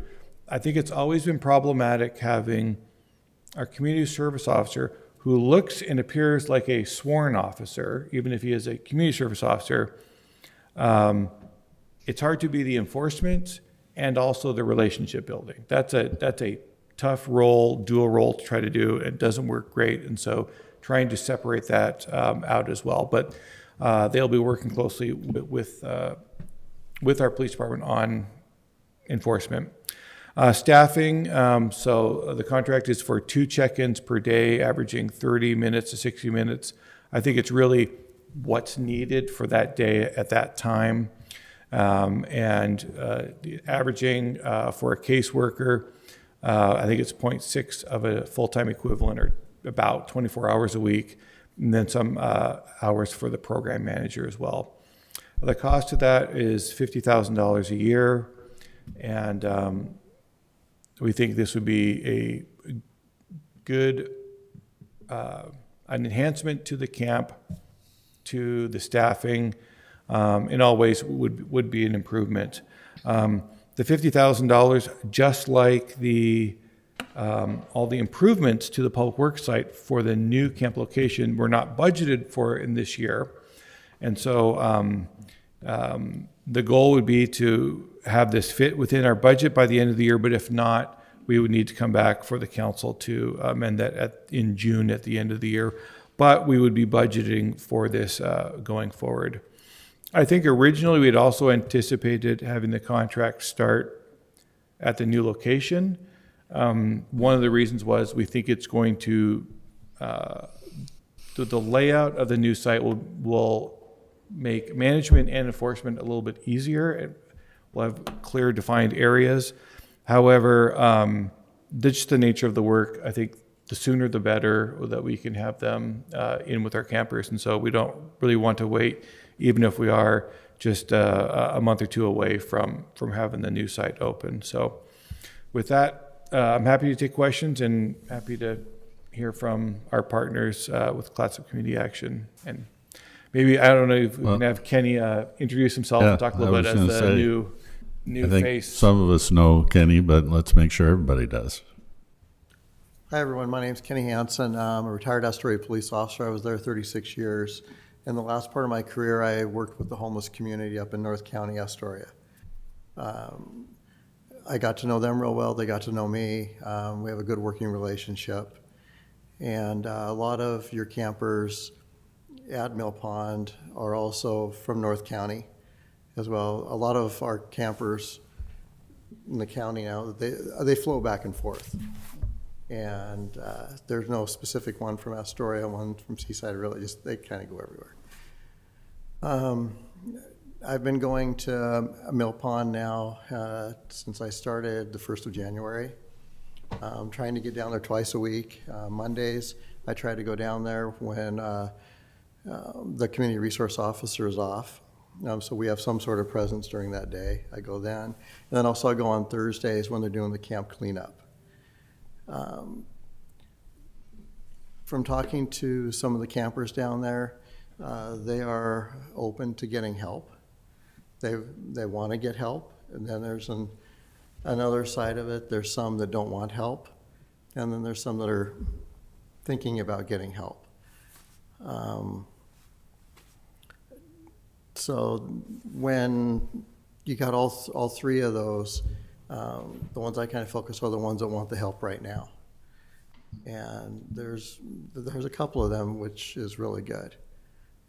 I think it's always been problematic having our community service officer who looks and appears like a sworn officer, even if he is a community service officer. It's hard to be the enforcement and also the relationship building. That's a tough role, dual role to try to do. It doesn't work great, and so trying to separate that out as well. But they'll be working closely with our police department on enforcement. Staffing, so the contract is for 2 check-ins per day, averaging 30 minutes to 60 minutes. I think it's really what's needed for that day at that time. Averaging for a caseworker, I think it's 0.6 of a full-time equivalent, or about 24 hours a week, and then some hours for the program manager as well. The cost of that is $50,000 a year, and we think this would be a good an enhancement to the camp, to the staffing. In all ways would be an improvement. The $50,000, just like the all the improvements to the public works site for the new camp location, were not budgeted for in this year, and so the goal would be to have this fit within our budget by the end of the year. But if not, we would need to come back for the council to amend that in June at the end of the year. But we would be budgeting for this going forward. I think originally we had also anticipated having the contract start at the new location. One of the reasons was we think it's going to, the layout of the new site will make management and enforcement a little bit easier. We'll have clear defined areas. However, just the nature of the work, I think the sooner the better that we can have them in with our campers. And so we don't really want to wait, even if we are just a month or two away from having the new site open. So with that, I'm happy to take questions and happy to hear from our partners with Clatsop Community Action. And maybe, I don't know if we can have Kenny introduce himself and talk a little bit as the new I think face. some of us know Kenny, but let's make sure everybody does. Hi, everyone. My name is Kenny Hansen. I'm a retired Astoria police officer. I was there 36 years. In the last part of my career, I worked with the homeless community up in North County, Astoria. I got to know them real well. They got to know me. We have a good working relationship. And a lot of your campers at Mill Pond are also from North County as well. A lot of our campers in the county now, they flow back and forth. And there's no specific one from Astoria, one from Seaside, really, just they kind of go everywhere. I've been going to Mill Pond now since I started the 1st of January. I'm trying to get down there twice a week. Mondays, I try to go down there when the community resource officer is off. So we have some sort of presence during that day. I go then. And then also I go on Thursdays when they're doing the camp cleanup. From talking to some of the campers down there, they are open to getting help. They want to get help. And then there's another side of it. There's some that don't want help. And then there's some that are thinking about getting help. So when you got all three of those, the ones I kind of focus on are the ones that want the help right now. And there's a couple of them which is really good.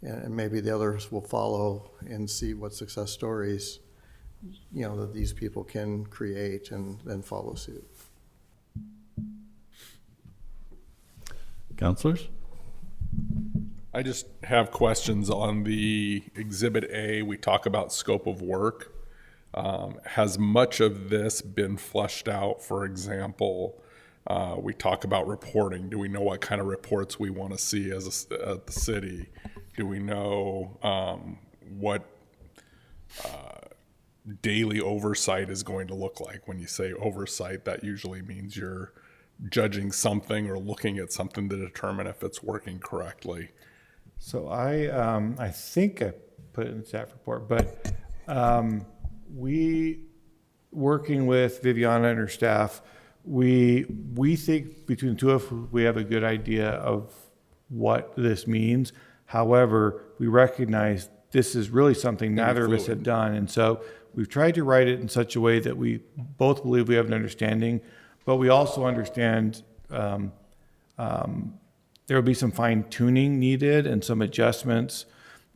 And maybe the others will follow and see what success stories, that these people can create and then follow suit. Counselors? I just have questions on the Exhibit A. We talk about scope of work. Has much of this been fleshed out? For example, we talk about reporting. Do we know what kind of reports we want to see as the city? Do we know what daily oversight is going to look like? When you say oversight, that usually means you're judging something or looking at something to determine if it's working correctly. So I think I put it in the staff report, but we working with Viviana and her staff, we think between the two of us, we have a good idea of what this means. However, we recognize this is really something neither of us have done. And so we've tried to write it in such a way that we both believe we have an understanding, but we also understand there will be some fine tuning needed and some adjustments.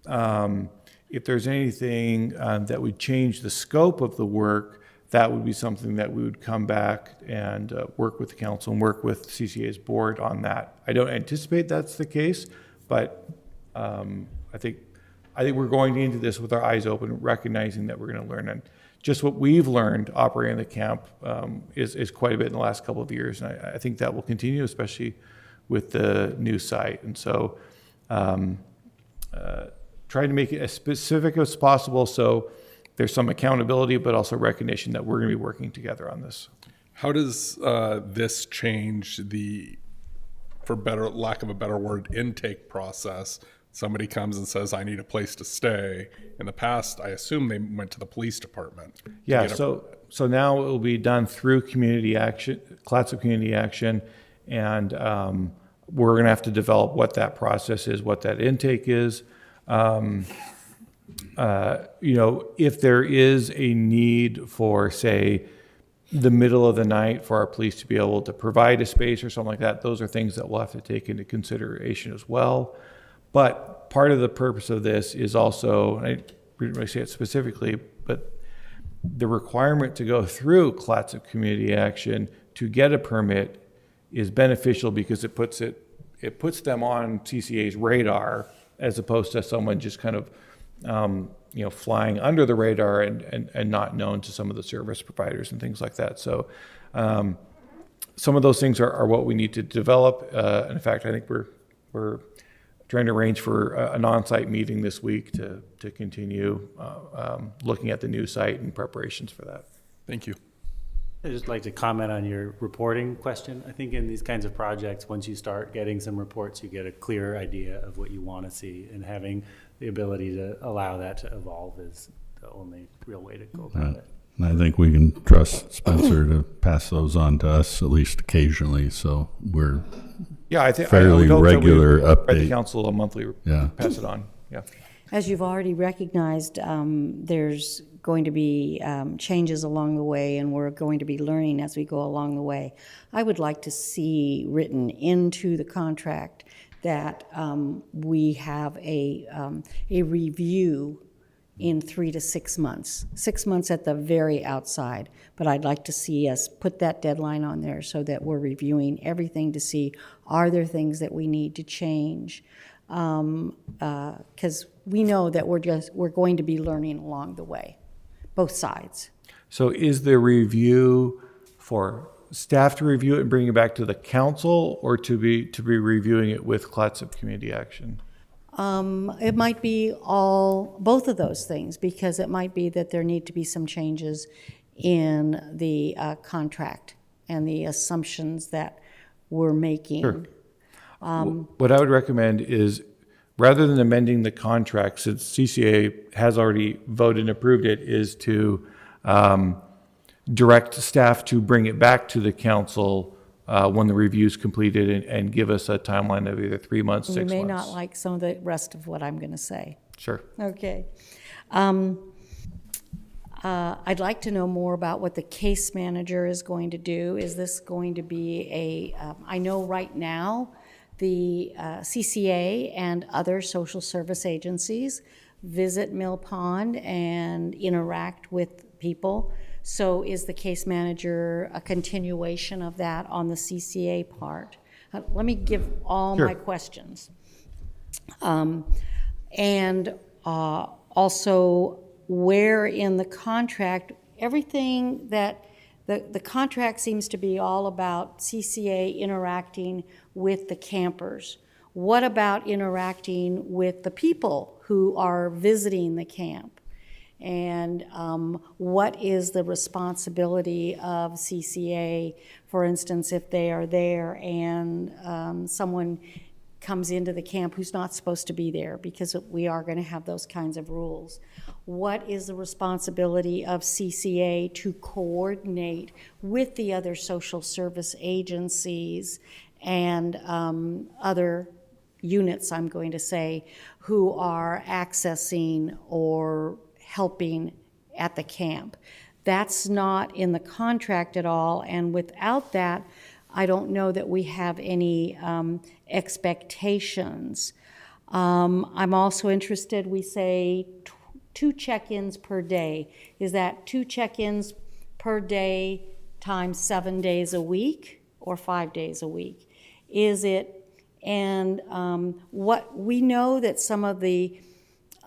If there's anything that would change the scope of the work, that would be something that we would come back and work with the council and work with CCA's board on that. I don't anticipate that's the case, but I think we're going into this with our eyes open, recognizing that we're going to learn. And just what we've learned operating the camp is quite a bit in the last couple of years. And I think that will continue, especially with the new site. And so trying to make it as specific as possible so there's some accountability, but also recognition that we're going to be working together on this. How does this change the, for lack of a better word, intake process? Somebody comes and says, I need a place to stay. In the past, I assume they went to the police department. Yeah, so now it will be done through community action, Clatsop Community Action, and we're going to have to develop what that process is, what that intake is. If there is a need for, say, the middle of the night for our police to be able to provide a space or something like that, those are things that we'll have to take into consideration as well. But part of the purpose of this is also, and I didn't really say it specifically, but the requirement to go through Clatsop Community Action to get a permit is beneficial because it puts them on CCA's radar as opposed to someone just kind of flying under the radar and not known to some of the service providers and things like that. So some of those things are what we need to develop. And in fact, I think we're trying to arrange for an on-site meeting this week to continue looking at the new site and preparations for that. Thank you. I'd just like to comment on your reporting question. I think in these kinds of projects, once you start getting some reports, you get a clearer idea of what you want to see, and having the ability to allow that to evolve is the only real way to go about it. And I think we can trust Spencer to pass those on to us at least occasionally, so we're fairly regular update. Write the council a monthly, pass it on. Yeah. As you've already recognized, there's going to be changes along the way, and we're going to be learning as we go along the way. I would like to see written into the contract that we have a review in 3 to 6 months. 6 months at the very outside, but I'd like to see us put that deadline on there so that we're reviewing everything to see, are there things that we need to change? Because we know that we're going to be learning along the way, both sides. So is the review for staff to review it and bring it back to the council, or to be reviewing it with Clatsop Community Action? It might be both of those things, because it might be that there need to be some changes in the contract and the assumptions that we're making. Sure. What I would recommend is, rather than amending the contract, since CCA has already voted and approved it, is to direct staff to bring it back to the council when the review is completed, and give us a timeline of either 3 months, 6 months. You may not like some of the rest of what I'm going to say. Sure. Okay. I'd like to know more about what the case manager is going to do. Is this going to be I know right now the CCA and other social service agencies visit Mill Pond and interact with people. So is the case manager a continuation of that on the CCA part? Let me give all my questions. And also, where in the contract, everything that the contract seems to be all about CCA interacting with the campers. What about interacting with the people who are visiting the camp? And what is the responsibility of CCA, for instance, if they are there and someone comes into the camp who's not supposed to be there, because we are going to have those kinds of rules. What is the responsibility of CCA to coordinate with the other social service agencies and other units, I'm going to say, who are accessing or helping at the camp? That's not in the contract at all, and without that, I don't know that we have any expectations. I'm also interested, we say 2 check-ins per day. Is that 2 check-ins per day times 7 days a week or 5 days a week? Is it, and what we know that some of the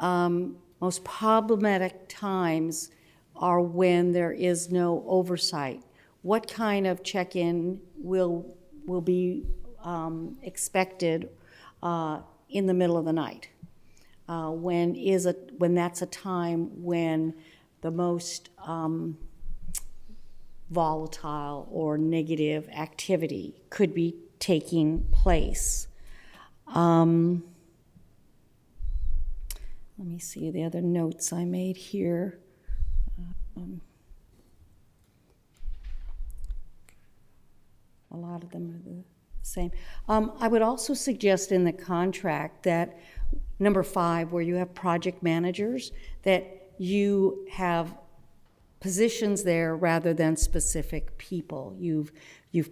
most problematic times are when there is no oversight. What kind of check-in will be expected in the middle of the night? When that's a time when the most volatile or negative activity could be taking place. Let me see the other notes I made here. A lot of them are the same. I would also suggest in the contract that number 5, where you have project managers, that you have positions there rather than specific people. You've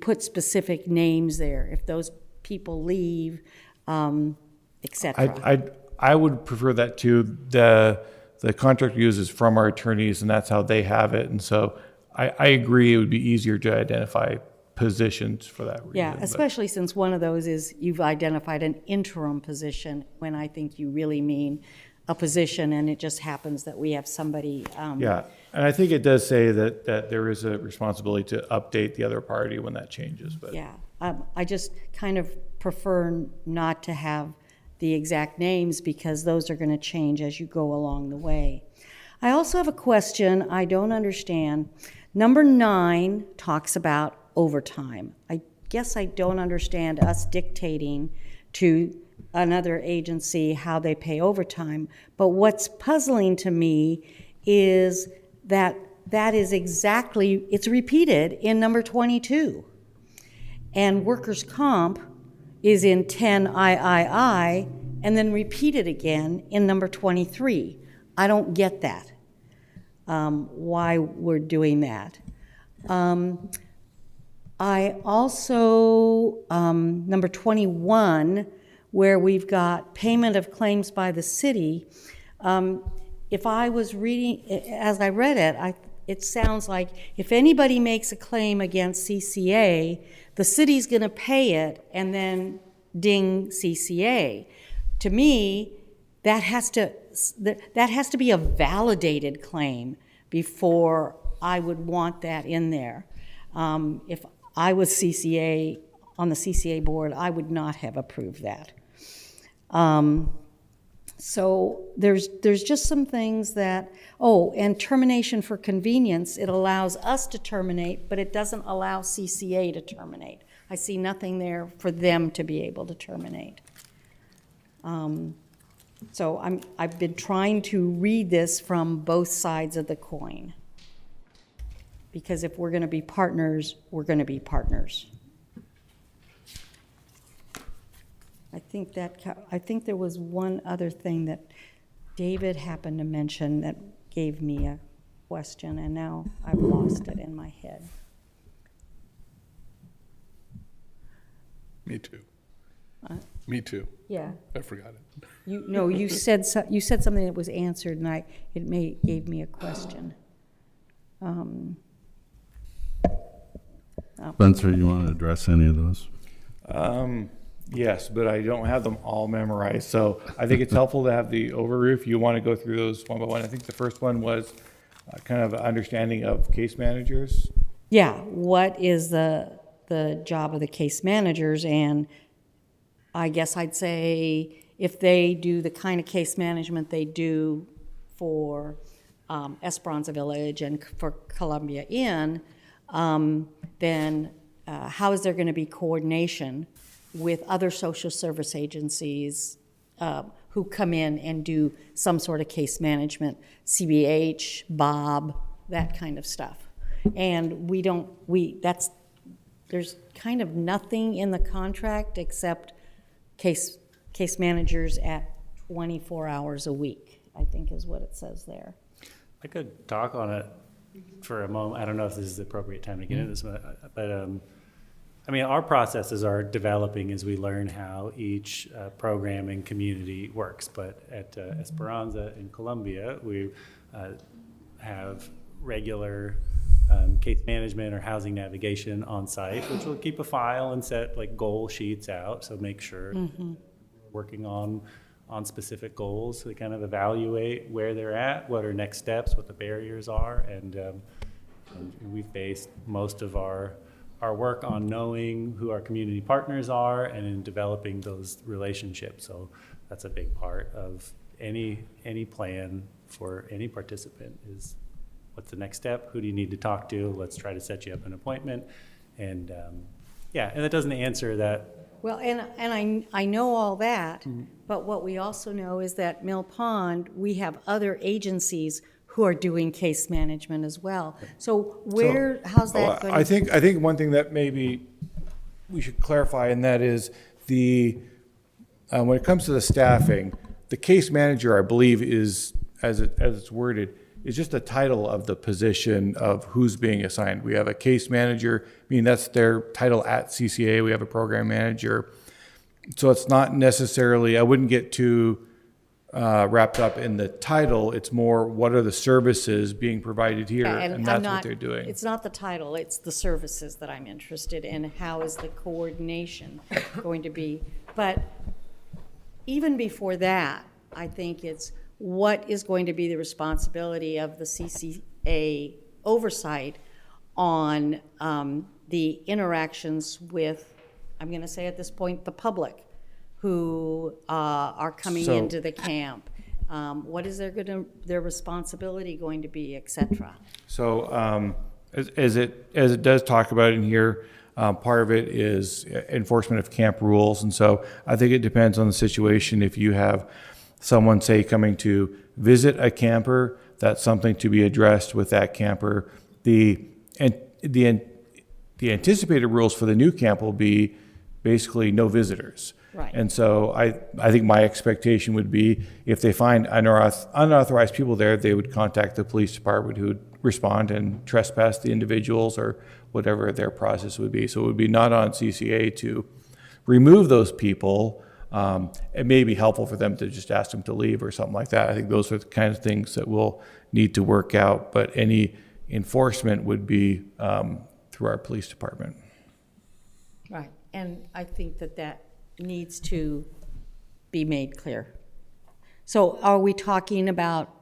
put specific names there. If those people leave, etc. I would prefer that too. The contract we use is from our attorneys, and that's how they have it. And so I agree it would be easier to identify positions for that reason. Yeah, especially since one of those is you've identified an interim position, when I think you really mean a position, and it just happens that we have somebody. Yeah, and I think it does say that there is a responsibility to update the other party when that changes. But yeah, I just kind of prefer not to have the exact names, because those are going to change as you go along the way. I also have a question I don't understand. Number 9 talks about overtime. I guess I don't understand us dictating to another agency how they pay overtime, but what's puzzling to me is that is exactly, it's repeated in number 22. And workers' comp is in 10 III and then repeated again in number 23. I don't get that, why we're doing that. I also, number 21, where we've got payment of claims by the city, if I was reading, as I read it, it sounds like if anybody makes a claim against CCA, the city's going to pay it and then ding CCA. To me, that has to be a validated claim before I would want that in there. If I was CCA, on the CCA board, I would not have approved that. So there's just some things that, and termination for convenience, it allows us to terminate, but it doesn't allow CCA to terminate. I see nothing there for them to be able to terminate. So I've been trying to read this from both sides of the coin. Because if we're going to be partners, we're going to be partners. I think there was one other thing that David happened to mention that gave me a question, and now I've lost it in my head. Me too. Me too. Yeah. I forgot it. You said something that was answered, and it gave me a question. Spencer, you want to address any of those? Yes, but I don't have them all memorized. So I think it's helpful to have the overview if you want to go through those one by one. I think the first one was kind of an understanding of case managers. Yeah, what is the job of the case managers? And I guess I'd say if they do the kind of case management they do for Esperanza Village and for Columbia Inn, then how is there going to be coordination with other social service agencies who come in and do some sort of case management, CBH, Bob, that kind of stuff. And there's kind of nothing in the contract except case managers at 24 hours a week, I think is what it says there. I could talk on it for a moment. I don't know if this is the appropriate time to get into this, but I mean, our processes are developing as we learn how each program and community works. But at Esperanza in Columbia, we have regular case management or housing navigation on site, which will keep a file and set like goal sheets out. So make sure we're working on specific goals to kind of evaluate where they're at, what are next steps, what the barriers are. And we've based most of our work on knowing who our community partners are and in developing those relationships. So that's a big part of any plan for any participant is what's the next step? Who do you need to talk to? Let's try to set you up an appointment. And and that doesn't answer that. Well, and I know all that, but what we also know is that Mill Pond, we have other agencies who are doing case management as well. So how's that going? I think one thing that maybe we should clarify, and that is when it comes to the staffing, the case manager, I believe, is as it's worded, is just a title of the position of who's being assigned. We have a case manager, meaning that's their title at CCA. We have a program manager. So it's not necessarily, I wouldn't get too wrapped up in the title. It's more what are the services being provided here, and that's what they're doing. It's not the title, it's the services that I'm interested in. How is the coordination going to be? But even before that, I think it's what is going to be the responsibility of the CCA oversight on the interactions with, I'm going to say at this point, the public who are coming into the camp. What is their responsibility going to be, et cetera? So as it does talk about in here, part of it is enforcement of camp rules. And so I think it depends on the situation. If you have someone, say, coming to visit a camper, that's something to be addressed with that camper. The anticipated rules for the new camp will be basically no visitors. Right. And so I think my expectation would be if they find unauthorized people there, they would contact the police department, who would respond and trespass the individuals or whatever their process would be. So it would be not on CCA to remove those people. It may be helpful for them to just ask them to leave or something like that. I think those are the kinds of things that we'll need to work out, but any enforcement would be through our police department. Right, and I think that needs to be made clear. So are we talking about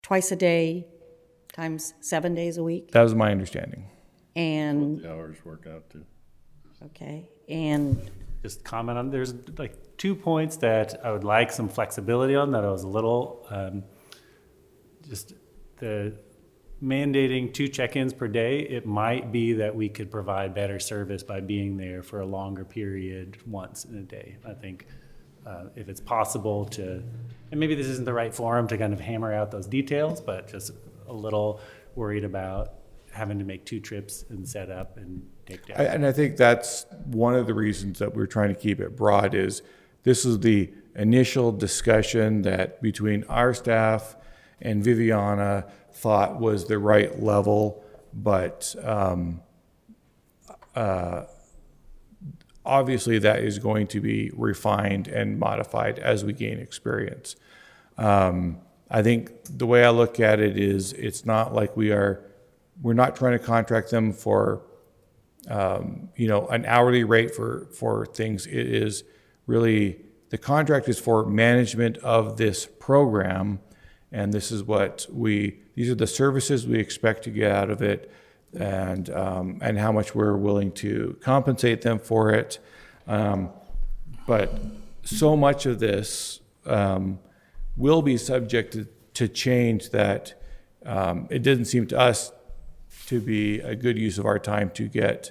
twice a day times 7 days a week? That was my understanding. And the hours work out too. Okay, and Just comment on, there's like 2 points that I would like some flexibility on that I was a little, just the mandating 2 check-ins per day. It might be that we could provide better service by being there for a longer period once in a day. I think if it's possible to, and maybe this isn't the right forum to kind of hammer out those details, but just a little worried about having to make 2 trips and set up and take down. And I think that's one of the reasons that we're trying to keep it broad is this is the initial discussion that between our staff and Viviana thought was the right level, but obviously that is going to be refined and modified as we gain experience. I think the way I look at it is it's not like we're not trying to contract them for an hourly rate for things. It is really, the contract is for management of this program, and this is these are the services we expect to get out of it, and how much we're willing to compensate them for it. But so much of this will be subject to change that it didn't seem to us to be a good use of our time to get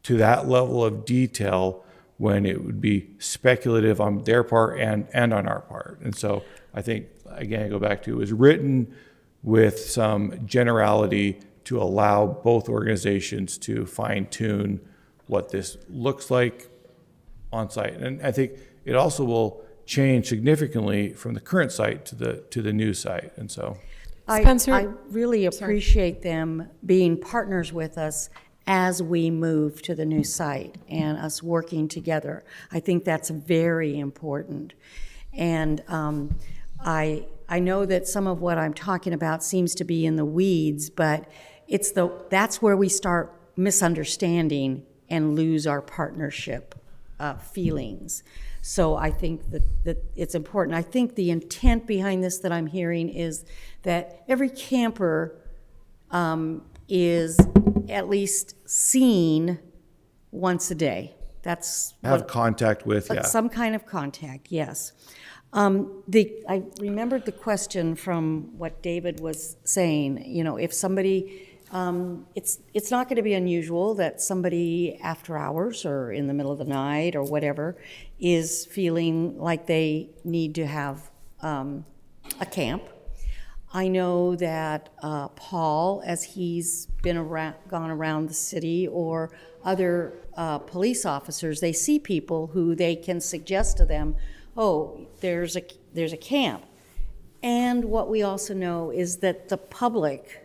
to that level of detail when it would be speculative on their part and on our part. And so I think, again, I go back to, it was written with some generality to allow both organizations to fine tune what this looks like on site. And I think it also will change significantly from the current site to the new site. And so Spencer? I really appreciate them being partners with us as we move to the new site and us working together. I think that's very important. And I know that some of what I'm talking about seems to be in the weeds, but that's where we start misunderstanding and lose our partnership feelings. So I think that it's important. I think the intent behind this that I'm hearing is that every camper is at least seen once a day. That's have contact with, yeah. Some kind of contact, yes. I remembered the question from what David was saying. You know, if somebody, it's not going to be unusual that somebody after hours or in the middle of the night or whatever is feeling like they need to have a camp. I know that Paul, as he's been gone around the city, or other police officers, they see people who they can suggest to them, oh, there's a camp. And what we also know is that the public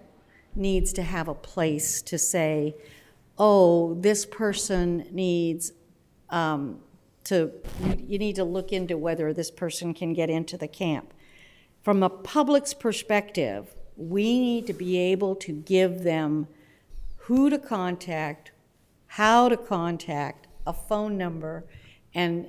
needs to have a place to say, oh, this person needs you need to look into whether this person can get into the camp. From a public's perspective, we need to be able to give them who to contact, how to contact, a phone number, and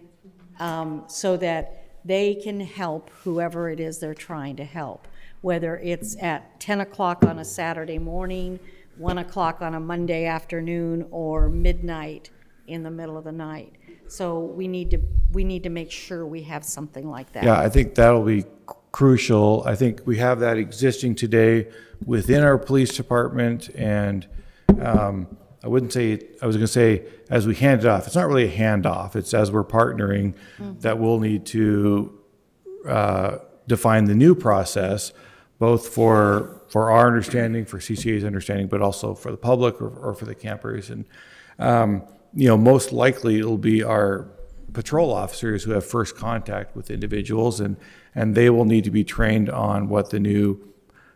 so that they can help whoever it is they're trying to help, whether it's at 10 o'clock on a Saturday morning, 1 o'clock on a Monday afternoon, or midnight in the middle of the night. So we need to make sure we have something like that. Yeah, I think that'll be crucial. I think we have that existing today within our police department, and I was going to say as we hand it off. It's not really a handoff. It's as we're partnering that we'll need to define the new process, both for our understanding, for CCA's understanding, but also for the public or for the campers. And most likely it'll be our patrol officers who have first contact with individuals, and they will need to be trained on what the new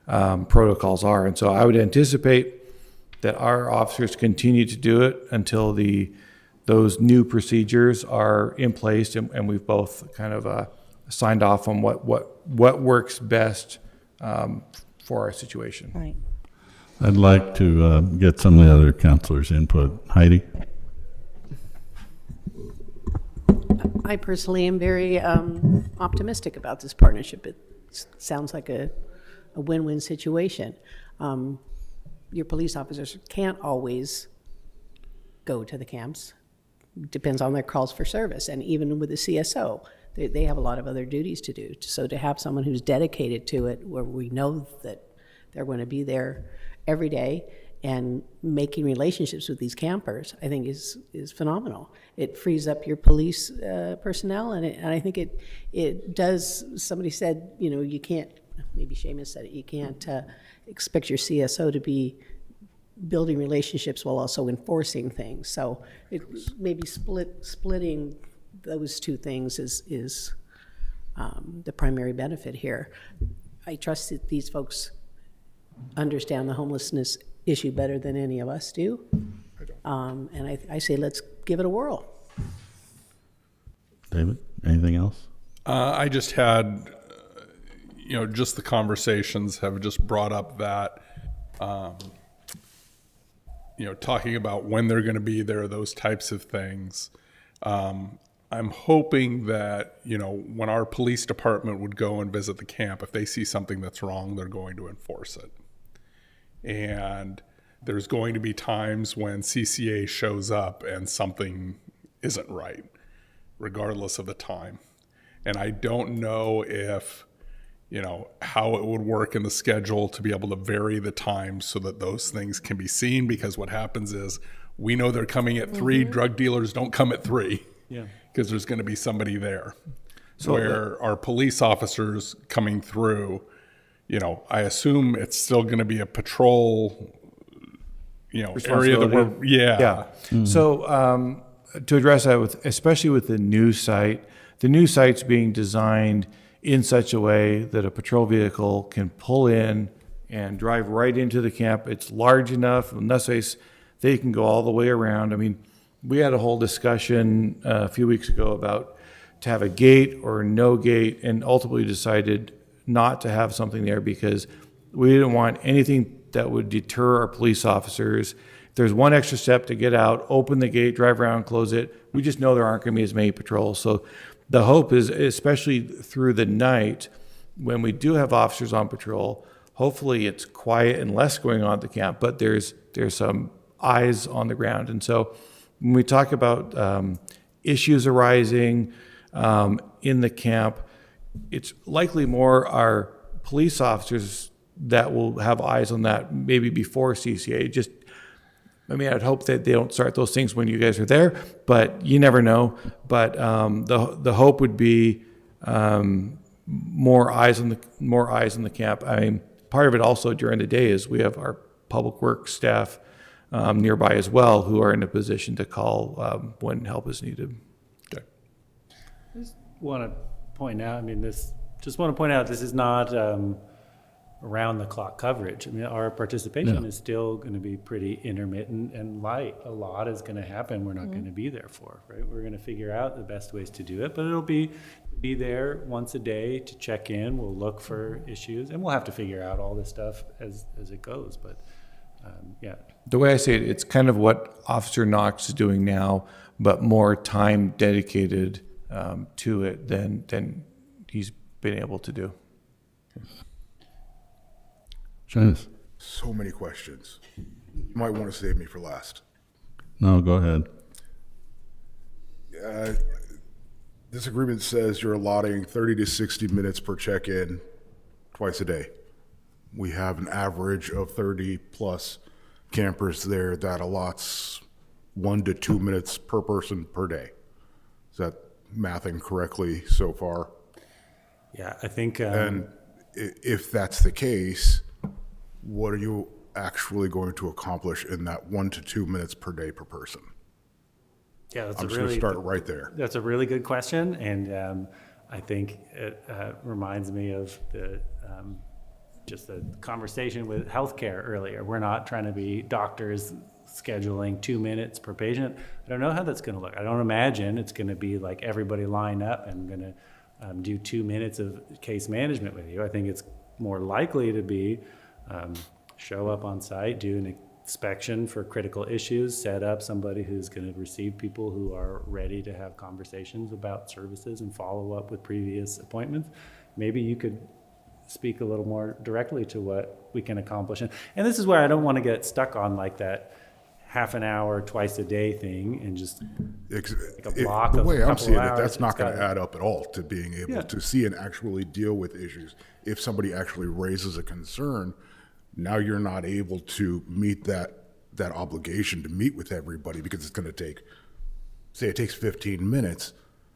protocols are. And so I would anticipate that our officers continue to do it until those new procedures are in place, and we've both kind of signed off on what works best for our situation. Right. I'd like to get some of the other counselors' input. Heidi? I personally am very optimistic about this partnership. It sounds like a win-win situation. Your police officers can't always go to the camps. Depends on their calls for service. And even with the CSO, they have a lot of other duties to do. So to have someone who's dedicated to it, where we know that they're going to be there every day and making relationships with these campers, I think is phenomenal. It frees up your police personnel, and I think it does. Somebody said, you can't, maybe Seamus said it, you can't expect your CSO to be building relationships while also enforcing things. So it maybe splitting those two things is the primary benefit here. I trust that these folks understand the homelessness issue better than any of us do. And I say let's give it a whirl. David, anything else? I just had, just the conversations have just brought up that, talking about when they're going to be there, those types of things. I'm hoping that, when our police department would go and visit the camp, if they see something that's wrong, they're going to enforce it. And there's going to be times when CCA shows up and something isn't right, regardless of the time. And I don't know if, how it would work in the schedule to be able to vary the times so that those things can be seen, because what happens is we know they're coming at 3, drug dealers don't come at 3. Yeah. Because there's going to be somebody there. So Where our police officers coming through, I assume it's still going to be a patrol, area that we're, Yeah. So to address that, especially with the new site's being designed in such a way that a patrol vehicle can pull in and drive right into the camp. It's large enough, in that case, they can go all the way around. I mean, we had a whole discussion a few weeks ago about to have a gate or no gate, and ultimately decided not to have something there because we didn't want anything that would deter our police officers. If there's one extra step to get out, open the gate, drive around, close it, we just know there aren't going to be as many patrols. So the hope is, especially through the night, when we do have officers on patrol, hopefully it's quiet and less going on at the camp, but there's some eyes on the ground. And so when we talk about issues arising in the camp, it's likely more our police officers that will have eyes on that maybe before CCA. I'd hope that they don't start those things when you guys are there, but you never know. But the hope would be more eyes on the camp. I mean, part of it also during the day is we have our public works staff nearby as well who are in a position to call when help is needed. Okay. Want to point out, this is not around the clock coverage. Our participation is still going to be pretty intermittent and light. A lot is going to happen we're not going to be there for, right? We're going to figure out the best ways to do it, but it'll be there once a day to check in. We'll look for issues, and we'll have to figure out all this stuff as it goes. But yeah. The way I say it, it's kind of what Officer Knox is doing now, but more time dedicated to it than he's been able to do. Travis? So many questions. You might want to save me for last. No, go ahead. This agreement says you're allotting 30 to 60 minutes per check-in twice a day. We have an average of 30 plus campers there that allots 1 to 2 minutes per person per day. Is that mathing correctly so far? Yeah, I think. And if that's the case, what are you actually going to accomplish in that 1 to 2 minutes per day per person? Yeah, that's I'm just going to start right there. That's a really good question, and I think it reminds me of just the conversation with healthcare earlier. We're not trying to be doctors scheduling 2 minutes per patient. I don't know how that's going to look. I don't imagine it's going to be like everybody line up and going to do 2 minutes of case management with you. I think it's more likely to be show up on site, do an inspection for critical issues, set up somebody who's going to receive people who are ready to have conversations about services and follow up with previous appointments. Maybe you could speak a little more directly to what we can accomplish. And this is where I don't want to get stuck on like that half an hour, twice a day thing and just like a block the of way a I'm couple seeing hours. it, that's not going to gotta- add up at all to being able to see and actually deal with issues. If somebody actually raises a concern, now you're not able to meet that obligation to meet with everybody because it's going to take, say it takes 15 minutes.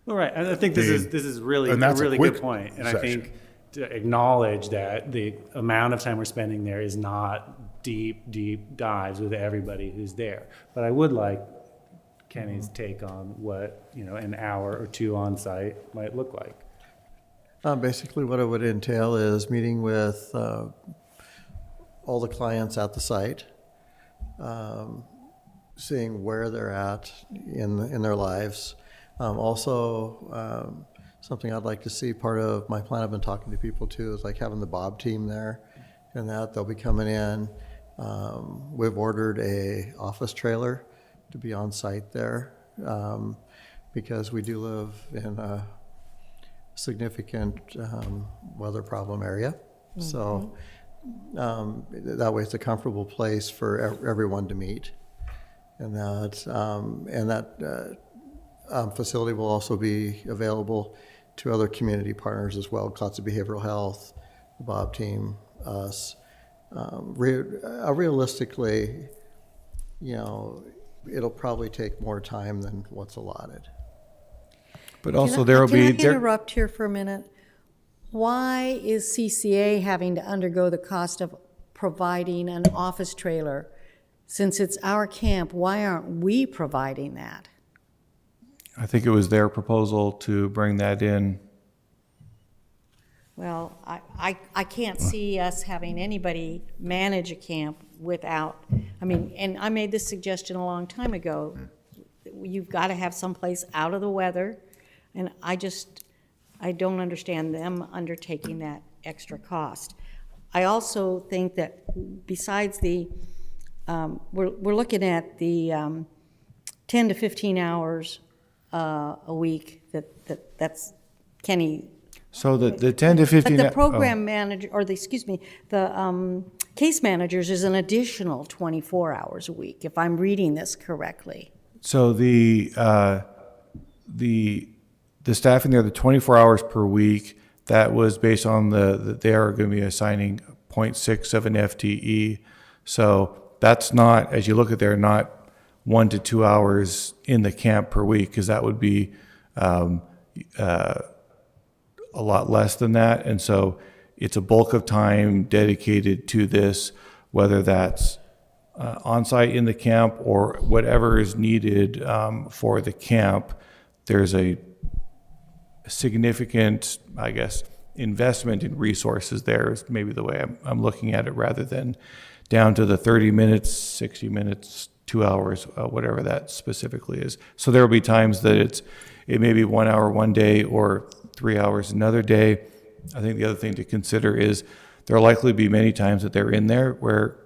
All right, and I think this is really and a that's a really quick good point. And session. I think to acknowledge that the amount of time we're spending there is not deep dives with everybody who's there. But I would like Kenny's take on what an hour or two on site might look like. Basically, what it would entail is meeting with all the clients at the site, seeing where they're at in their lives. Also, something I'd like to see, part of my plan I've been talking to people too, is like having the Bob team there, and that they'll be coming in. We've ordered a office trailer to be on site there because we do live in a significant weather problem area. Mm-hmm. So that way it's a comfortable place for everyone to meet. And that facility will also be available to other community partners as well, Clutch of Behavioral Health, the Bob team, us. Realistically, it'll probably take more time than what's allotted. But also there will Can I be, there, interrupt here for a minute? Why is CCA having to undergo the cost of providing an office trailer? Since it's our camp, why aren't we providing that? I think it was their proposal to bring that in. Well, I can't see us having anybody manage a camp without, I mean, and I made this suggestion a long time ago. You've got to have someplace out of the weather, and I don't understand them undertaking that extra cost. I also think that besides the, we're looking at the 10 to 15 hours a week that's Kenny. So the 10 to 15. But the program manager, or the case managers is an additional 24 hours a week, if I'm reading this correctly. So the staffing there, the 24 hours per week, that was based on they are going to be assigning 0.67 FTE. So that's not, as you look at there, not 1 to 2 hours in the camp per week, because that would be a lot less than that. And so it's a bulk of time dedicated to this, whether that's on-site in the camp or whatever is needed for the camp. There's a significant, I guess, investment in resources there is maybe the way I'm looking at it, rather than down to the 30 minutes, 60 minutes, 2 hours, whatever that specifically is. So there will be times that it may be 1 hour one day or 3 hours another day. I think the other thing to consider is there will likely be many times that they're in there where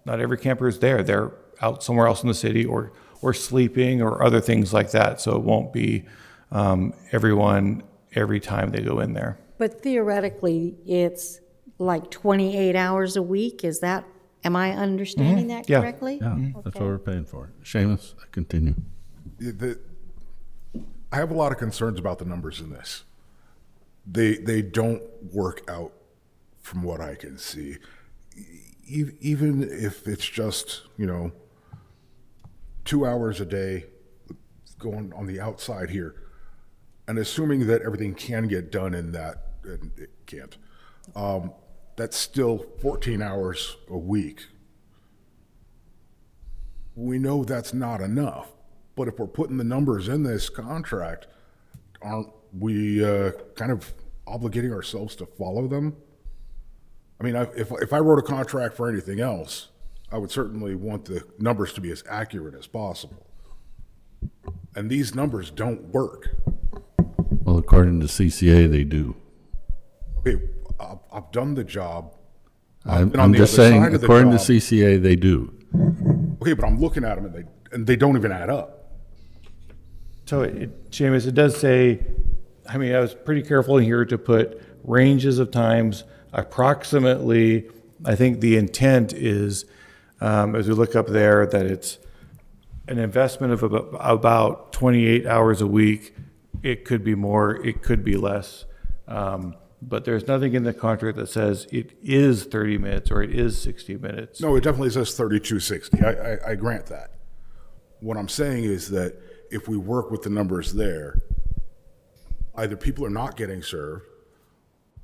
not every camper is there. They're out somewhere else in the city or sleeping or other things like that. So it won't be everyone every time they go in there. But theoretically, it's like 28 hours a week. Am I understanding that Yeah. correctly? Yeah, that's what we're paying for. Seamus, continue. I have a lot of concerns about the numbers in this. They don't work out from what I can see. Even if it's just, 2 hours a day going on the outside here, and assuming that everything can get done in that, and it can't, that's still 14 hours a week. We know that's not enough. But if we're putting the numbers in this contract, aren't we kind of obligating ourselves to follow them? I mean, if I wrote a contract for anything else, I would certainly want the numbers to be as accurate as possible. And these numbers don't work. Well, according to CCA, they do. Okay, I've done the job. I'm just saying, according to CCA, they do. Okay, but I'm looking at them and they don't even add up. So, Seamus, it does say, I mean, I was pretty careful here to put ranges of times, approximately. I think the intent is, as we look up there, that it's an investment of about 28 hours a week. It could be more, it could be less. But there's nothing in the contract that says it is 30 minutes or it is 60 minutes. No, it definitely says 3260. I grant that. What I'm saying is that if we work with the numbers there, either people are not getting served,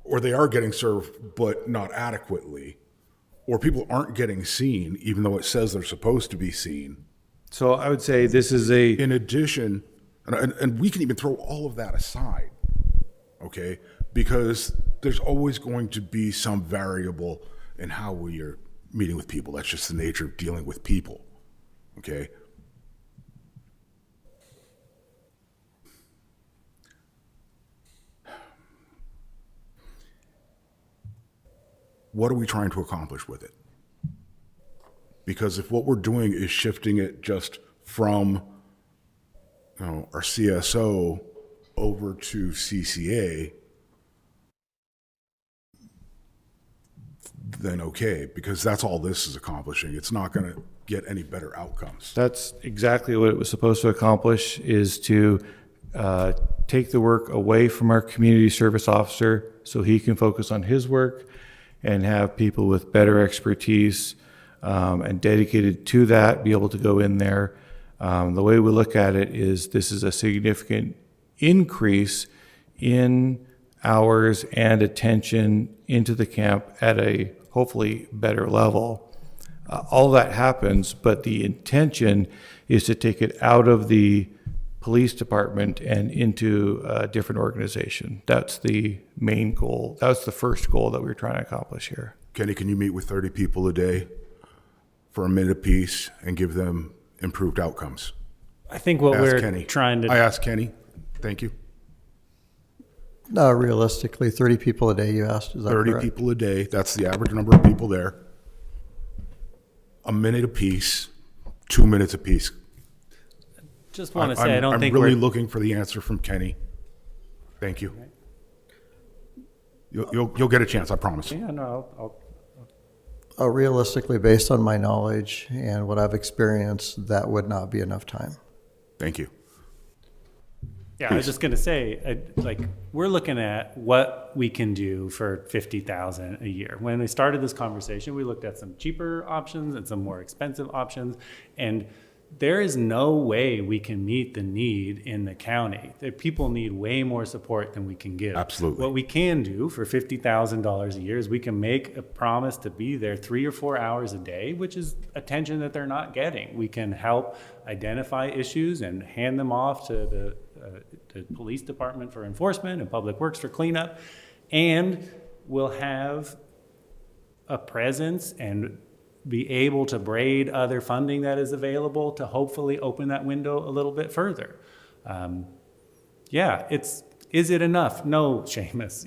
or they are getting served but not adequately, or people aren't getting seen even though it says they're supposed to be seen. So I would say this is in addition, and we can even throw all of that aside, okay? Because there's always going to be some variable in how we are meeting with people. That's just the nature of dealing with people, okay? What are we trying to accomplish with it? Because if what we're doing is shifting it just from our CSO over to CCA, then okay, because that's all this is accomplishing. It's not going to get any better outcomes. That's exactly what it was supposed to accomplish, is to take the work away from our community service officer so he can focus on his work and have people with better expertise and dedicated to that, be able to go in there. The way we look at it is this is a significant increase in hours and attention into the camp at a hopefully better level. All that happens, but the intention is to take it out of the police department and into a different organization. That's the main goal. That's the first goal that we're trying to accomplish here. Kenny, can you meet with 30 people a day for a minute apiece and give them improved outcomes? I think what we're Kenny. trying to. I asked Kenny. Thank you. Realistically, 30 people a day, you asked, is that 30 correct? people a day. That's the average number of people there. A minute apiece, 2 minutes apiece. Just want to say, I don't I'm think really we're looking for the answer from Kenny. Thank you. You'll get a chance, I promise. Yeah, no, Realistically, based on my knowledge and what I've experienced, that would not be enough time. Thank you. Yeah, I was just gonna say, we're looking at what we can do for $50,000 a year. When we started this conversation, we looked at some cheaper options and some more expensive options, and there is no way we can meet the need in the county. The people need way more support than we can give. Absolutely. What we can do for $50,000 a year is we can make a promise to be there 3 or 4 hours a day, which is attention that they're not getting. We can help identify issues and hand them off to the police department for enforcement and public works for cleanup, and we'll have a presence and be able to braid other funding that is available to hopefully open that window a little bit further. Is it enough? No, Seamus,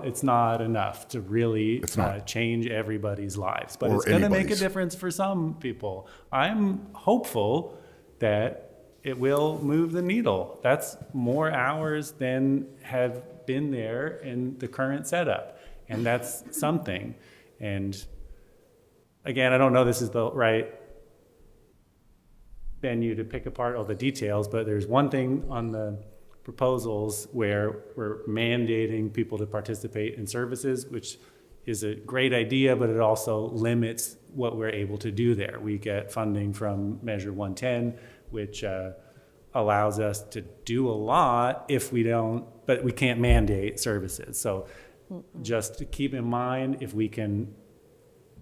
it's not enough to really change everybody's lives, but it's going to make a difference for some people. I'm hopeful that it will move the needle. That's more hours than have been there in the current setup, and that's something. And again, I don't know this is the right venue to pick apart all the details, but there's one thing on the proposals where we're mandating people to participate in services, which is a great idea, but it also limits what we're able to do there. We get funding from Measure 110, which allows us to do a lot if we don't, but we can't mandate services. So just to keep in mind, if we can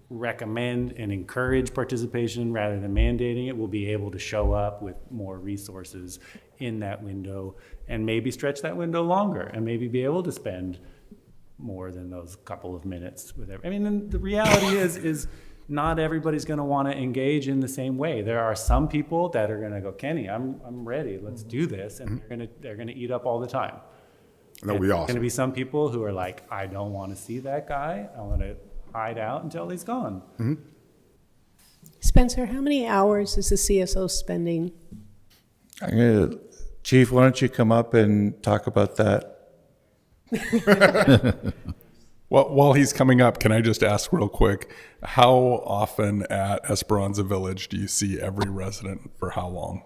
recommend and encourage participation rather than mandating it, we'll be able to show up with more resources in that window and maybe stretch that window longer and maybe be able to spend more than those couple of minutes with every. I mean, the reality is not everybody's going to want to engage in the same way. There are some people that are going to go, Kenny, I'm ready. Let's do this, and they're going to eat up all the time. That'll be awesome. There's going to be some people who are like, I don't want to see that guy. I want to hide out until he's gone. Mm-hmm. Spencer, how many hours is the CSO spending? Chief, why don't you come up and talk about that? Well, while he's coming up, can I just ask real quick, how often at Esperanza Village do you see every resident for how long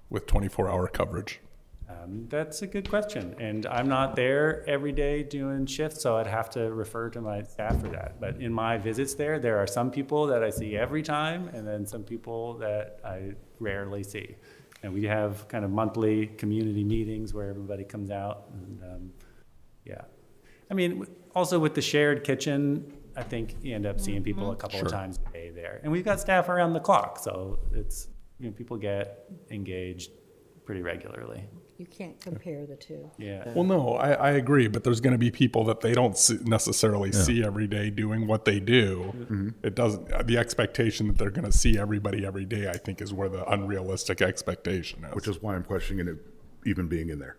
with 24-hour coverage? That's a good question. And I'm not there every day doing shifts, so I'd have to refer to my staff for that. But in my visits there are some people that I see every time, and then some people that I rarely see. And we have kind of monthly community meetings where everybody comes out. And I mean, also with the shared kitchen, I think you end up seeing people a couple of times a day there. And we've got staff around the clock, so it's, people get engaged pretty regularly. You can't compare the two. Yeah. Well, no, I agree, but there's going to be people that they don't necessarily see every day doing what they do. Mm-hmm. It doesn't. The expectation that they're going to see everybody every day, I think, is where the unrealistic expectation is. Which is why I'm questioning it even being in there.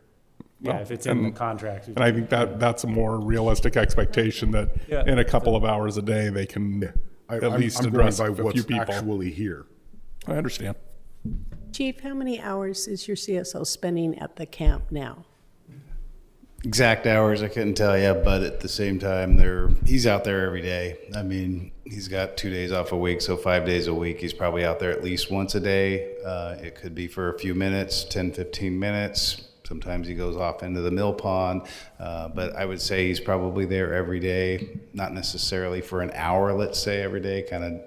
Yeah, if it's in the contract. And I think that's a more realistic expectation that in a couple of hours a day they can at least I'm address going a by few what's people. actually here. I understand. Chief, how many hours is your CSO spending at the camp now? Exact hours I couldn't tell you, but at the same time, he's out there every day. I mean, he's got 2 days off a week, so 5 days a week. He's probably out there at least once a day. It could be for a few minutes, 10, 15 minutes. Sometimes he goes off into the mill pond, but I would say he's probably there every day, not necessarily for an hour, let's say, every day, kind of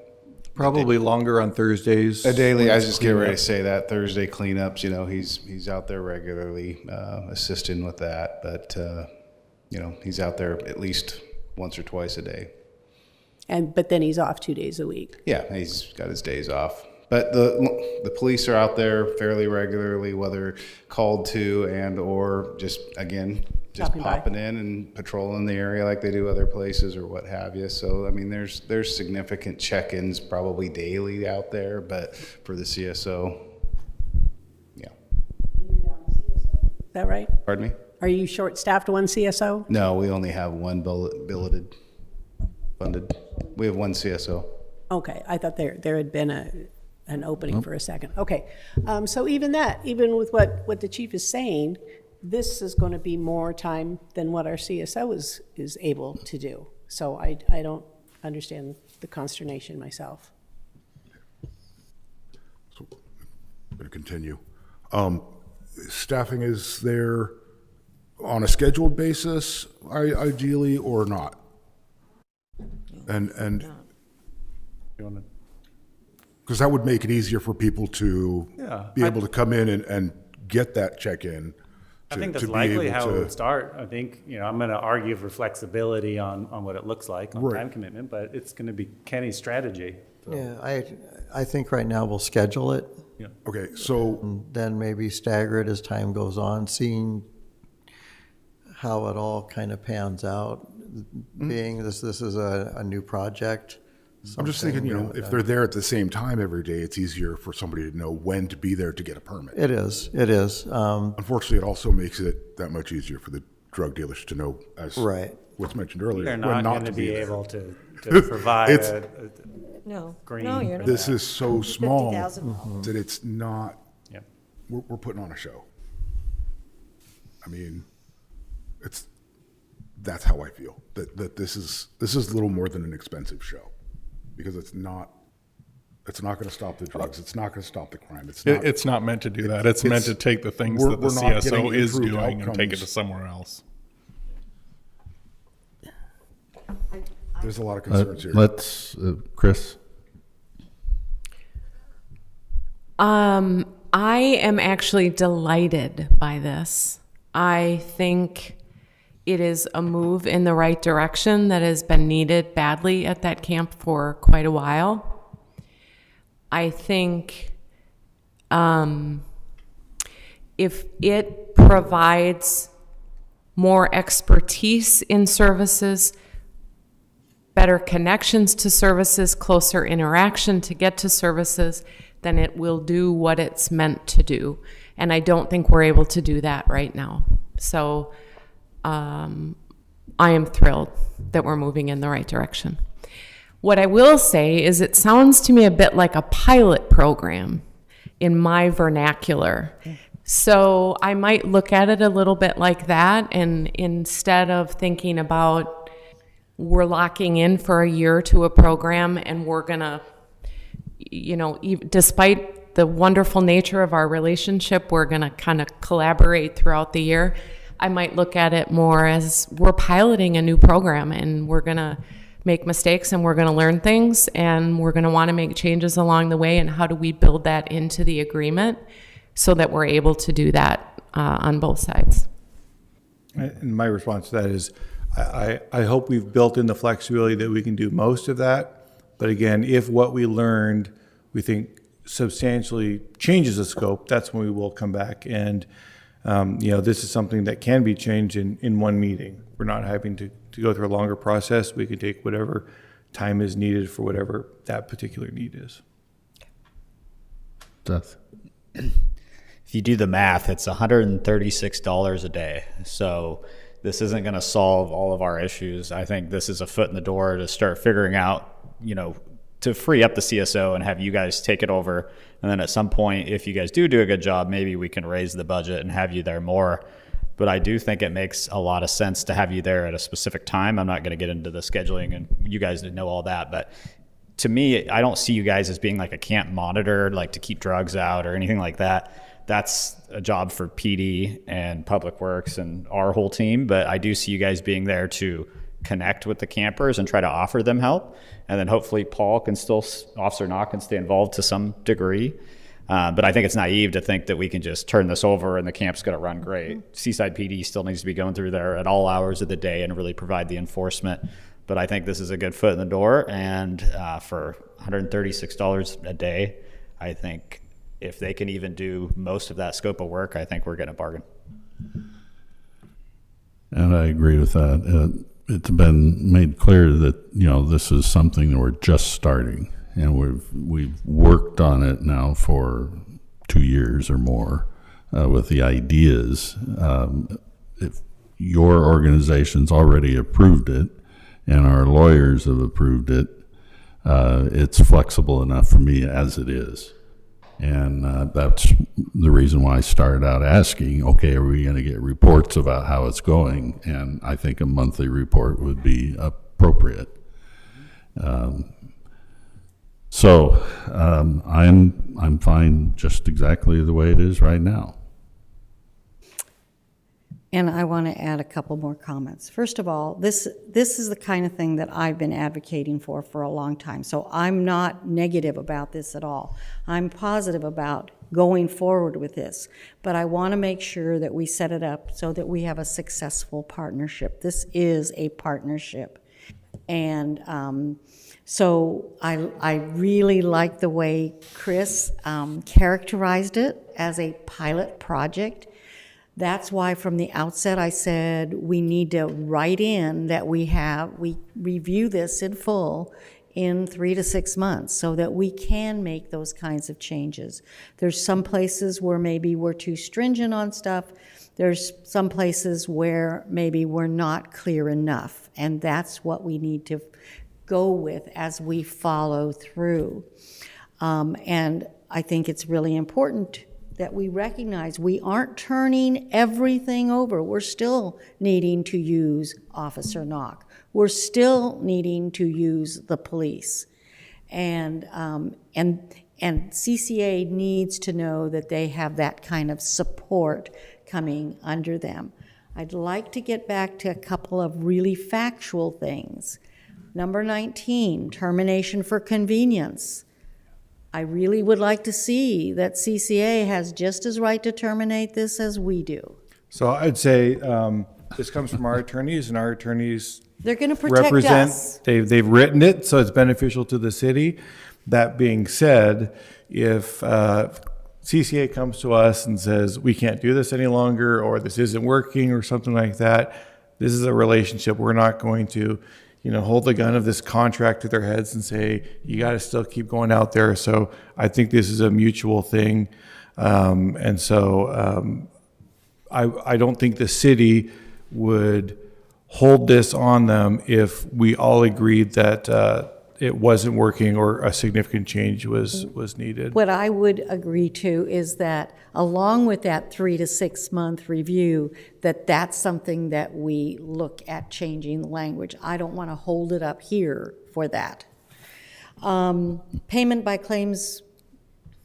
Probably longer on Thursdays. A daily, when I was it's just getting ready to cleanup. say that, Thursday cleanups, you know, he's out there regularly, assisting with that, but, you know, he's out there at least once or twice a day. But then he's off 2 days a week. Yeah, he's got his days off. But the police are out there fairly regularly, whether called to and or just, again, just Stopping by. popping in and patrolling the area like they do other places or what have you. So, I mean, there's significant check-ins probably daily out there, but for the CSO, yeah. Is that right? Pardon me? Are you short-staffed one CSO? No, we only have one billeted, funded. We have one CSO. Okay, I thought there had been an opening for a second. Okay, so even with what the chief is saying, this is going to be more time than what our CSO is able to do. So I don't understand the consternation myself. So I'm going to continue. Staffing is there on a scheduled basis, ideally, or not? And because that would make it easier for people to be able to come in and get that check-in. I think that's likely how it would start. I think, I'm going to argue for flexibility on what it looks like, on time commitment, but it's going to be Kenny's strategy. So. Yeah, I think right now we'll schedule it. Yeah. Okay, so. And then maybe stagger it as time goes on, seeing how it all kind of pans out. Being this is a new project. I'm just thinking, if they're there at the same time every day, it's easier for somebody to know when to be there to get a permit. It is. Unfortunately, it also makes it that much easier for the drug dealers to know, as what's mentioned earlier, They're when not not going to be there. able to provide green. No, you're not. This is so small $50,000. that it's not, Yep. we're putting on a show. I mean, that's how I feel, that this is a little more than an expensive show. Because it's not going to stop the drugs. It's not going to stop the crime. It's not meant to do that. It's meant to take the things that the we're not CSO getting is improved doing and take it outcomes. to somewhere else. There's a lot of concerns here. Let's, Chris. I am actually delighted by this. I think it is a move in the right direction that has been needed badly at that camp for quite a while. I think if it provides more expertise in services, better connections to services, closer interaction to get to services, then it will do what it's meant to do. And I don't think we're able to do that right now. So I am thrilled that we're moving in the right direction. What I will say is it sounds to me a bit like a pilot program in my vernacular. So I might look at it a little bit like that, and instead of thinking about we're locking in for a year to a program and we're gonna, despite the wonderful nature of our relationship, we're gonna kind of collaborate throughout the year. I might look at it more as we're piloting a new program and we're going to make mistakes and we're going to learn things and we're going to want to make changes along the way. And how do we build that into the agreement so that we're able to do that on both sides? And my response to that is I hope we've built in the flexibility that we can do most of that. But again, if what we learned we think substantially changes the scope, that's when we will come back. And this is something that can be changed in one meeting. We're not having to go through a longer process. We can take whatever time is needed for whatever that particular need is. Seth. If you do the math, it's $136 a day. So this isn't going to solve all of our issues. I think this is a foot in the door to start figuring out, to free up the CSO and have you guys take it over. And then at some point, if you guys do a good job, maybe we can raise the budget and have you there more. But I do think it makes a lot of sense to have you there at a specific time. I'm not going to get into the scheduling, and you guys know all that. But to me, I don't see you guys as being like a camp monitor, like to keep drugs out or anything like that. That's a job for PD and Public Works and our whole team. But I do see you guys being there to connect with the campers and try to offer them help. And then hopefully Officer Knock can stay involved to some degree. But I think it's naive to think that we can just turn this over and the camp's going to run great. Seaside PD still needs to be going through there at all hours of the day and really provide the enforcement. But I think this is a good foot in the door. And for $136 a day, I think if they can even do most of that scope of work, I think we're getting a bargain. And I agree with that. It's been made clear that, this is something that we're just starting, and we've worked on it now for 2 years or more with the ideas. If your organization's already approved it and our lawyers have approved it, it's flexible enough for me as it is. And that's the reason why I started out asking, okay, are we going to get reports about how it's going? And I think a monthly report would be appropriate. So I'm fine just exactly the way it is right now. And I want to add a couple more comments. First of all, this is the kind of thing that I've been advocating for a long time. So I'm not negative about this at all. I'm positive about going forward with this. But I want to make sure that we set it up so that we have a successful partnership. This is a partnership. And so I really like the way Chris characterized it as a pilot project. That's why from the outset I said we need to write in that we review this in full in 3 to 6 months so that we can make those kinds of changes. There's some places where maybe we're too stringent on stuff. There's some places where maybe we're not clear enough, and that's what we need to go with as we follow through. And I think it's really important that we recognize we aren't turning everything over. We're still needing to use Officer Knock. We're still needing to use the police. And CCA needs to know that they have that kind of support coming under them. I'd like to get back to a couple of really factual things. Number 19, termination for convenience. I really would like to see that CCA has just as right to terminate this as we do. So I'd say this comes from our attorneys, and our attorneys they're going to protect represent us. They've written it, so it's beneficial to the city. That being said, if CCA comes to us and says we can't do this any longer, or this isn't working, or something like that, this is a relationship. We're not going to hold the gun of this contract to their heads and say, you got to still keep going out there. So I think this is a mutual thing. And so I don't think the city would hold this on them if we all agreed that it wasn't working or a significant change was needed. What I would agree to is that along with that 3 to 6 month review, that's something that we look at changing the language. I don't want to hold it up here for that. Payment of claims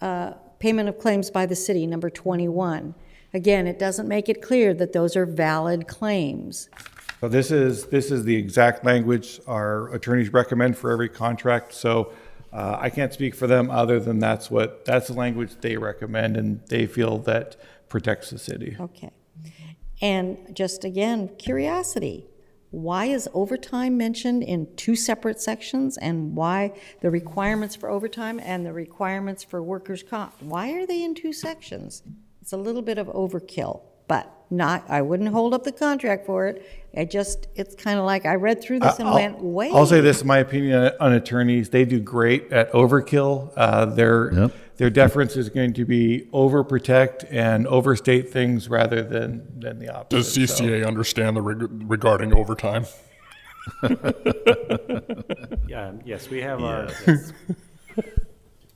by the city, number 21. Again, it doesn't make it clear that those are valid claims. So this is the exact language our attorneys recommend for every contract. So I can't speak for them other than that's the language they recommend, and they feel that protects the city. Okay. And just again, curiosity. Why is overtime mentioned in 2 separate sections, and why the requirements for overtime and the requirements for workers' comp? Why are they in 2 sections? It's a little bit of overkill, but I wouldn't hold up the contract for it. It's kind of like I read through this and went, wait. I'll say this, in my opinion, on attorneys, they do great at overkill. Their deference is going to be overprotect and overstate things rather than the opposite. Does CCA understand regarding overtime? Yes, we have our.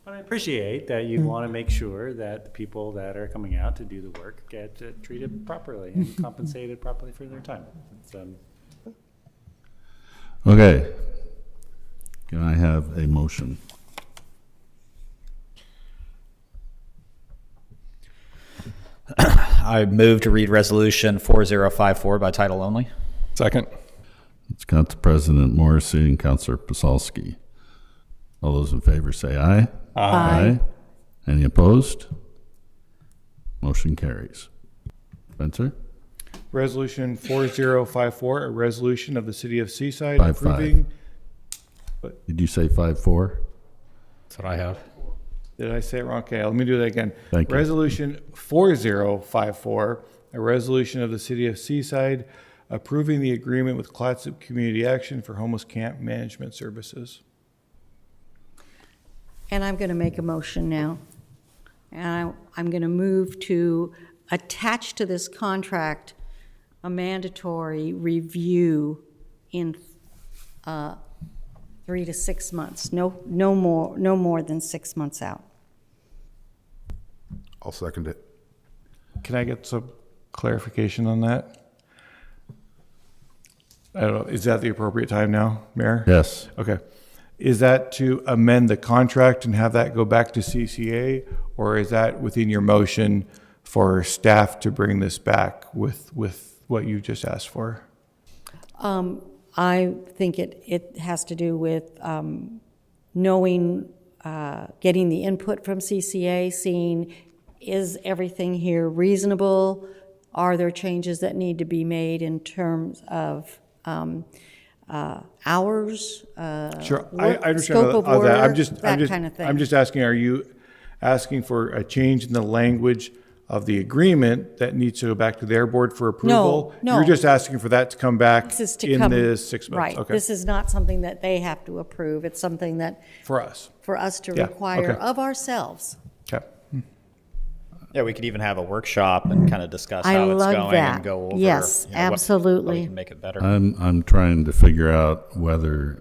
But I appreciate that you want to make sure that the people that are coming out to do the work get treated properly and compensated properly for their time. Okay. Can I have a motion? I move to read Resolution 4054 by title only. Second. It's Council President Morrissey and Councilor Pasalski. All those in favor say aye. Aye. Any opposed? Motion carries. Spencer? Resolution 4054, a resolution of the City of Seaside 5-5. approving. Did you say 5-4? That's what I have. Did I say it wrong? Okay, let me do that again. Thank you. Resolution 4054, a resolution of the City of Seaside approving the agreement with Clatsop Community Action for homeless camp management services. And I'm going to make a motion now. And I'm going to move to attach to this contract a mandatory review in 3 to 6 months. No more than 6 months out. I'll second it. Can I get some clarification on that? I don't know, is that the appropriate time now, Mayor? Yes. Okay. Is that to amend the contract and have that go back to CCA, or is that within your motion for staff to bring this back with what you just asked for? I think it has to do with knowing, getting the input from CCA, seeing is everything here reasonable? Are there changes that need to be made in terms of hours? Sure, work, I understand scope of all that. work, that kind of thing. I'm just asking, are you asking for a change in the language of the agreement that needs to go back to their board for approval? No. You're just asking for that to come back This is to in come, the 6 months? right. Okay. This is not something that they have to approve. It's something that For us. to Yeah, require okay. of ourselves. Okay. Yeah, we could even have a workshop and kind of discuss I how it's love going that. and go over. Yes, how we absolutely. can make it better. I'm trying to figure out whether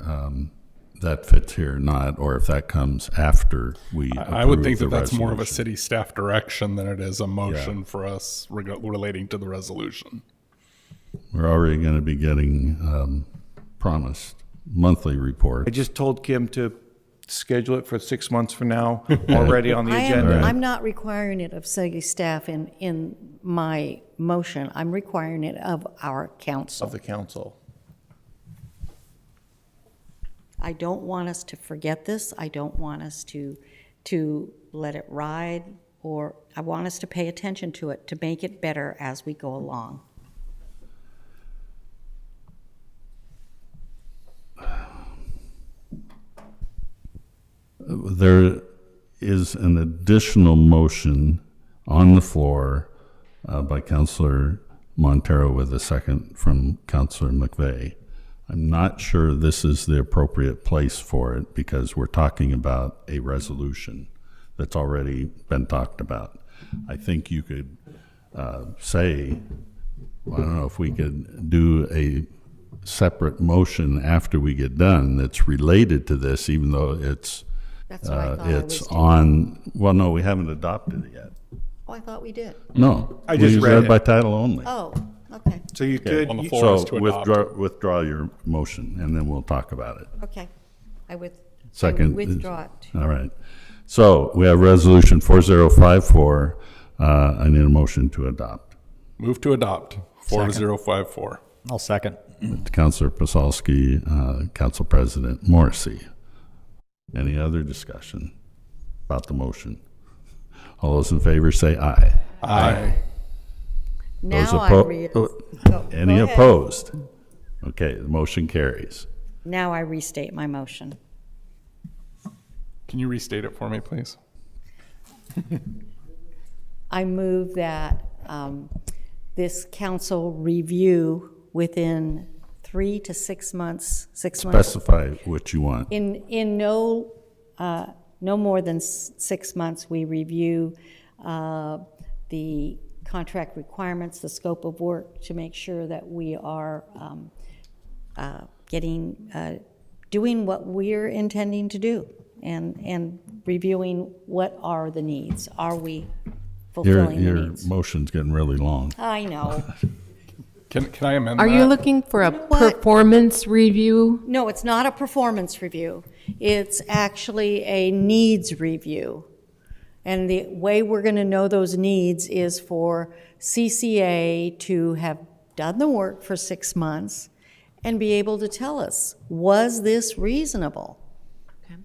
that fits here or not, or if that comes after we I would think approve that the that's more of a resolution. city staff direction than it is a motion Yeah. for us relating to the resolution. We're already going to be getting promised monthly report. I just told Kim to schedule it for 6 months from now, already on the agenda. I'm not requiring it of city staff in my motion. I'm requiring it of our council. Of the council. I don't want us to forget this. I don't want us to let it ride, or I want us to pay attention to it, to make it better as we go along. There is an additional motion on the floor by Councilor Montero with a second from Councilor McVeigh. I'm not sure this is the appropriate place for it because we're talking about a resolution that's already been talked about. I think you could say, well, I don't know if we could do a separate motion after we get done that's related to this, even though it's That's what I thought I it's was doing. on. Well, no, we haven't adopted it yet. Oh, I thought we did. No, I just we read it. by title only. Oh, okay, So you Okay. could, On the you- floor So is to adopt. withdraw your motion, and then we'll talk about it. okay. I Second. withdraw it. All right. So we have resolution 4054. I need a motion to adopt. Move to adopt 4054. I'll second. Councilor Pasalski, Council President Morrissey. Any other discussion about the motion? All those in favor say aye. Aye. Those Now I Any go ahead. opposed? Okay, the motion carries. Now I restate my motion. Can you restate it for me, please? I move that this council review within 3 to 6 months, 6 months. Specify what you want. In no more than 6 months, we review the contract requirements, the scope of work, to make sure that we are doing what we're intending to do, and reviewing what are the needs. Are we fulfilling the Your needs? motion's getting really long. I know. Can I amend Are that? you looking for a what? performance review? No, it's not a performance review. It's actually a needs review. And the way we're going to know those needs is for CCA to have done the work for 6 months and be able to tell us, was this reasonable?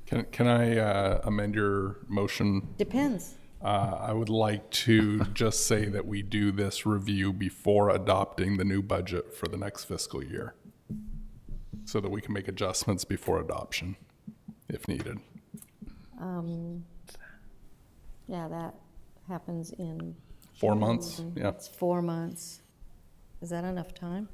Can I amend your motion? Depends. I would like to just say that we do this review before adopting the new budget for the next fiscal year, so that we can make adjustments before adoption, if needed. Yeah, that happens in 4 months, June. yeah. It's 4 months. Is that enough time?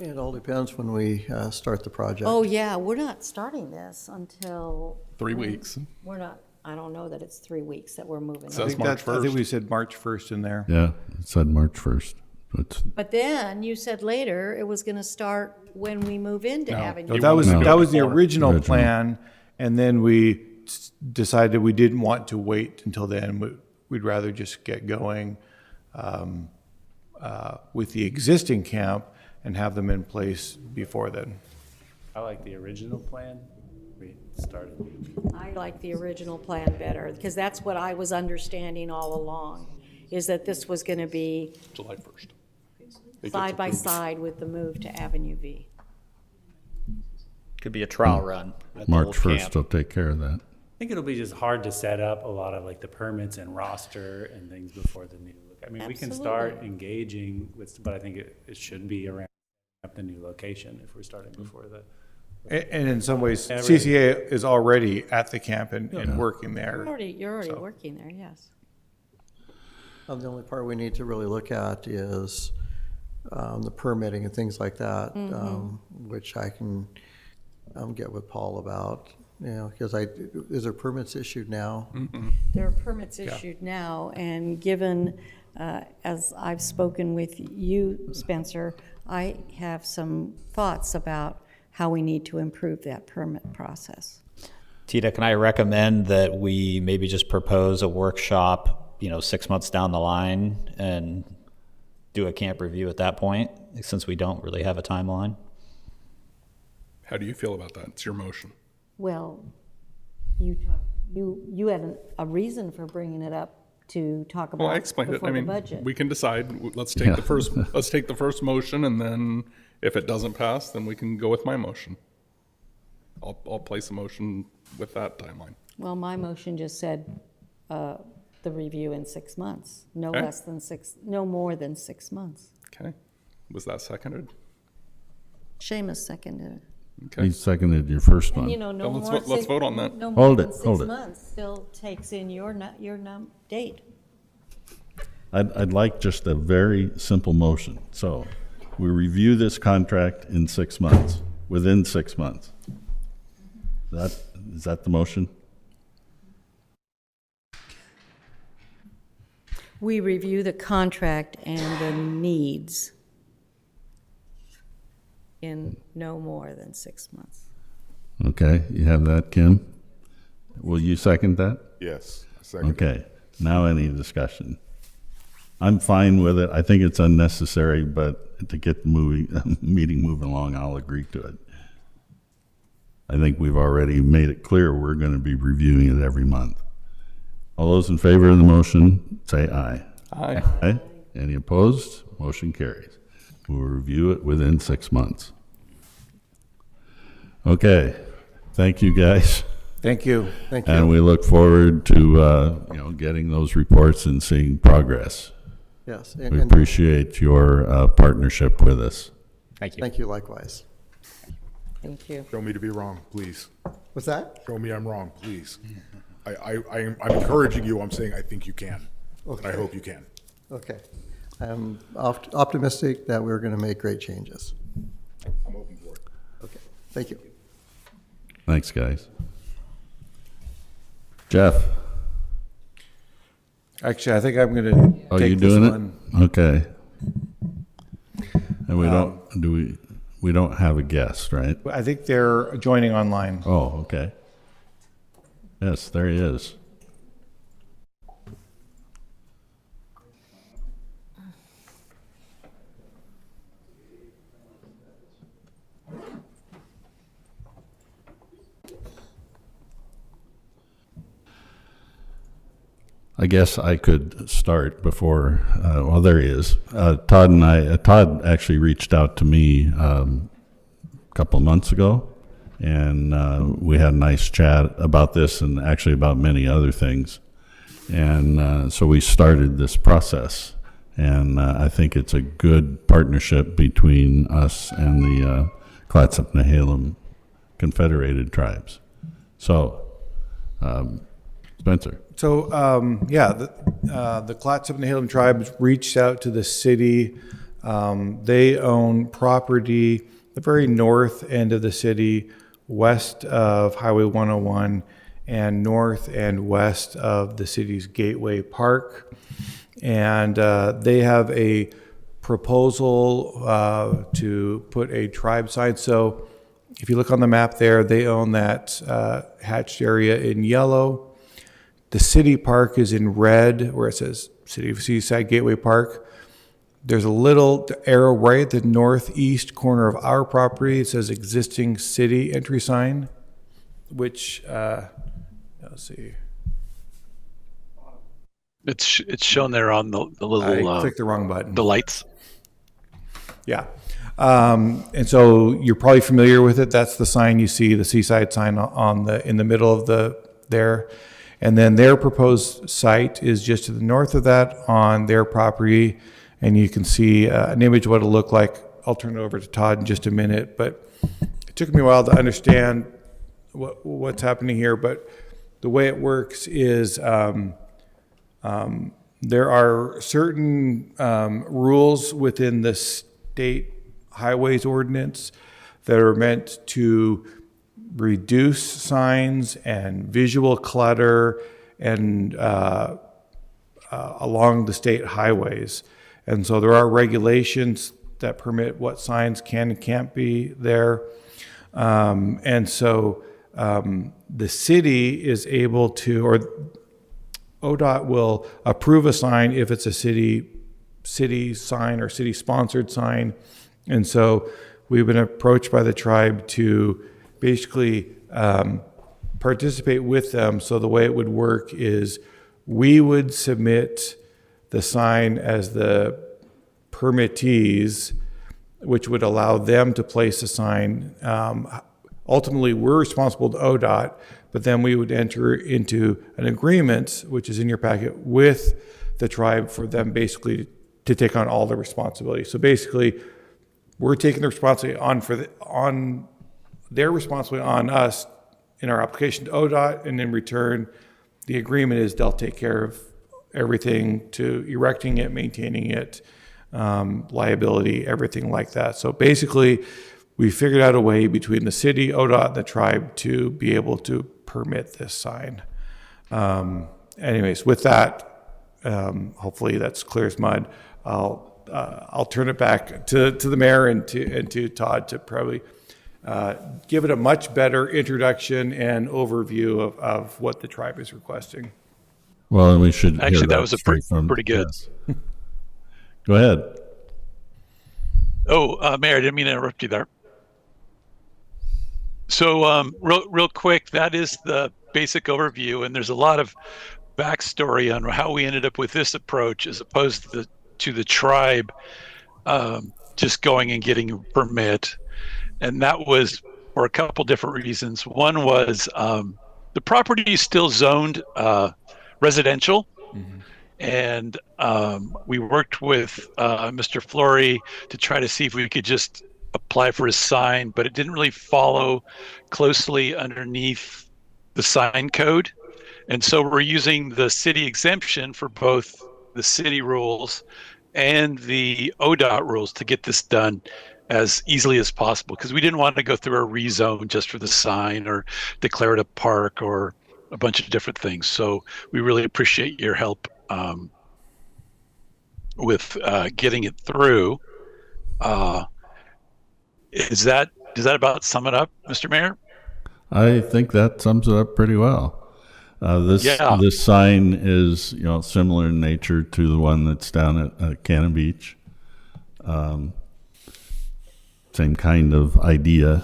It all depends when we start the project. Oh, yeah, we're not starting this until. 3 weeks. We're not, I don't know that it's 3 weeks that we're moving. It says March I think 1st. we said March 1st in there. Yeah, it said March 1st. But then you said later it was gonna start when we move into Avenue. No, that was No. that was the Before. original Original. plan, and then we decided we didn't want to wait until then. We'd rather just get going with the existing camp and have them in place before then. I like the original plan. We started. I like the original plan better, because that's what I was understanding all along, is that this was gonna be July 1st. It gets side by approved. side with the move to Avenue V. Could be a trial run at the March old 1st camp. will take care of that. I think it'll be just hard to set up a lot of like the permits and roster and things before the new. I mean, we can start Absolutely. engaging with, but I think it should be around the new location if we're starting before the. And in some ways, Yeah, right. CCA is already at the camp and working there. You're already So. working there, yes. The only part we need to really look at is the permitting and things like that, which I can get with Paul about, because is there permits issued now? There are permits issued now, and given, as I've spoken with you, Spencer, I have some thoughts about how we need to improve that permit process. Tita, can I recommend that we maybe just propose a workshop, 6 months down the line and do a camp review at that point, since we don't really have a timeline? How do you feel about that? It's your motion. Well, you had a reason for bringing it up to talk about Well, I explained it. before I the mean, budget. we can decide. Let's take the first motion, and then if it doesn't pass, then we can go with my motion. I'll place a motion with that timeline. Well, my motion just said the review in 6 months, no Okay. less than no more than 6 months. Okay. Was that seconded? Seamus seconded it. Okay. He seconded your first And, one. no Well, more. let's vote on that. No more Hold than it, 6 hold it. months still takes in your date. I'd like just a very simple motion. So we review this contract in 6 months, within 6 months. Is that the motion? We review the contract and the needs in no more than 6 months. Okay, you have that, Kim? Will you second that? Yes. Second. Okay, now any discussion? I'm fine with it. I think it's unnecessary, but to get the meeting moving along, I'll agree to it. I think we've already made it clear we're going to be reviewing it every month. All those in favor of the motion, say aye. Aye. Aye. Any opposed? Motion carries. We'll review it within 6 months. Okay, thank you, guys. Thank you. Thank you. And we look forward to, getting those reports and seeing progress. Yes. We appreciate your partnership with us. Thank you. Thank you likewise. Thank you. Show me to be wrong, please. What's that? Show me I'm wrong, please. I'm encouraging you. I'm saying I think you can. And I hope you can. Okay. I'm optimistic that we're going to make great changes. I'm open for it. Okay. Thank you. Thanks, guys. Jeff, Actually, I think I'm going to are take you this doing one. it? Okay. And we don't have a guest, right? I think they're joining online. Oh, okay. Yes, there he is. I guess I could start before, well, there he is. Todd actually reached out to me a couple of months ago, and we had a nice chat about this and actually about many other things. And so we started this process, and I think it's a good partnership between us and the Clatsop-Nehalem Confederated Tribes. So, Spencer. So, the Clatsop-Nehalem tribes reached out to the city. They own property the very north end of the city, west of Highway 101, and north and west of the city's Gateway Park. And they have a proposal to put a tribe sign. So if you look on the map there, they own that hatched area in yellow. The city park is in red, where it says City of Seaside Gateway Park. There's a little arrow right at the northeast corner of our property. It says existing city entry sign, which, let's see. It's shown there on the little. I clicked the wrong button. The lights. Yeah. And so you're probably familiar with it. That's the sign you see, the Seaside sign in the middle of there. And then their proposed site is just to the north of that on their property. And you can see an image of what it'll look like. I'll turn it over to Todd in just a minute. But it took me a while to understand what's happening here. But the way it works is there are certain rules within the state highways ordinance that are meant to reduce signs and visual clutter and along the state highways. And so there are regulations that permit what signs can and can't be there. And so the city is able to, or ODOT will approve a sign if it's a city sign or city-sponsored sign. And so we've been approached by the tribe to basically participate with them. So the way it would work is we would submit the sign as the permittees, which would allow them to place a sign. Ultimately, we're responsible to ODOT, but then we would enter into an agreement, which is in your packet, with the tribe for them basically to take on all the responsibility. So basically, we're taking the responsibility on their responsibility on us in our application to ODOT, and in return, the agreement is they'll take care of everything to erecting it, maintaining it, liability, everything like that. So basically, we figured out a way between the city, ODOT, and the tribe to be able to permit this sign. Anyways, with that, hopefully that's clear as mud. I'll turn it back to the mayor and to Todd to probably give it a much better introduction and overview of what the tribe is requesting. Well, and we should Actually, hear that was pretty good. Yes. Go ahead. Oh, Mayor, I didn't mean to interrupt you there. So real quick, that is the basic overview, and there's a lot of backstory on how we ended up with this approach as opposed to the tribe just going and getting a permit. And that was for a couple different reasons. One was the property is still zoned residential. Mm-hmm. And we worked with Mr. Flory to try to see if we could just apply for a sign, but it didn't really follow closely underneath the sign code. And so we're using the city exemption for both the city rules and the ODOT rules to get this done as easily as possible, because we didn't want to go through a rezone just for the sign or declare it a park or a bunch of different things. So we really appreciate your help with getting it through. Does that about sum it up, Mr. Mayor? I think that sums it up pretty well. This sign is, similar in nature to the one that's down at Cannon Beach. Same kind of idea.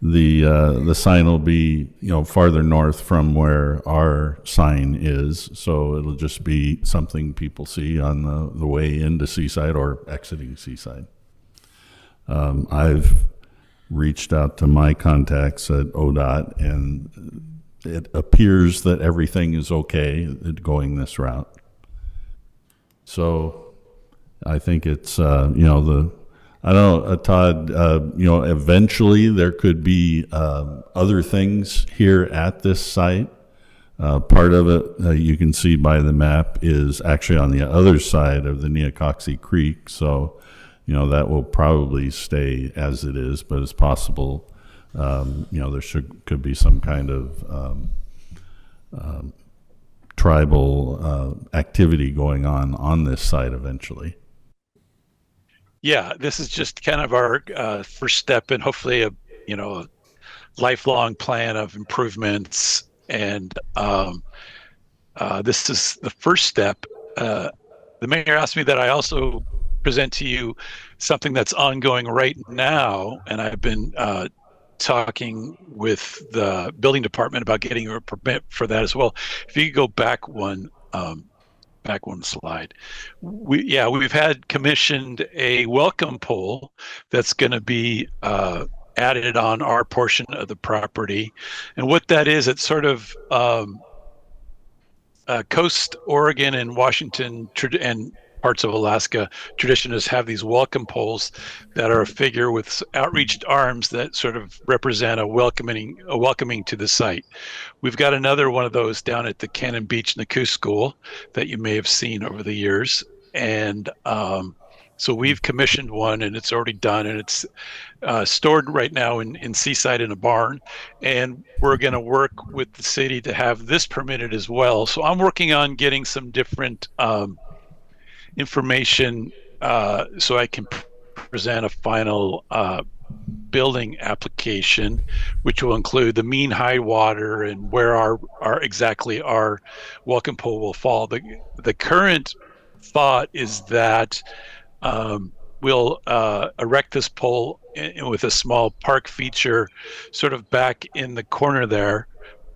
the sign will be, farther north from where our sign is, so it'll just be something people see on the way into Seaside or exiting Seaside. I've reached out to my contacts at ODOT, and it appears that everything is okay going this route. So I think it's, I don't know, Todd, eventually there could be other things here at this site. Part of it, you can see by the map, is actually on the other side of the Neocoxie Creek. So, that will probably stay as it is, but it's possible, there could be some kind of tribal activity going on this site eventually. Yeah, this is just kind of our first step in hopefully a lifelong plan of improvements, and this is the first step. The mayor asked me that I also present to you something that's ongoing right now, and I've been talking with the building department about getting a permit for that as well. If you could go back one slide. We've had commissioned a welcome pole that's going to be added on our portion of the property. And what that is, it's sort of coast Oregon and Washington and parts of Alaska tradition is have these welcome poles that are a figure with outreached arms that sort of represent a welcoming to the site. We've got another one of those down at the Cannon Beach NACU School that you may have seen over the years, and so we've commissioned one, and it's already done, and it's stored right now in Seaside in a barn, and we're going to work with the city to have this permitted as well. So I'm working on getting some different information so I can present a final building application, which will include the mean high water and where our welcome pole will fall. The current thought is that we'll erect this pole with a small park feature sort of back in the corner there.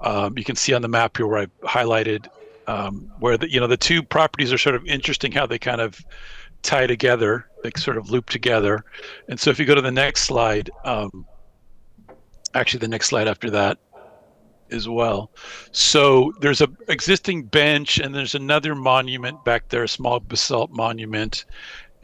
You can see on the map here where I've highlighted where the two properties are sort of interesting, how they kind of tie together, they sort of loop together. And so if you go to the next slide, actually the next slide after that as well. So there's a existing bench, and there's another monument back there, a small basalt monument.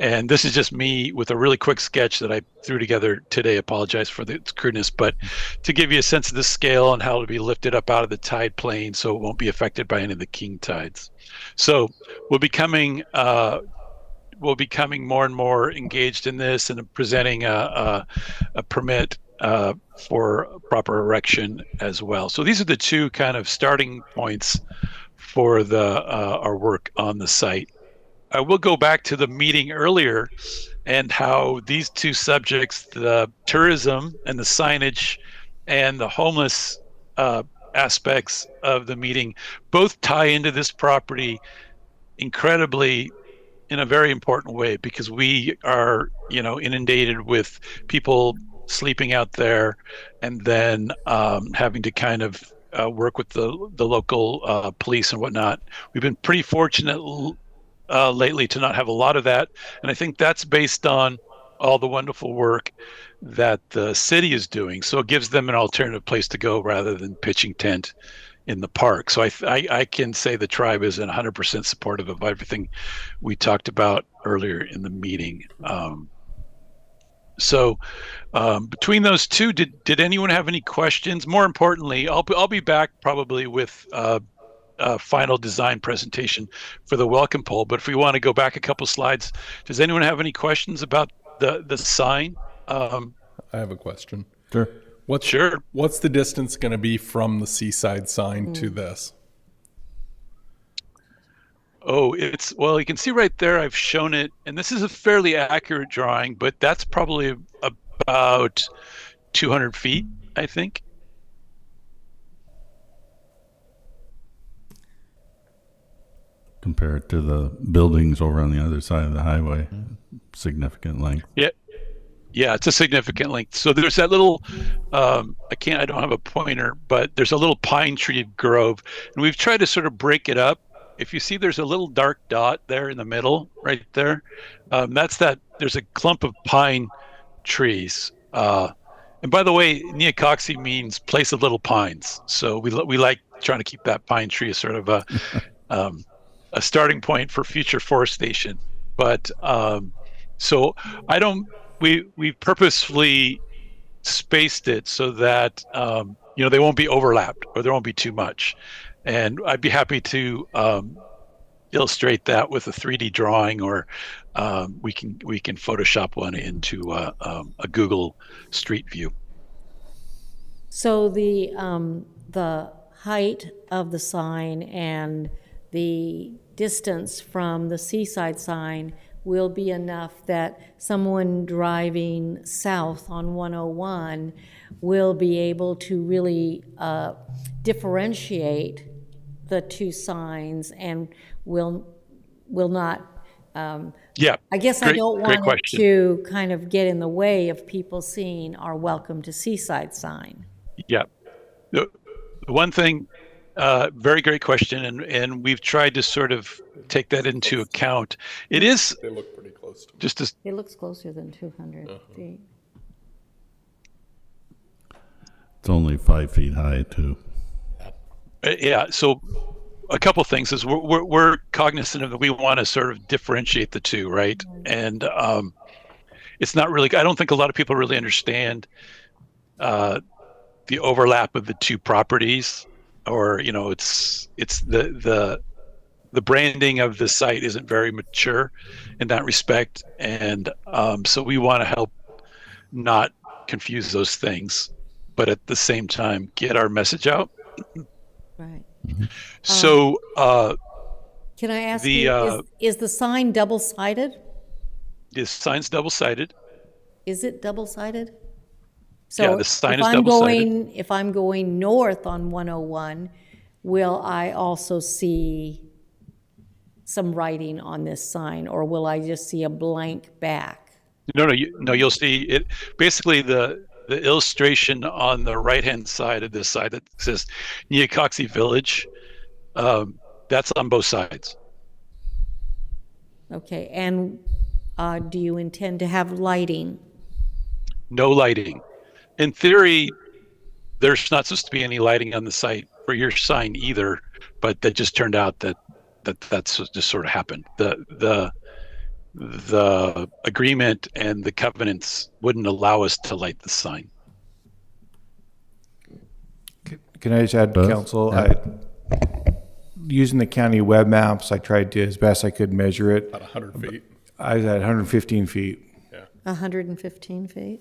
And this is just me with a really quick sketch that I threw together today. Apologize for the crudeness, but to give you a sense of the scale and how it'll be lifted up out of the tide plane so it won't be affected by any of the king tides. So we'll be coming more and more engaged in this and presenting a permit for proper erection as well. So these are the two kind of starting points for our work on the site. I will go back to the meeting earlier and how these two subjects, the tourism and the signage and the homeless aspects of the meeting, both tie into this property incredibly in a very important way, because we are, inundated with people sleeping out there and then having to kind of work with the local police and whatnot. We've been pretty fortunate lately to not have a lot of that, and I think that's based on all the wonderful work that the city is doing. So it gives them an alternative place to go rather than pitching tent in the park. So I can say the tribe is 100% supportive of everything we talked about earlier in the meeting. So between those two, did anyone have any questions? More importantly, I'll be back probably with final design presentation for the welcome pole. But if we want to go back a couple slides, does anyone have any questions about the sign? I have a question. Sure. What's the distance going to be from the Seaside sign to this? Oh, you can see right there, I've shown it, and this is a fairly accurate drawing, but that's probably about 200 feet, I think. Compared to the buildings over on the other side of the highway, significant length. Yeah. Yeah, it's a significant length. So there's that little, I don't have a pointer, but there's a little pine tree grove, and we've tried to sort of break it up. If you see, there's a little dark dot there in the middle, right there. There's a clump of pine trees. And by the way, Neocoxy means place of little pines. So we like trying to keep that pine tree as sort of a starting point for future forestation. But so we purposefully spaced it so that they won't be overlapped or there won't be too much. And I'd be happy to illustrate that with a 3D drawing, or we can Photoshop one into a Google Street View. So the height of the sign and the distance from the Seaside sign will be enough that someone driving south on 101 will be able to really differentiate the two signs and will not. Yeah. I guess I don't want it to kind of get in the way of people seeing our Welcome to Seaside sign. Yeah. The one thing, very great question, and we've tried to sort of take that into account. It is. They look pretty close to me. Just as It looks closer than 200 feet. It's only 5 feet high, too. Yeah. So a couple things is we're cognizant of that. We want to sort of differentiate the two, right? And it's not really. I don't think a lot of people really understand the overlap of the two properties, or it's the branding of the site isn't very mature in that respect, and so we want to help not confuse those things, but at the same time get our message out. Right. So can I ask you, is the sign double-sided? the sign's double-sided. Is it double-sided? So Yeah, the sign is double-sided. If I'm going north on 101, will I also see some writing on this sign, or will I just see a blank back? No, you'll see it. Basically, the illustration on the right-hand side of this side that says Neocoxy Village, that's on both sides. Okay, and do you intend to have lighting? No lighting. In theory, there's not supposed to be any lighting on the site for your sign either, but that just turned out that's just sort of happened. The agreement and the covenants wouldn't allow us to light the sign. Can I just add, Council? Using the county web maps, I tried to, as best I could, measure it. About 100 feet. I was at 115 feet. 115 feet?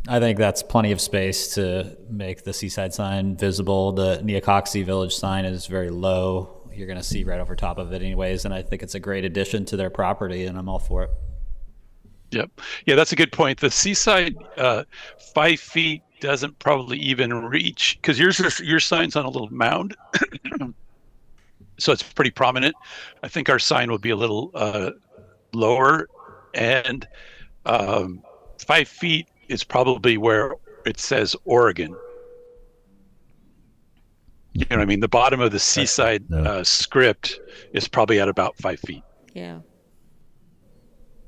I think that's plenty of space to make the Seaside sign visible. The Neocoxy Village sign is very low. You're going to see right over top of it anyways, and I think it's a great addition to their property, and I'm all for it. Yep. Yeah, that's a good point. The Seaside 5 feet doesn't probably even reach, because your sign's on a little mound, so it's pretty prominent. I think our sign will be a little lower, and 5 feet is probably where it says Oregon. You know what I mean? The bottom of the Seaside script is probably at about 5 feet. Yeah.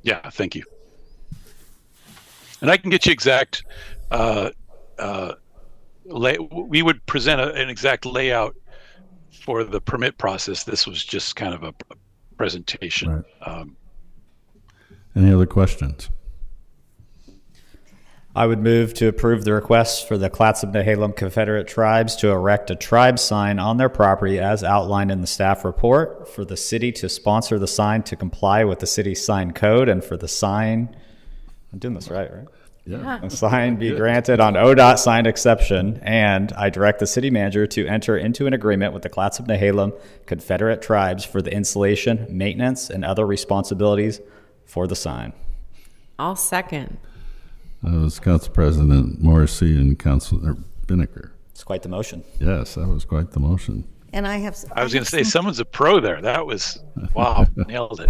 Yeah, thank you. And I can get you exact. We would present an exact layout for the permit process. This was just kind of a presentation. Right. Any other questions? I would move to approve the request for the Clatsop-Nehalem Confederate Tribes to erect a tribe sign on their property as outlined in the staff report, for the city to sponsor the sign to comply with the city's sign code, and for the sign, I'm doing this right? Yeah. The sign be granted on ODOT signed exception, and I direct the city manager to enter into an agreement with the Clatsop-Nehalem Confederate Tribes for the installation, maintenance, and other responsibilities for the sign. I'll second. That was Council President Morrissey and Councilor Binnicker. It's quite the motion. Yes, that was quite the motion. And I was going to say, someone's a pro there. That was, wow, nailed it.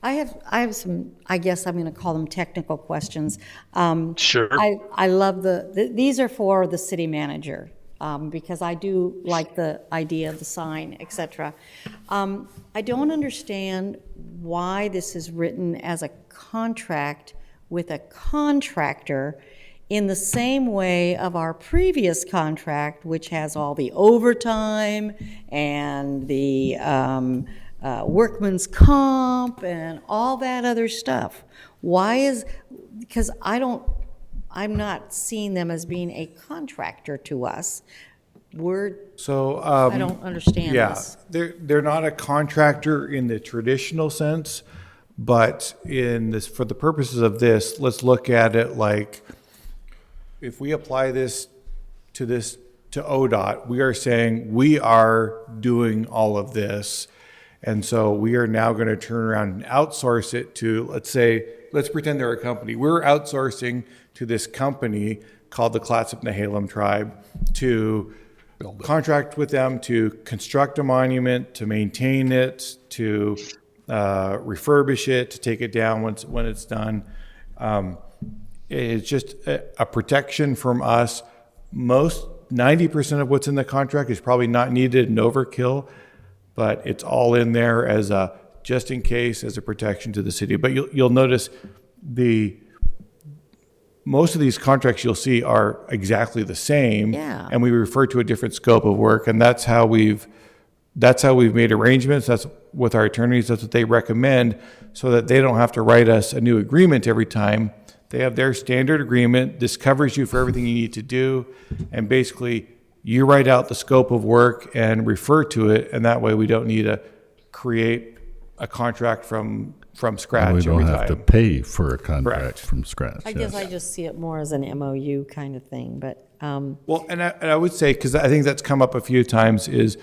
I have some, I guess I'm going to call them technical questions. Sure. I love these are for the city manager, because I do like the idea of the sign, etc. I don't understand why this is written as a contract with a contractor in the same way of our previous contract, which has all the overtime and the workman's comp and all that other stuff. Why is, because I'm not seeing them as being a contractor to us. So I don't understand this. They're not a contractor in the traditional sense, but in this, for the purposes of this, let's look at it like, if we apply this to ODOT, we are saying we are doing all of this. And so we are now going to turn around and outsource it to, let's pretend they're a company. We're outsourcing to this company called the Clatsop Nehalem Tribe to contract with them to construct a monument, to maintain it, to refurbish it, to take it down when it's done. It's just a protection from us. 90% of what's in the contract is probably not needed and overkill, but it's all in there as a just in case, as a protection to the city. But you'll notice most of these contracts you'll see are exactly the same, and we refer to a different scope of work, and that's how we've made arrangements. That's with our attorneys. That's what they recommend, so that they don't have to write us a new agreement every time. They have their standard agreement. This covers you for everything you need to do, and basically you write out the scope of work and refer to it, and that way we don't need to create a contract from scratch. We don't have to pay for a contract Correct. from scratch. I guess I just see it more as an MOU kind of thing, but. Well, and I would say, because I think that's come up a few times, is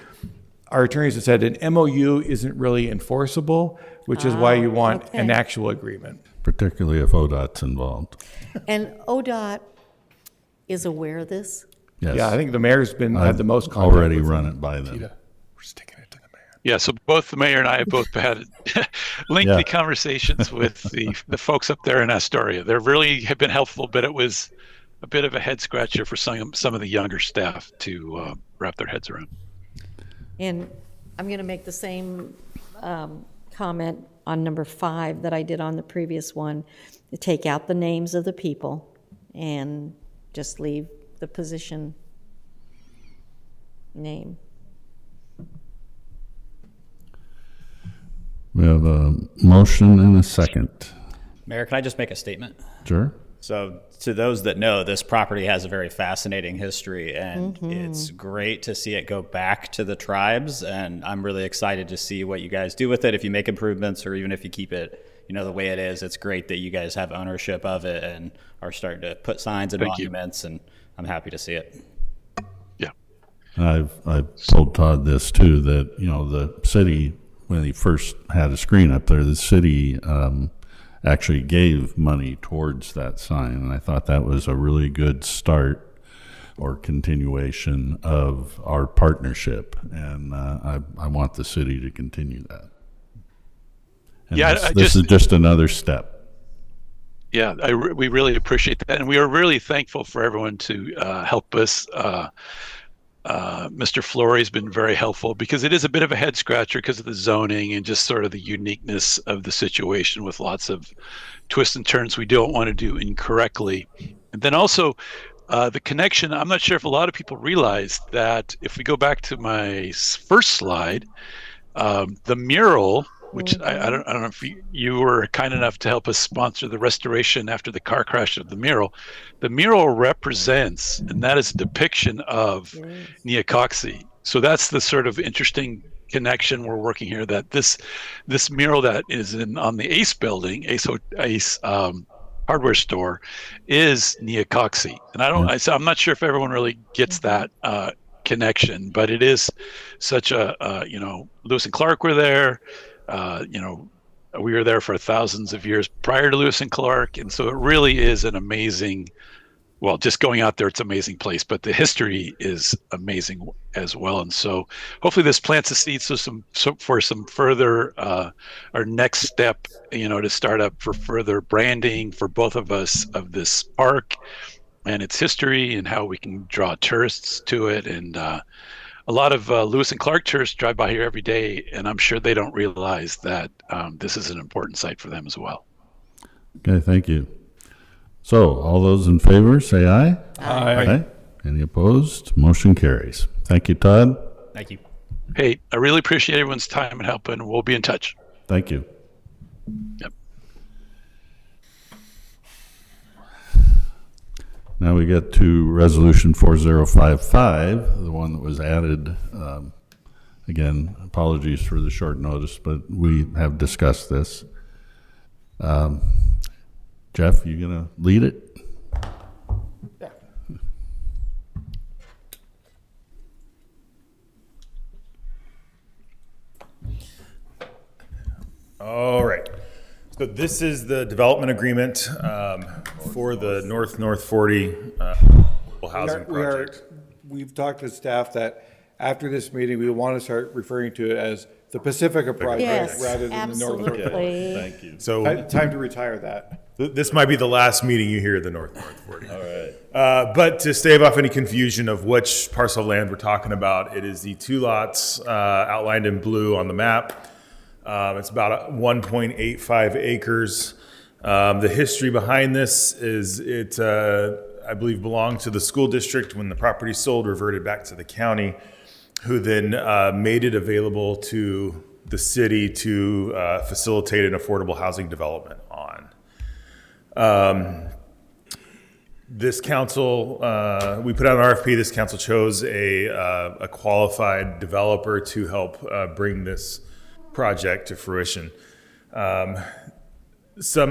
our attorneys have said an MOU isn't really enforceable, which is why you want an actual agreement. Particularly if ODOT's involved. And ODOT is aware of this? Yes. Yeah, I think the mayor's had the most contact already with run them. it by them. We're sticking it to the mayor. Yeah, so both the mayor and I have both had lengthy conversations with the folks up there in Astoria. They really have been helpful, but it was a bit of a head scratcher for some of the younger staff to wrap their heads around. And I'm going to make the same comment on number 5 that I did on the previous one, to take out the names of the people and just leave the position name. We have a motion and a second. Mayor, can I just make a statement? Sure. So to those that know, this property has a very fascinating history, and it's great to see it go back to the tribes, and I'm really excited to see what you guys do with it. If you make improvements or even if you keep it, the way it is, it's great that you guys have ownership of it and are starting to put signs and monuments, and I'm happy to see it. Yeah. I've told Todd this too, that, the city, when he first had a screen up there, the city actually gave money towards that sign, and I thought that was a really good start or continuation of our partnership, and I want the city to continue that. And this is just another step. Yeah, we really appreciate that, and we are really thankful for everyone to help us. Mr. Flory has been very helpful, because it is a bit of a head scratcher because of the zoning and just sort of the uniqueness of the situation with lots of twists and turns we don't want to do incorrectly. And then also the connection, I'm not sure if a lot of people realize that if we go back to my first slide, the mural, which I don't know if you were kind enough to help us sponsor the restoration after the car crash of the mural. The mural represents, and that is a depiction of Neocoxy. So that's the sort of interesting connection we're working here, that this mural that is on the Ace building, Ace hardware store, is Neocoxy. And I'm not sure if everyone really gets that connection, but it is such a, Lewis and Clark were there. We were there for thousands of years prior to Lewis and Clark, and so it really is an amazing well, just going out there, it's an amazing place, but the history is amazing as well. And so hopefully this plants a seed for some further, our next step, to start up for further branding for both of us of this park and its history and how we can draw tourists to it. And a lot of Lewis and Clark tourists drive by here every day, and I'm sure they don't realize that this is an important site for them as well. Okay, thank you. So, all those in favor, say aye. Aye. Any opposed? Motion carries. Thank you, Todd. Thank you. Hey, I really appreciate everyone's time and help, and we'll be in touch. Thank you. Yep. Now we get to Resolution 4055, the one that was added. Again, apologies for the short notice, but we have discussed this. Jeff, you gonna lead it? Yeah. All right. So this is the development agreement for the North 40 housing project. We've talked to staff that after this meeting, we want to start referring to it as the Pacifica project Yes, rather than the North 40. absolutely. Thank you. So Time to retire that. this might be the last meeting you hear of the North 40. All right. But to stave off any confusion of which parcel of land we're talking about, it is the two lots outlined in blue on the map. It's about 1.85 acres. The history behind this is it, I believe, belonged to the school district when the property sold, reverted back to the county, who then made it available to the city to facilitate an affordable housing development on. This council, we put out an RFP. This council chose a qualified developer to help bring this project to fruition.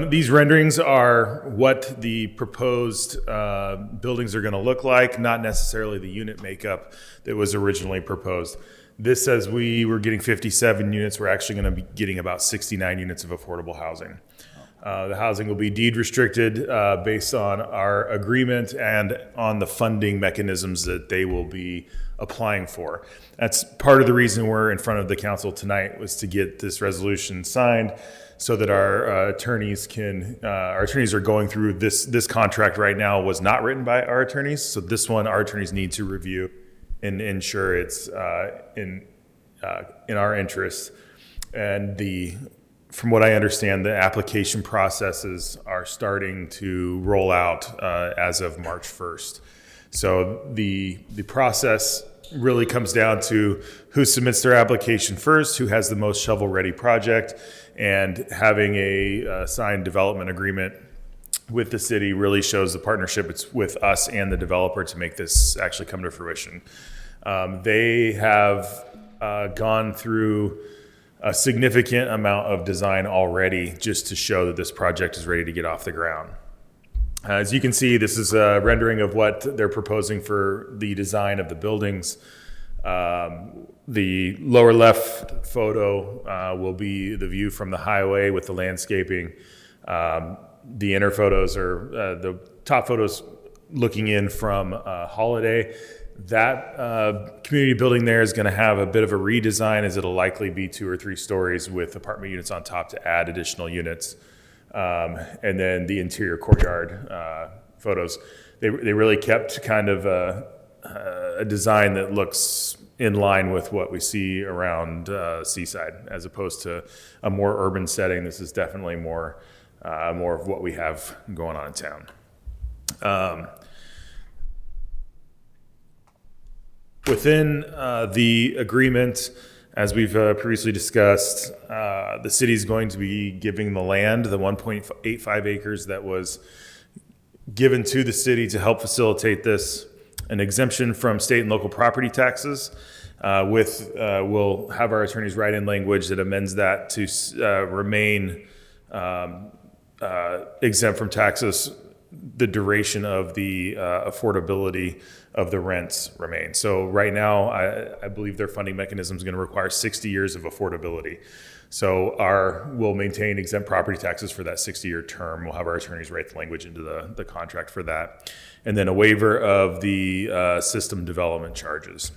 These renderings are what the proposed buildings are going to look like, not necessarily the unit makeup that was originally proposed. This says we were getting 57 units. We're actually going to be getting about 69 units of affordable housing. The housing will be deed restricted based on our agreement and on the funding mechanisms that they will be applying for. That's part of the reason we're in front of the council tonight, was to get this resolution signed so that our attorneys are going through this contract right now was not written by our attorneys. So this one, our attorneys need to review and ensure it's in our interests. And from what I understand, the application processes are starting to roll out as of March 1st. So the process really comes down to who submits their application first, who has the most shovel-ready project, and having a signed development agreement with the city really shows the partnership it's with us and the developer to make this actually come to fruition. They have gone through a significant amount of design already just to show that this project is ready to get off the ground. As you can see, this is a rendering of what they're proposing for the design of the buildings. The lower left photo will be the view from the highway with the landscaping. The inner photos are the top photos looking in from Holiday. That community building there is going to have a bit of a redesign, as it'll likely be 2 or 3 stories with apartment units on top to add additional units. And then the interior courtyard photos, they really kept kind of a design that looks in line with what we see around Seaside, as opposed to a more urban setting. This is definitely more of what we have going on in town. Within the agreement, as we've previously discussed, the city is going to be giving the land, the 1.85 acres that was given to the city to help facilitate this, an exemption from state and local property taxes. We'll have our attorneys write in language that amends that to remain exempt from taxes the duration of the affordability of the rents remain. So right now, I believe their funding mechanism is going to require 60 years of affordability. So we'll maintain exempt property taxes for that 60-year term. We'll have our attorneys write the language into the contract for that. And then a waiver of the system development charges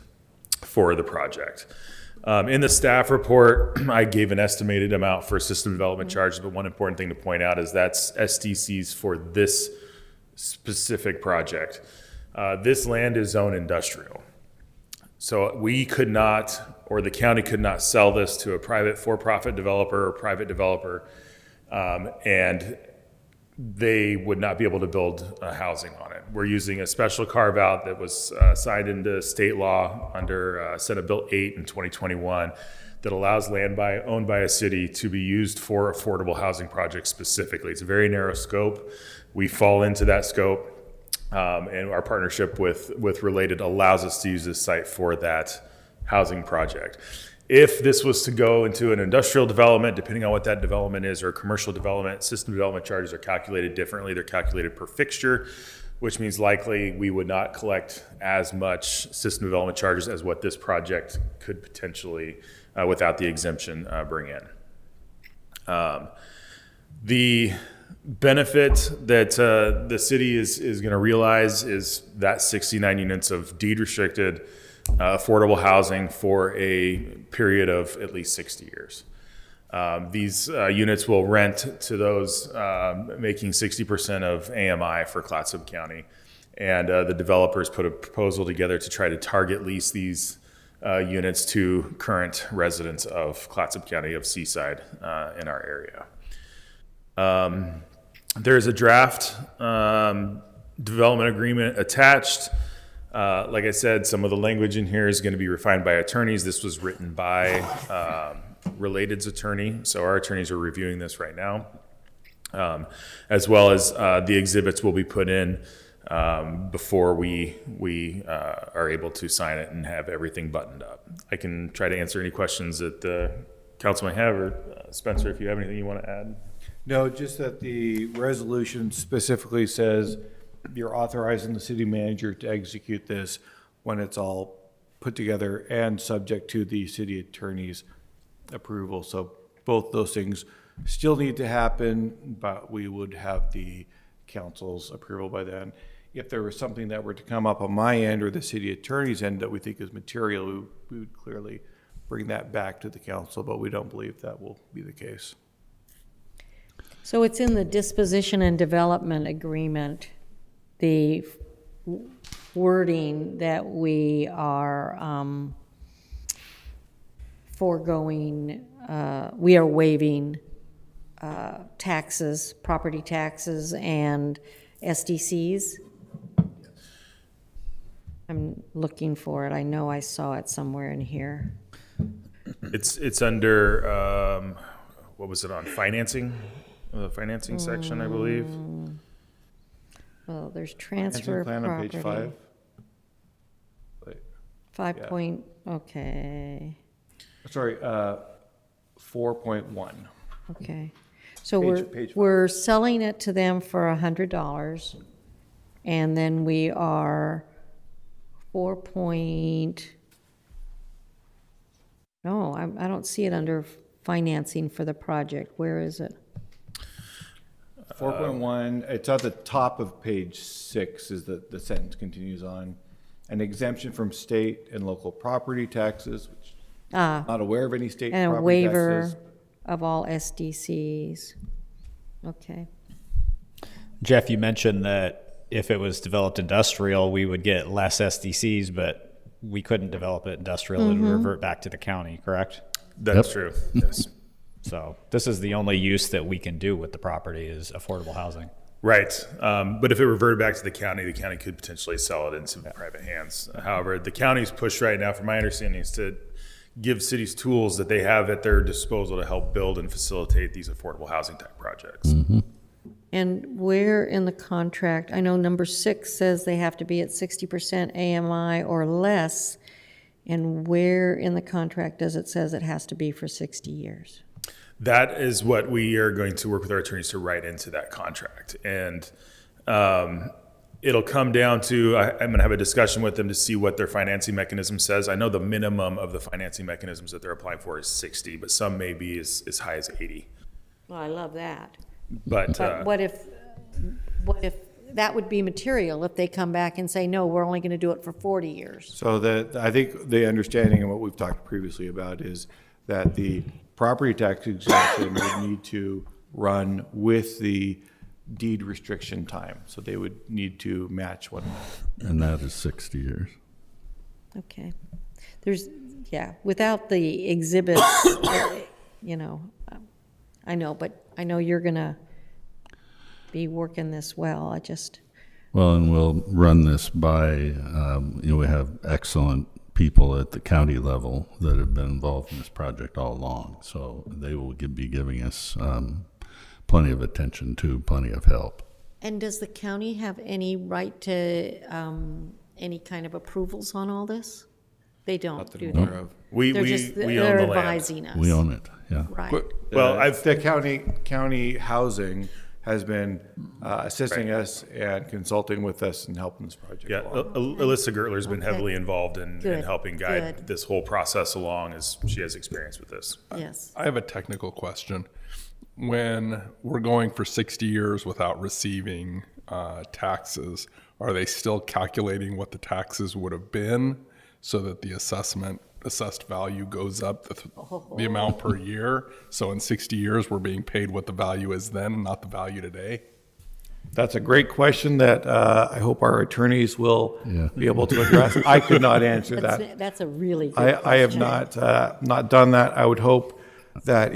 for the project. In the staff report, I gave an estimated amount for system development charges, but one important thing to point out is that's SDCs for this specific project. This land is zoned industrial. So we could not, or the county could not sell this to a private for-profit developer or private developer, and they would not be able to build housing on it. We're using a special carve-out that was signed into state law under Senate Bill 8 in 2021 that allows land owned by a city to be used for affordable housing projects specifically. It's a very narrow scope. We fall into that scope. And our partnership with Related allows us to use this site for that housing project. If this was to go into an industrial development, depending on what that development is, or a commercial development, system development charges are calculated differently. They're calculated per fixture, which means likely we would not collect as much system development charges as what this project could potentially, without the exemption, bring in. The benefit that the city is going to realize is that 69 units of deed restricted affordable housing for a period of at least 60 years. These units will rent to those making 60% of AMI for Clatsop County, and the developers put a proposal together to try to target lease these units to current residents of Clatsop County of Seaside in our area. There's a draft development agreement attached. Like I said, some of the language in here is going to be refined by attorneys. This was written by Related's attorney, so our attorneys are reviewing this right now, as well as the exhibits will be put in before we are able to sign it and have everything buttoned up. I can try to answer any questions that the council might have, or Spencer, if you have anything you want to add. No, just that the resolution specifically says you're authorizing the city manager to execute this when it's all put together and subject to the city attorney's approval. So both those things still need to happen, but we would have the council's approval by then. If there was something that were to come up on my end or the city attorney's end that we think is material, we would clearly bring that back to the council, but we don't believe that will be the case. So it's in the disposition and development agreement, the wording that we are foregoing, we are waiving taxes, property taxes and SDCs. I'm looking for it. I know I saw it somewhere in here. It's under, what was it on, financing? The financing section, I believe. Well, there's transfer of Plan on page property. 5. 5 Yeah. point, okay, Sorry, 4.1. okay. So Page five. we're selling it to them for $100, and then we are no, I don't see it under financing for the project. Where is it? 4.1, it's at the top of page 6 is the sentence continues on. An exemption from state and local property taxes, which I'm not aware of any state And a property waiver taxes. of all SDCs. Okay. Jeff, you mentioned that if it was developed industrial, we would get less SDCs, but we couldn't develop it industrial. It would revert back to the county, correct? That's true, yes. So this is the only use that we can do with the property is affordable housing. Right, but if it reverted back to the county could potentially sell it into private hands. However, the county's push right now, from my understanding, is to give cities tools that they have at their disposal to help build and facilitate these affordable housing type projects. And where in the contract, I know number 6 says they have to be at 60% AMI or less, and where in the contract does it says it has to be for 60 years? That is what we are going to work with our attorneys to write into that contract. And It'll come down to, I'm going to have a discussion with them to see what their financing mechanism says. I know the minimum of the financing mechanisms that they're applying for is 60, but some may be as high as 80. Well, I love that. But what if that would be material if they come back and say, no, we're only going to do it for 40 years? So I think the understanding and what we've talked previously about is that the property tax exemption would need to run with the deed restriction time. So they would need to match one another. And that is 60 years. Okay. Without the exhibits, you know, I know, but I know you're going to be working this well. Well, and we'll run this by, we have excellent people at the county level that have been involved in this project all along. So they will be giving us plenty of attention to, plenty of help. And does the county have any right to any kind of approvals on all this? They don't, do they? We They're own the land. advising us. We own it, yeah. Right. Well, the county housing has been assisting us and consulting with us and helping this project. Yeah, along. Alyssa Gertler's been Okay. heavily involved in helping guide Good. this whole process along, as she has experience with this. Yes. I have a technical question. When we're going for 60 years without receiving taxes, are they still calculating what the taxes would have been so that the assessed value goes up the amount per year? So in 60 years, we're being paid what the value is then, not the value today? That's a great question that I hope our attorneys will be able to address. I could not answer that. That's a really good question. I have not done that. I would hope that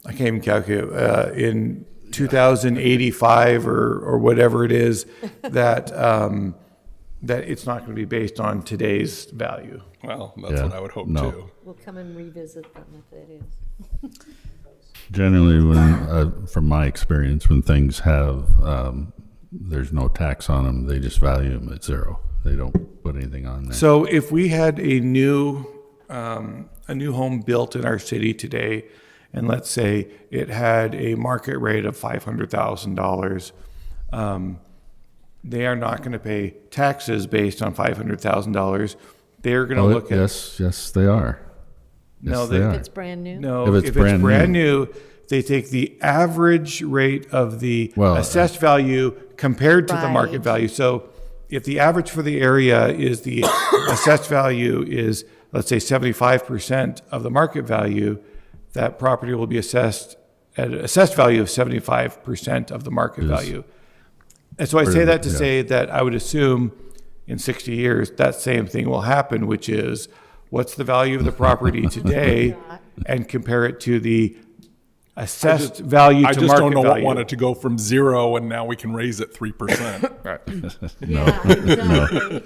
I can't even calculate, in 2085 or whatever it is, that it's not going to be based on today's value. Well, that's what I would hope too. We'll come and revisit them if it is. Generally, when, from my experience, when things have, there's no tax on them, they just value them at zero. They don't put anything on there. So if we had a new home built in our city today, and let's say it had a market rate of $500,000, they are not going to pay taxes based on $500,000. They're going to look at... Yes, they are. No, Yes, they are. If it's brand new? No, if it's brand new, they take the average rate of the assessed value compared to the market value. So if the average for the area is the assessed value is, let's say, 75% of the market value, that property will be assessed at an assessed value of 75% of the market value. And so I say that to say that I would assume in 60 years that same thing will happen, which is what's the value of the property today and compare it to the assessed value to market value. I just don't know what wanted to go from 0 and now we can raise it 3%. Right. Yeah, exactly.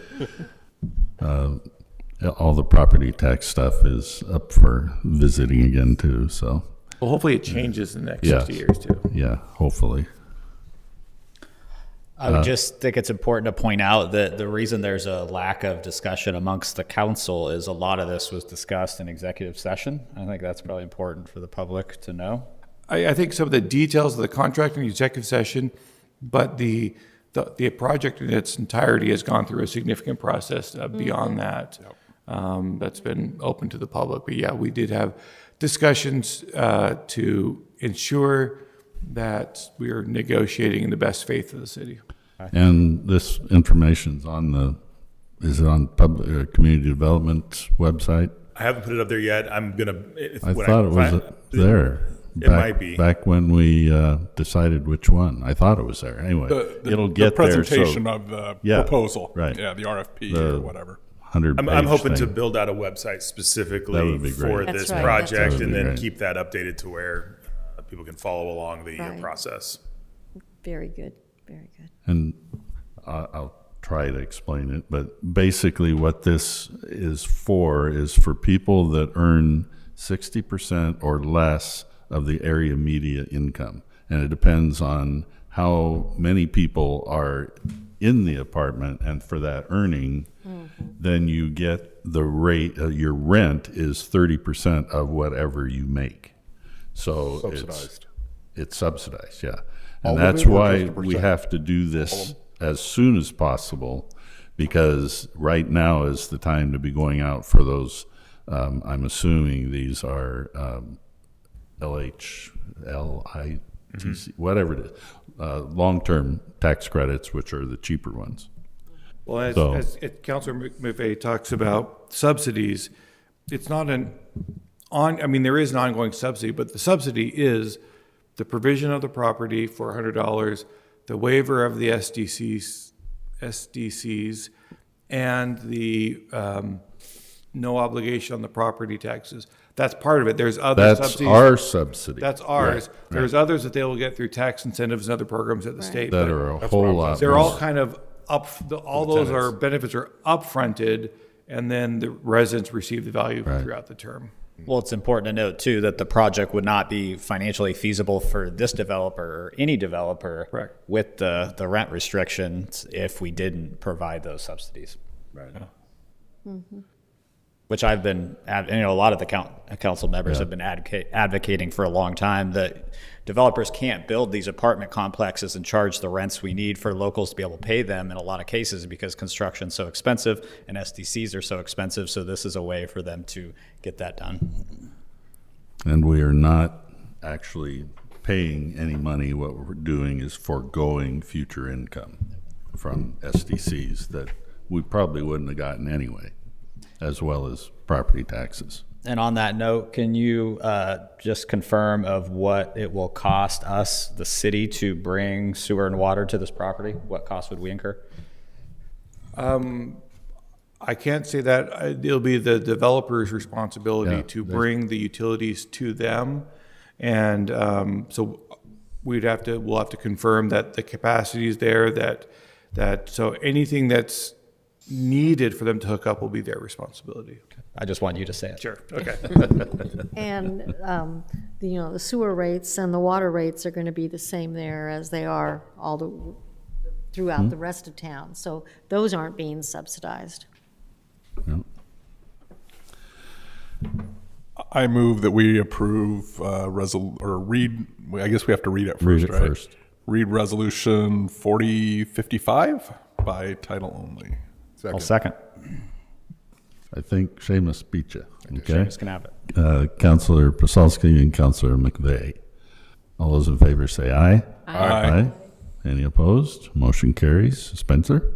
All the property tax stuff is up for visiting again too, so. Well, hopefully it changes in the next 60 years too. Yeah, hopefully. I would just think it's important to point out that the reason there's a lack of discussion amongst the council is a lot of this was discussed in executive session. I think that's probably important for the public to know. I think some of the details of the contract in the executive session, but the project in its entirety has gone through a significant process beyond that. That's been open to the public. But yeah, we did have discussions to ensure that we are negotiating in the best faith of the city. And this information's is it on public community development's website? I haven't put it up there yet. I'm gonna. I thought it was there. It might be back when we decided which one. I thought it was there. Anyway, it'll get the there. presentation of the proposal, right? Yeah, the RFP or whatever. I'm hoping to build out a website specifically for this project, and then keep that updated to where people can follow along the process. Very good. Very good. And I'll try to explain it, but basically what this is for people that earn 60% or less of the area media income. And it depends on how many people are in the apartment, and for that earning, then you get the rate, your rent is 30% of whatever you make. So Subsidized. It's subsidized, yeah. And All of that's it or why just a we percent? have to do this as soon as possible, because right now is the time to be going out for those, I'm assuming these are LHLITC, whatever it is, long-term tax credits, which are the cheaper ones. Well, So- as Councilor McVeigh talks about subsidies, it's not I mean, there is an ongoing subsidy, but the subsidy is the provision of the property for $100, the waiver of the SDCs, and the no obligation on the property taxes. That's part of it. There's other That's subsidies. our subsidy. That's ours. Right, There's right. others that they will get through tax incentives and other programs at the state. That but are a whole lot They're all more. kind of all those are benefits are upfronted, and then the residents receive the value throughout the term. Well, it's important to note too that the project would not be financially feasible for this developer or any developer with the rent restrictions if we didn't provide those subsidies. Right. Which I've been, a lot of the council members have been advocating for a long time that developers can't build these apartment complexes and charge the rents we need for locals to be able to pay them in a lot of cases because construction's so expensive and SDCs are so expensive. So this is a way for them to get that done. And we are not actually paying any money. What we're doing is foregoing future income from SDCs that we probably wouldn't have gotten anyway, as well as property taxes. And on that note, can you just confirm of what it will cost us, the city, to bring sewer and water to this property? What cost would we incur? I can't say that. It'll be the developer's responsibility to bring the utilities to them. And so we'll have to confirm that the capacity is there, that so anything that's needed for them to hook up will be their responsibility. I just want you to say it. Sure, okay. And, the sewer rates and the water rates are gonna be the same there as they are throughout the rest of town. So those aren't being subsidized. No. I move that we approve I guess we have to read it first, Read it right? first. Read resolution 4055 by title only. I'll second. I think Seamus beat you. Okay. Seamus can have it. Councilor Pasalski and Councilor McVeigh. All those in favor say aye. Aye. Any opposed? Motion carries. Spencer?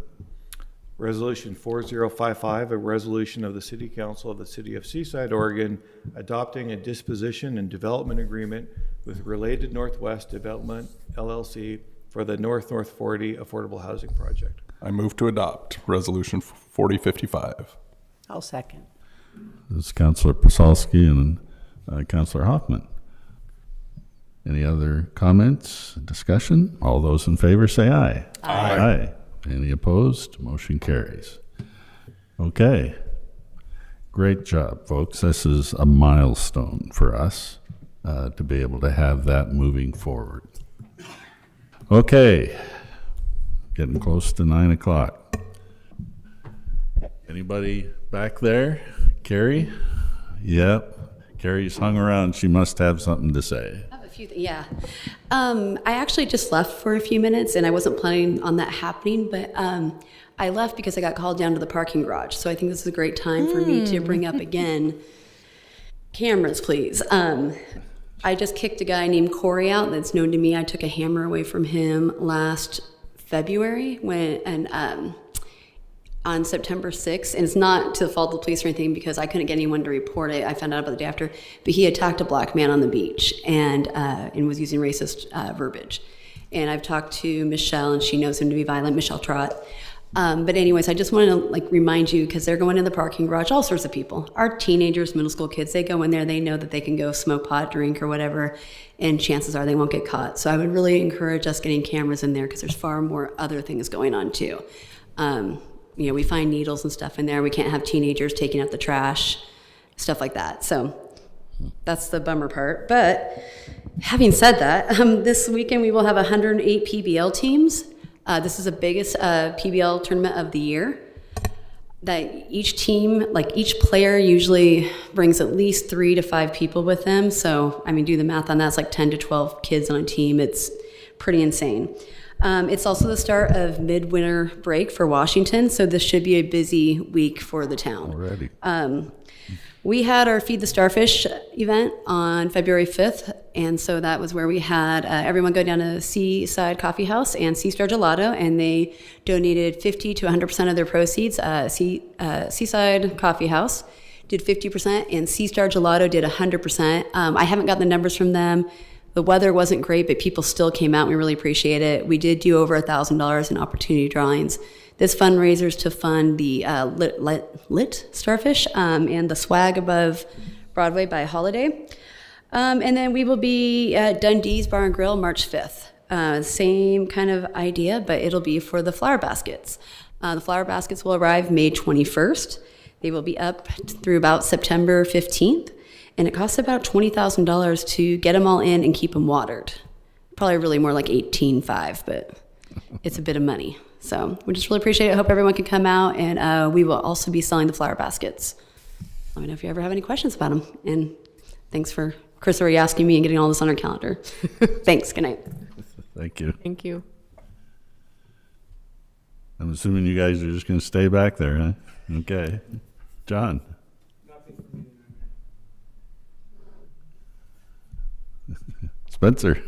Resolution 4055, a resolution of the City Council of the City of Seaside, Oregon, adopting a disposition and development agreement with Related Northwest Development, LLC, for the North 40 Affordable Housing Project. I move to adopt resolution 4055. I'll second. This is Councilor Pasalski and Councilor Hoffman. Any other comments, discussion? All those in favor say aye. Aye. Any opposed? Motion carries. Okay. Great job, folks. This is a milestone for us to be able to have that moving forward. Okay. Getting close to 9 o'clock. Anybody back there? Carrie? Yep. Carrie's hung around. She must have something to say. Yeah. I actually just left for a few minutes, and I wasn't planning on that happening, but I left because I got called down to the parking garage. So I think this is a great time for me to bring up again, cameras, please. I just kicked a guy named Corey out that's known to me. I took a hammer away from him last February on September 6th, and it's not to the fault of the police or anything because I couldn't get anyone to report it. I found out about it the day after, but he attacked a black man on the beach and was using racist verbiage. And I've talked to Michelle, and she knows him to be violent, Michelle Trott. But anyways, I just wanted to remind you, because they're going in the parking garage, all sorts of people. Our teenagers, middle school kids, they go in there, they know that they can go smoke pot, drink, or whatever, and chances are they won't get caught. So I would really encourage us getting cameras in there because there's far more other things going on too. We find needles and stuff in there. We can't have teenagers taking out the trash, stuff like that. So that's the bummer part. But having said that, this weekend we will have 108 PBL teams. This is the biggest PBL tournament of the year. That each team, each player usually brings at least 3 to 5 people with them. So, do the math on that. It's 10 to 12 kids on a team. It's pretty insane. It's also the start of midwinter break for Washington, so this should be a busy week for the town. Already. We had our Feed the Starfish event on February 5th, and so that was where we had everyone go down to Seaside Coffee House and Sea Star Gelato, and they donated 50 to 100% of their proceeds. Seaside Coffee House did 50%, and Sea Star Gelato did 100%. I haven't got the numbers from them. The weather wasn't great, but people still came out. We really appreciate it. We did do over $1,000 in opportunity drawings. This fundraiser is to fund the lit starfish and the swag above Broadway by Holiday. And then we will be at Dundee's Bar and Grill March 5th. Same kind of idea, but it'll be for the flower baskets. The flower baskets will arrive May 21st. They will be up through about September 15th. And it costs about $20,000 to get them all in and keep them watered. Probably really more like $18,500, but it's a bit of money. So we just really appreciate it. Hope everyone can come out, and we will also be selling the flower baskets. Let me know if you ever have any questions about them. And thanks for Chris already asking me and getting all this on our calendar. Thanks. Good night. Thank you. Thank you. I'm assuming you guys are just going to stay back there, huh? Okay. John. Spencer.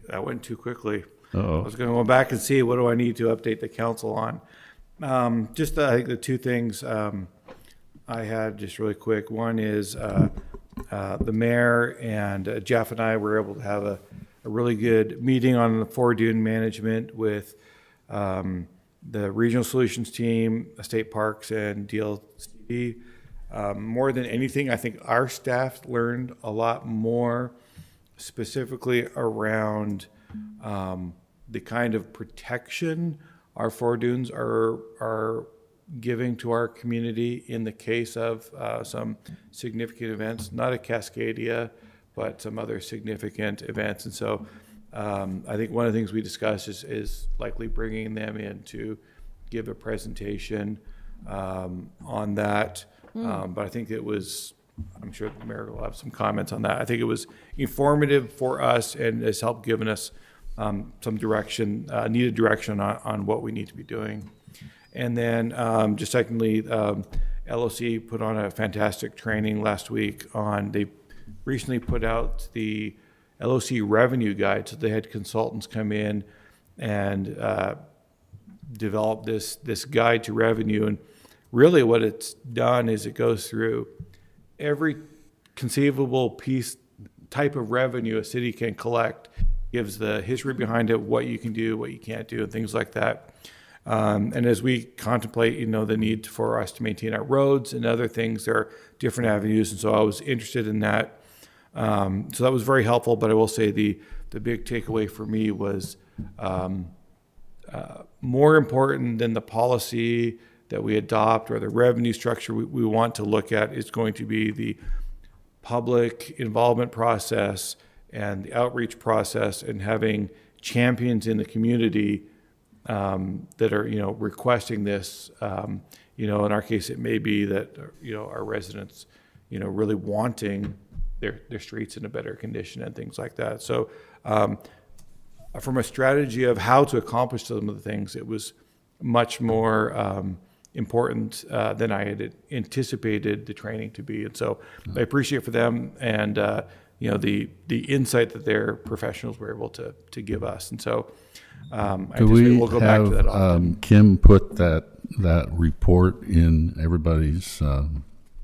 That went too quickly. Uh-oh. I was going to go back and see what do I need to update the council on. Just I think the two things I had just really quick. One is the mayor and Jeff and I were able to have a really good meeting on the Fort Dune management with the regional solutions team, state parks, and DLCD. More than anything, I think our staff learned a lot more specifically around the kind of protection our Fort Dunes are giving to our community in the case of some significant events, not a Cascadia, but some other significant events. And so I think one of the things we discussed is likely bringing them in to give a presentation on that. But I think it was, I'm sure the mayor will have some comments on that. I think it was informative for us and has helped given us some direction, needed direction on what we need to be doing. And then just secondly, LOC put on a fantastic training last week they recently put out the LOC revenue guide. So they had consultants come in and develop this guide to revenue. And really what it's done is it goes through every conceivable type of revenue a city can collect, gives the history behind it, what you can do, what you can't do, and things like that. And as we contemplate, the need for us to maintain our roads and other things, there are different avenues. And so I was interested in that. So that was very helpful. But I will say the big takeaway for me was more important than the policy that we adopt or the revenue structure we want to look at is going to be the public involvement process and the outreach process, and having champions in the community that are, requesting this. In our case, it may be that, our residents, really wanting their streets in a better condition and things like that. So from a strategy of how to accomplish some of the things, it was much more important than I had anticipated the training to be. And so I appreciate for them and, the insight that their professionals were able to give us. And so we'll go back to that often. Kim put that report in everybody's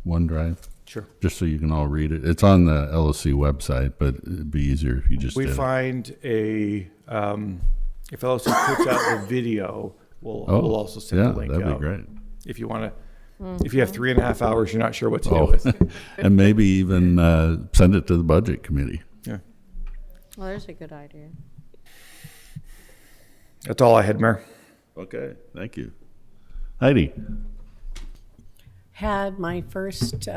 OneDrive? Sure. Just so you can all read it. It's on the LOC website, but it'd be easier if you just did find if LOC puts out the video, we'll also send the link out. That'd be great. If you want to, if you have 3.5 hours, you're not sure what to do with. And maybe even send it to the budget committee. Yeah. Well, there's a good idea. That's all I had, Mayor. Okay, thank you. Heidi. Had my first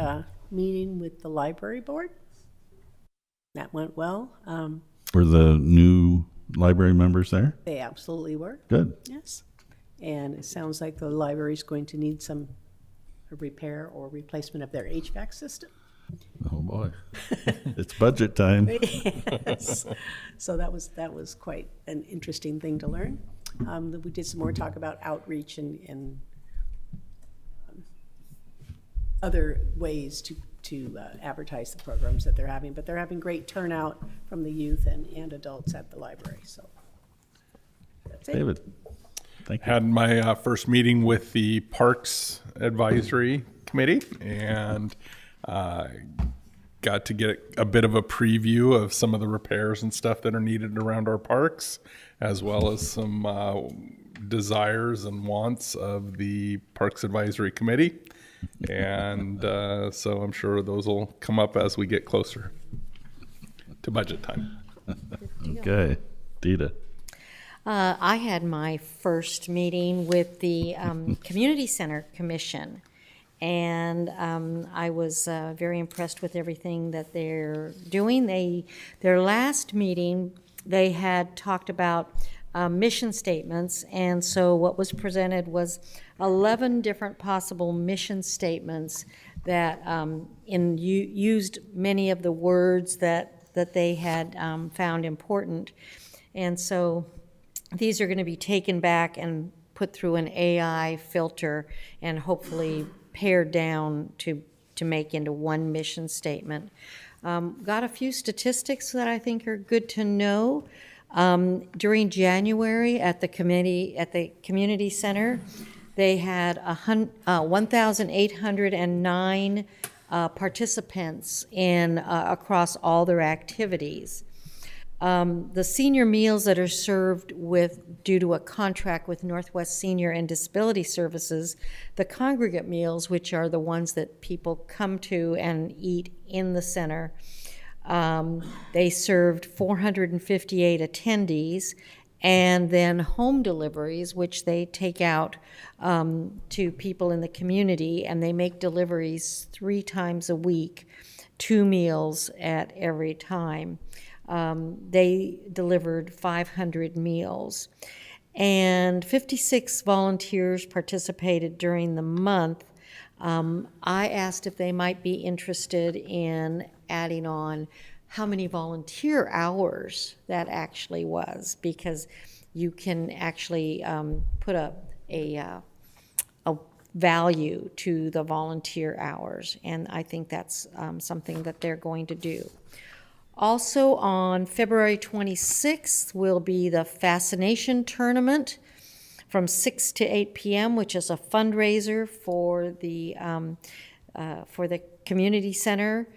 meeting with the library board. That went well. Were the new library members there? They absolutely were. Good. Yes. And it sounds like the library is going to need some repair or replacement of their HVAC system. Oh boy, it's budget time. Yes. So that was quite an interesting thing to learn. We did some more talk about outreach and other ways to advertise the programs that they're having, but they're having great turnout from the youth and adults at the library, so that's it. David, thank you. Had my first meeting with the Parks Advisory Committee and got to get a bit of a preview of some of the repairs and stuff that are needed around our parks, as well as some desires and wants of the Parks Advisory Committee. And so I'm sure those will come up as we get closer to budget time. Okay, Dita. I had my first meeting with the Community Center Commission, and I was very impressed with everything that they're doing. Their last meeting, they had talked about mission statements, and so what was presented was 11 different possible mission statements that used many of the words that they had found important. And so these are going to be taken back and put through an AI filter and hopefully pared down to make into one mission statement. Got a few statistics that I think are good to know. During January at the community center, they had 1,809 participants in across all their activities. The senior meals that are served due to a contract with Northwest Senior and Disability Services, the congregate meals, which are the ones that people come to and eat in the center, they served 458 attendees, and then home deliveries, which they take out to people in the community, and they make deliveries 3 times a week, 2 meals at every time. They delivered 500 meals, and 56 volunteers participated during the month. I asked if they might be interested in adding on how many volunteer hours that actually was, because you can actually put a value to the volunteer hours, and I think that's something that they're going to do. Also on February 26th will be the Fascination Tournament from 6 to 8 p.m., which is a fundraiser for the community center.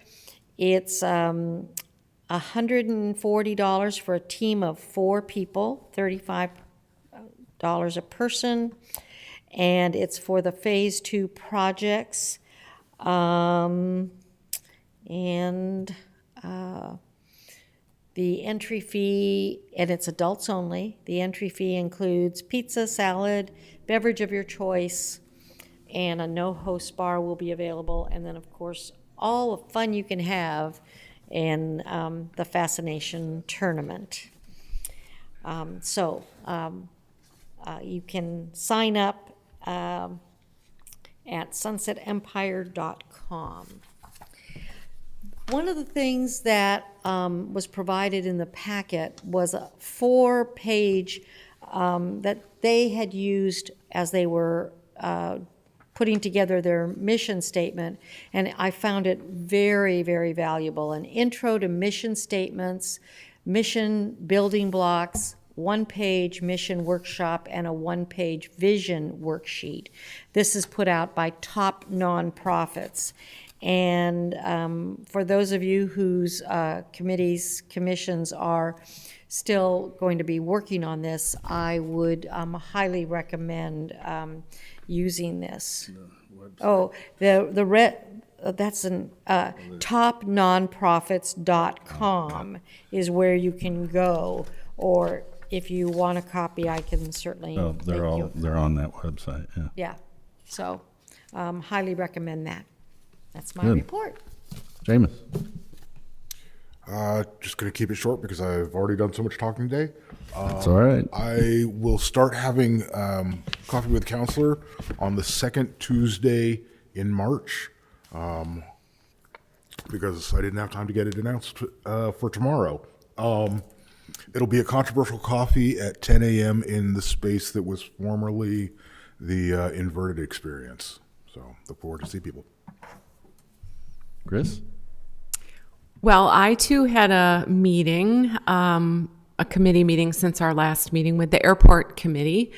It's $140 for a team of 4 people, $35 a person, and it's for the Phase 2 projects. The entry fee, and it's adults only, the entry fee includes pizza, salad, beverage of your choice, and a no-host bar will be available, and then, of course, all the fun you can have in the Fascination Tournament. You can sign up at sunsetempire.com. One of the things that was provided in the packet was a 4-page that they had used as they were putting together their mission statement, and I found it very, very valuable. An intro to mission statements, mission building blocks, 1-page mission workshop, and a 1-page vision worksheet. This is put out by top nonprofits. And for those of you whose commissions are still going to be working on this, I would highly recommend using this. That's topnonprofits.com is where you can go, or if you want a copy, I can certainly. Oh, they're on that website. Yeah. Yeah, so highly recommend that. That's my Good. report. Jameis. Just going to keep it short because I've already done so much talking today. That's all right. I will start having coffee with counselor on the second Tuesday in March. because I didn't have time to get it announced for tomorrow. It'll be a controversial coffee at 10 a.m. in the space that was formerly the Inverted Experience. So look forward to see people. Chris? Well, I too had a meeting, a committee meeting since our last meeting with the airport committee.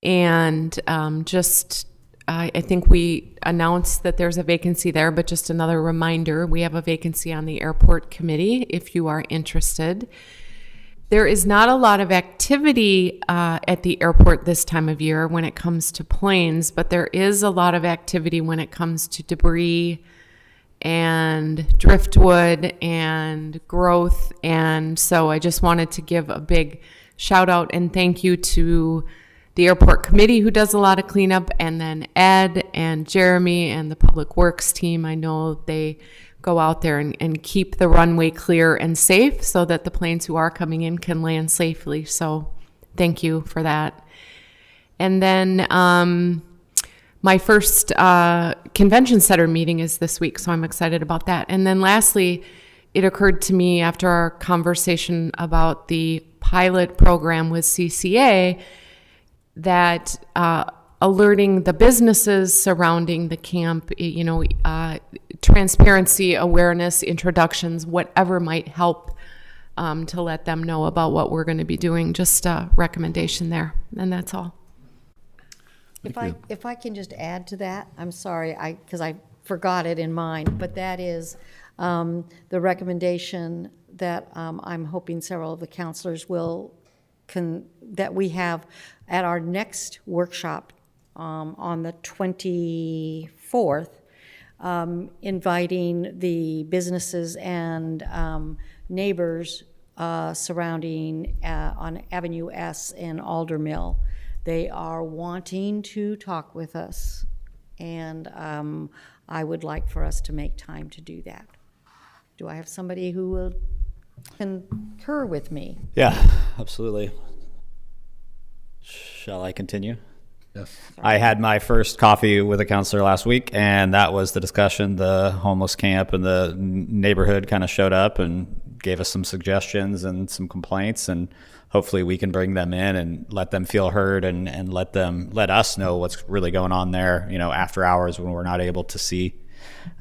And I think we announced that there's a vacancy there, but just another reminder, we have a vacancy on the airport committee if you are interested. There is not a lot of activity at the airport this time of year when it comes to planes, but there is a lot of activity when it comes to debris and driftwood and growth. And so I just wanted to give a big shout out and thank you to the airport committee who does a lot of cleanup, and then Ed and Jeremy and the public works team. I know they go out there and keep the runway clear and safe so that the planes who are coming in can land safely. So thank you for that. And then my first convention center meeting is this week, so I'm excited about that. And then lastly, it occurred to me after our conversation about the pilot program with CCA that alerting the businesses surrounding the camp, transparency, awareness, introductions, whatever might help to let them know about what we're going to be doing. Just a recommendation there, and that's all. If I can just add to that, I'm sorry, because I forgot it in mine, but that is the recommendation that I'm hoping several of the counselors that we have at our next workshop on the 24th, inviting the businesses and neighbors surrounding on Avenue S in Aldermill. They are wanting to talk with us, and I would like for us to make time to do that. Do I have somebody who will concur with me? Yeah, absolutely. Shall I continue? Yes. I had my first coffee with a counselor last week, and that was the discussion. The homeless camp and the neighborhood kind of showed up and gave us some suggestions and some complaints, and hopefully we can bring them in and let them feel heard and let us know what's really going on there, after hours when we're not able to see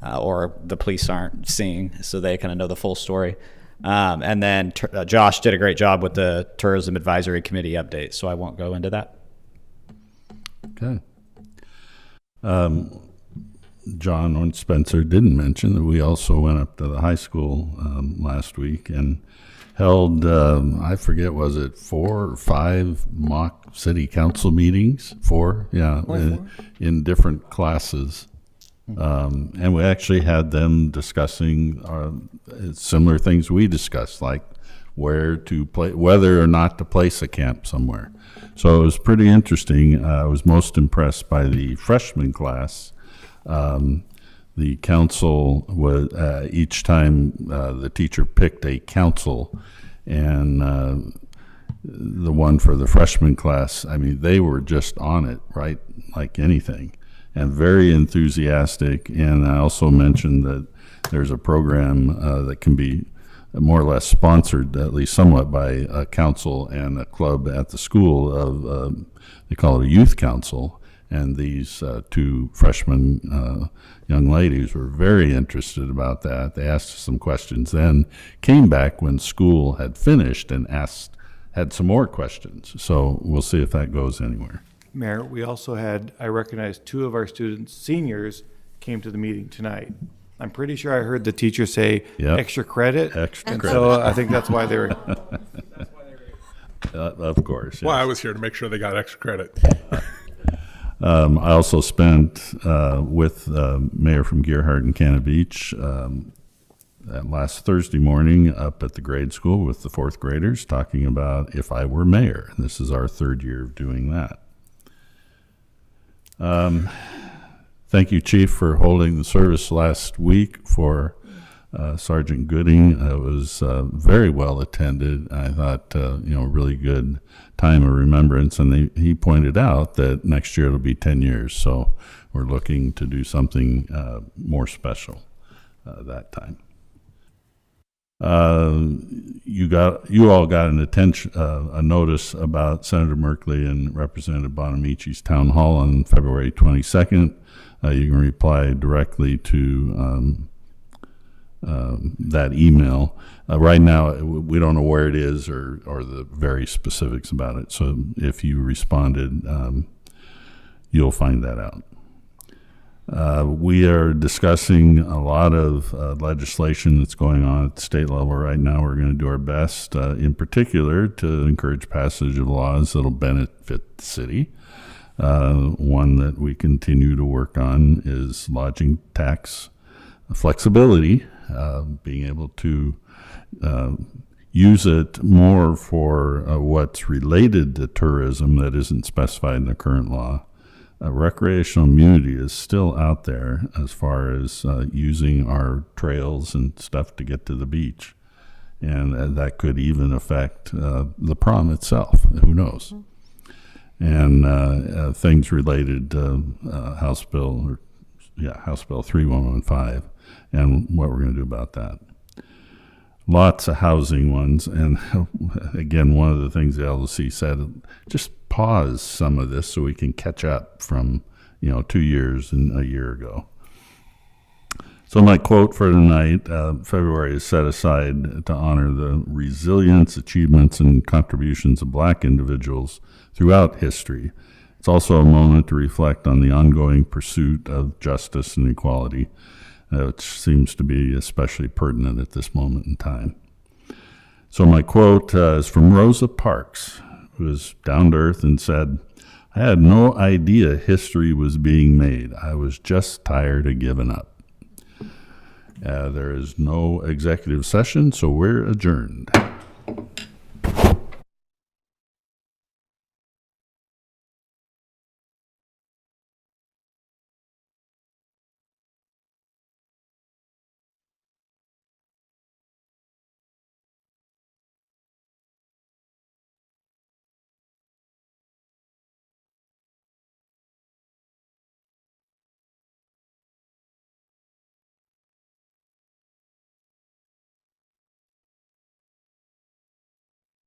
or the police aren't seeing, so they kind of know the full story. And then Josh did a great job with the Tourism Advisory Committee update, so I won't go into that. Okay. John and Spencer didn't mention that we also went up to the high school last week and held, I forget, was it 4 or 5 mock city council meetings? 4, yeah, in different classes. And we actually had them discussing similar things we discussed, like whether or not to place a camp somewhere. So it was pretty interesting. I was most impressed by the freshman class. The council was, each time the teacher picked a council, and the one for the freshman class, I mean, they were just on it, right? Like anything. And very enthusiastic. And I also mentioned that there's a program that can be more or less sponsored, at least somewhat, by a council and a club at the school of, they call it a youth council. And these 2 freshman young ladies were very interested about that. They asked us some questions, then came back when school had finished and had some more questions. So we'll see if that goes anywhere. Mayor, we also I recognized 2 of our students, seniors, came to the meeting tonight. I'm pretty sure I heard the teacher say extra credit. Extra credit. So I think that's why they were. Of course. Yes. Well, I was here to make sure they got extra credit. I also spent with Mayor from Gearhart and Cannon Beach that last Thursday morning up at the grade school with the 4th graders talking about if I were mayor. And this is our 3rd year of doing that. Thank you, Chief, for holding the service last week for Sergeant Gooding. It was very well attended. I thought, really good time of remembrance. And he pointed out that next year it'll be 10 years. So we're looking to do something more special that time. You all got a notice about Senator Merkley and Representative Bonamici's town hall on February 22nd. You can reply directly to that email. Right now, we don't know where it is or the very specifics about it. So if you responded, you'll find that out. We are discussing a lot of legislation that's going on at the state level right now. We're going to do our best, in particular, to encourage passage of laws that'll benefit the city. One that we continue to work on is lodging tax flexibility, being able to use it more for what's related to tourism that isn't specified in the current law. Recreational immunity is still out there as far as using our trails and stuff to get to the beach. And that could even affect the prom itself. Who knows? And things related to House Bill 3115 and what we're going to do about that. Lots of housing ones. And again, one of the things the LOC said, just pause some of this so we can catch up from 2 years and a year ago. So my quote for tonight, February is set aside to honor the resilience, achievements, and contributions of Black individuals throughout history. It's also a moment to reflect on the ongoing pursuit of justice and equality, which seems to be especially pertinent at this moment in time. So my quote is from Rosa Parks, who was down to earth and said, "I had no idea history was being made. I was just tired of giving up." There is no executive session, so we're adjourned.